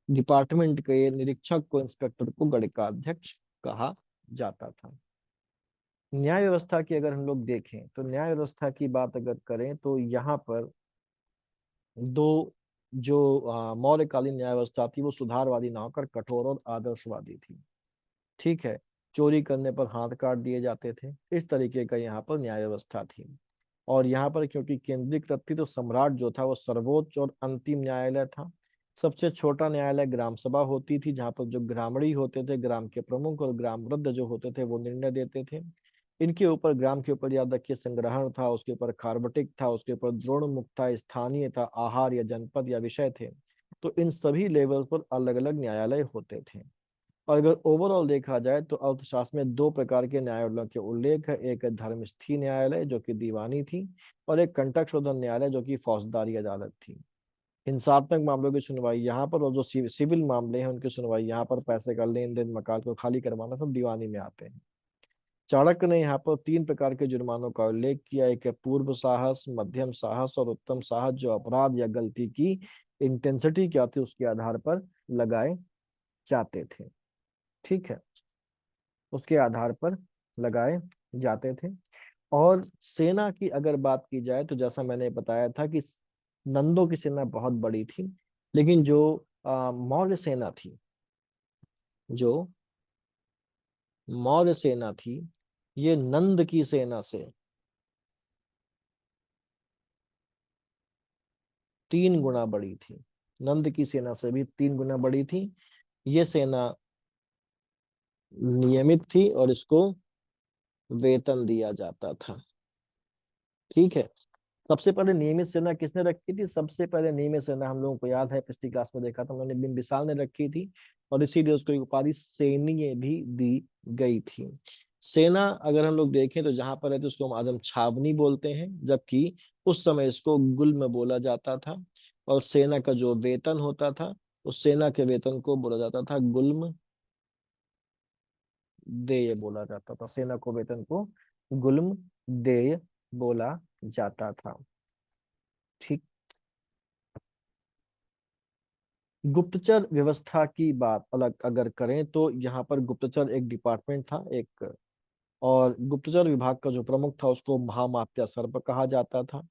डिपार्टमेंट के निरीक्षक को, इंस्पेक्टर को गणिकाध्यक्ष कहा जाता था। न्याय व्यवस्था की अगर हम लोग देखें तो न्याय व्यवस्था की बात अगर करें तो यहाँ पर दो जो मौर्यकालीन न्याय व्यवस्था थी वो सुधारवादी ना होकर कठोर और आदर्शवादी थी। ठीक है। चोरी करने पर हाथ काट दिए जाते थे, इस तरीके का यहाँ पर न्याय व्यवस्था थी। और यहाँ पर क्योंकि केंद्रीकृत थी तो सम्राट जो था वो सर्वोच्च और अंतिम न्यायालय था। सबसे छोटा न्यायालय ग्राम सभा होती थी, जहाँ पर जो ग्रामणी होते थे, ग्राम के प्रमुख और ग्राम वृद्ध जो होते थे वो निर्णय देते थे। इनके ऊपर, ग्राम के ऊपर याद रखिए संग्रहण था, उसके ऊपर खारबटिक था, उसके ऊपर द्रोण मुक्त था, स्थानीय था, आहार या जनपद या विषय थे। तो इन सभी लेवल पर अलग अलग न्यायालय होते थे। और अगर ओवरऑल देखा जाए तो अर्थशास्त्र में दो प्रकार के न्यायालयों के उल्लेख है। एक है धर्मस्थी न्यायालय जो कि दीवानी थी, और एक कंटक शोधन न्यायालय जो कि फौजदारी अदालत थी। हिंसात्मक मामलों की सुनवाई यहाँ पर, और जो सिविल मामले हैं उनकी सुनवाई यहाँ पर, पैसे का लेन देन, मकान को खाली करवाना, सब दीवानी में आते हैं। चाणक्य ने यहाँ पर तीन प्रकार के जुर्मानों का उल्लेख किया। एक है पूर्व साहस, मध्यम साहस और उत्तम साहस, जो अपराध या गलती की इंटेंसिटी क्या थी उसके आधार पर लगाए जाते थे। ठीक है। उसके आधार पर लगाए जाते थे। और सेना की अगर बात की जाए तो जैसा मैंने बताया था कि नंदों की सेना बहुत बड़ी थी, लेकिन जो मौर्य सेना थी, जो मौर्य सेना थी, ये नंद की सेना से 3 गुना बड़ी थी। नंद की सेना से भी 3 गुना बड़ी थी। ये सेना नियमित थी और इसको वेतन दिया जाता था। ठीक है। सबसे पहले नियमित सेना किसने रखी थी? सबसे पहले नियमित सेना हम लोगों को याद है, पिछली क्लास में देखा था मैंने, बिंबिसार ने रखी थी, और इसीलिए उसको एक उपाधि सैन्य भी दी गई थी। सेना अगर हम लोग देखें तो जहां पर है तो उसको हम आदम छावनी बोलते हैं, जबकि उस समय इसको गुल्म बोला जाता था। और सेना का जो वेतन होता था, उस सेना के वेतन को बोला जाता था गुल्म देय बोला जाता था। सेना को वेतन को गुल्म देय बोला जाता था। ठीक। गुप्तचर व्यवस्था की बात अलग अगर करें तो यहाँ पर गुप्तचर एक डिपार्टमेंट था, एक, और गुप्तचर विभाग का जो प्रमुख था उसको महामात्य सर्प कहा जाता था।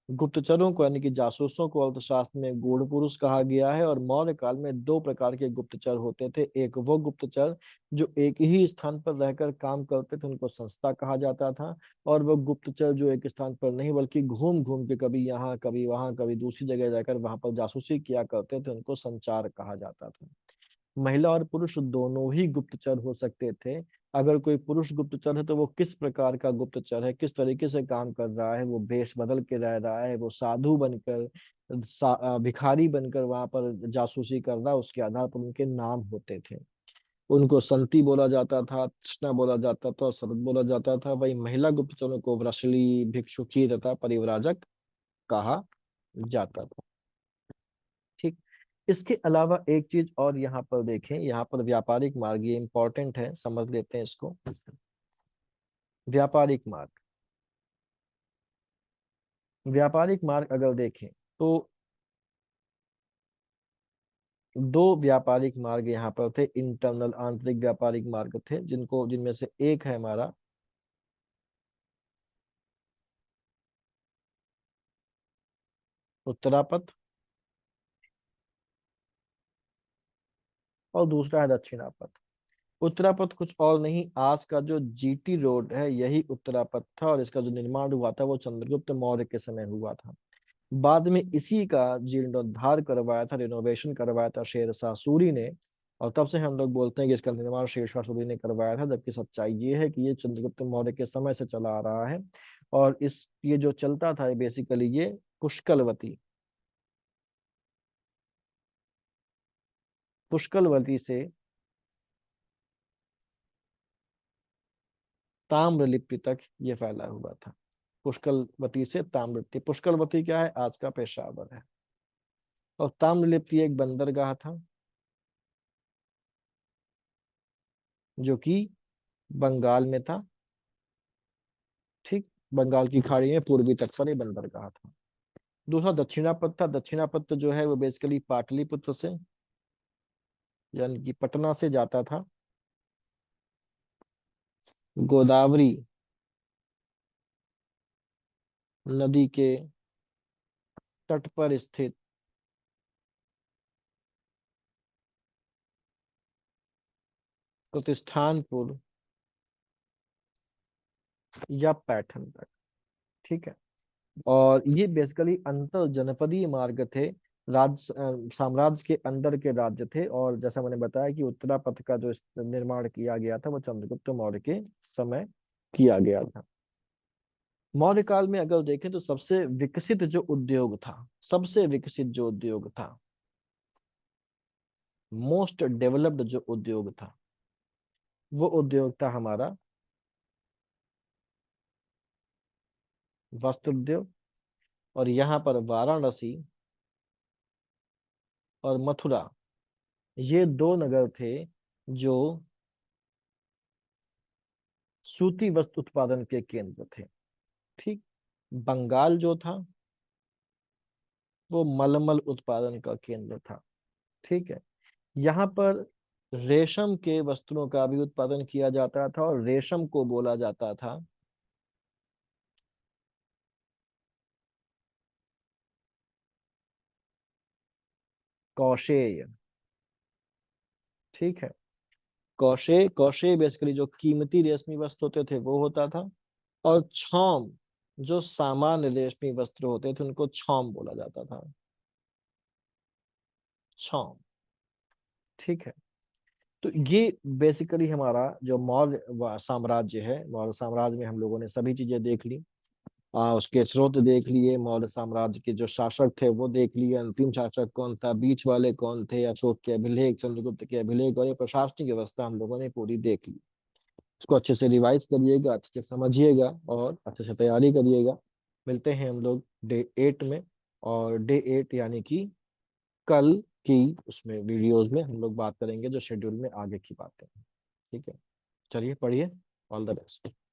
गुप्तचरों को यानी कि जासूसों को अर्थशास्त्र में गूढ़ पुरुष कहा गया है। और मौर्य काल में दो प्रकार के गुप्तचर होते थे। एक वो गुप्तचर जो एक ही स्थान पर रहकर काम करते थे, उनको संस्था कहा जाता था। और वो गुप्तचर जो एक स्थान पर नहीं बल्कि घूम घूम के कभी यहाँ कभी वहां कभी दूसरी जगह जाकर वहां पर जासूसी किया करते थे, उनको संचार कहा जाता था। महिला और पुरुष दोनों ही गुप्तचर हो सकते थे, अगर कोई पुरुष गुप्तचर है तो वो किस प्रकार का गुप्तचर है, किस तरीके से काम कर रहा है, वो वेश बदल के रह रहा है, वो साधु बनकर भिखारी बनकर वहां पर जासूसी कर रहा है, उसके आधार पर उनके नाम होते थे। उनको संती बोला जाता था, तृष्णा बोला जाता था, शरद बोला जाता था। वही महिला गुप्तचरों को वृषली, भिक्षुकी तथा परिव्राजक कहा जाता था। ठीक। इसके अलावा एक चीज और यहाँ पर देखें, यहाँ पर व्यापारिक मार्ग, ये इंपॉर्टेंट है, समझ लेते हैं इसको। व्यापारिक मार्ग, व्यापारिक मार्ग अगर देखें तो दो व्यापारिक मार्ग यहाँ पर थे, इंटरनल आंतरिक व्यापारिक मार्ग थे, जिनमें से एक है हमारा उत्तरापथ और दूसरा है दक्षिणापथ। उत्तरापथ कुछ और नहीं, आज का जो जीटी रोड है यही उत्तरापथ था, और इसका जो निर्माण हुआ था वो चंद्रगुप्त मौर्य के समय हुआ था। बाद में इसी का जीर्णोद्धार करवाया था, रिनोवेशन करवाया था शेरशाह सूरी ने, और तब से हम लोग बोलते हैं कि इसका निर्माण शेरशाह सूरी ने करवाया था, जबकि सच्चाई ये है कि ये चंद्रगुप्त मौर्य के समय से चला आ रहा है। और ये जो चलता था बेसिकली ये पुष्कलवती, पुष्कलवती से ताम्रलिप्ति तक ये फैला हुआ था। पुष्कलवती से ताम्रलिप्ति, पुष्कलवती क्या है, आज का पेशावर है। और ताम्रलिप्ति एक बंदरगाह था जो कि बंगाल में था। ठीक। बंगाल की खाड़ी में पूर्वी तट पर ये बंदरगाह था। दूसरा दक्षिणापथ था। दक्षिणापथ जो है वो बेसिकली पाटलिपुत्र से, यानी कि पटना से जाता था, गोदावरी नदी के तट पर स्थित प्रतिष्ठानपुर या पैठन तक। ठीक है। और ये बेसिकली अंतर जनपदीय मार्ग थे, साम्राज्य के अंदर के राज्य थे। और जैसा मैंने बताया कि उत्तरापथ का जो निर्माण किया गया था वो चंद्रगुप्त मौर्य के समय किया गया था। मौर्य काल में अगर देखें तो सबसे विकसित जो उद्योग था, सबसे विकसित जो उद्योग था, मोस्ट डेवलप्ड जो उद्योग था, वो उद्योग था हमारा वस्त्र उद्योग। और यहाँ पर वाराणसी और मथुरा, ये दो नगर थे जो सूती वस्त्र उत्पादन के केंद्र थे। ठीक। बंगाल जो था वो मलमल उत्पादन का केंद्र था। ठीक है। यहाँ पर रेशम के वस्त्रों का भी उत्पादन किया जाता था, और रेशम को बोला जाता था कौशेय। ठीक है। कौशेय, कौशेय बेसिकली जो कीमती रेशमी वस्त्र होते थे वो होता था। और छौम, जो सामान्य रेशमी वस्त्र होते थे उनको छौम बोला जाता था। छौम। ठीक है। तो ये बेसिकली हमारा जो मौर्य साम्राज्य है, मौर्य साम्राज्य में हम लोगों ने सभी चीजें देख ली। उसके स्रोत देख लिए, मौर्य साम्राज्य के जो शासक थे वो देख लिए, अंतिम शासक कौन था, बीच वाले कौन थे, अशोक के अभिलेख, चंद्रगुप्त के अभिलेख, और ये प्रशासनिक व्यवस्था हम लोगों ने पूरी देख ली। इसको अच्छे से रिवाइज करिएगा, अच्छे से समझिएगा और अच्छे से तैयारी करिएगा। मिलते हैं हम लोग डे 8 में। और डे 8 यानी कि कल की उसमें वीडियोस में हम लोग बात करेंगे जो शेड्यूल में आगे की बातें हैं। ठीक है। चलिए पढ़िए। All the best.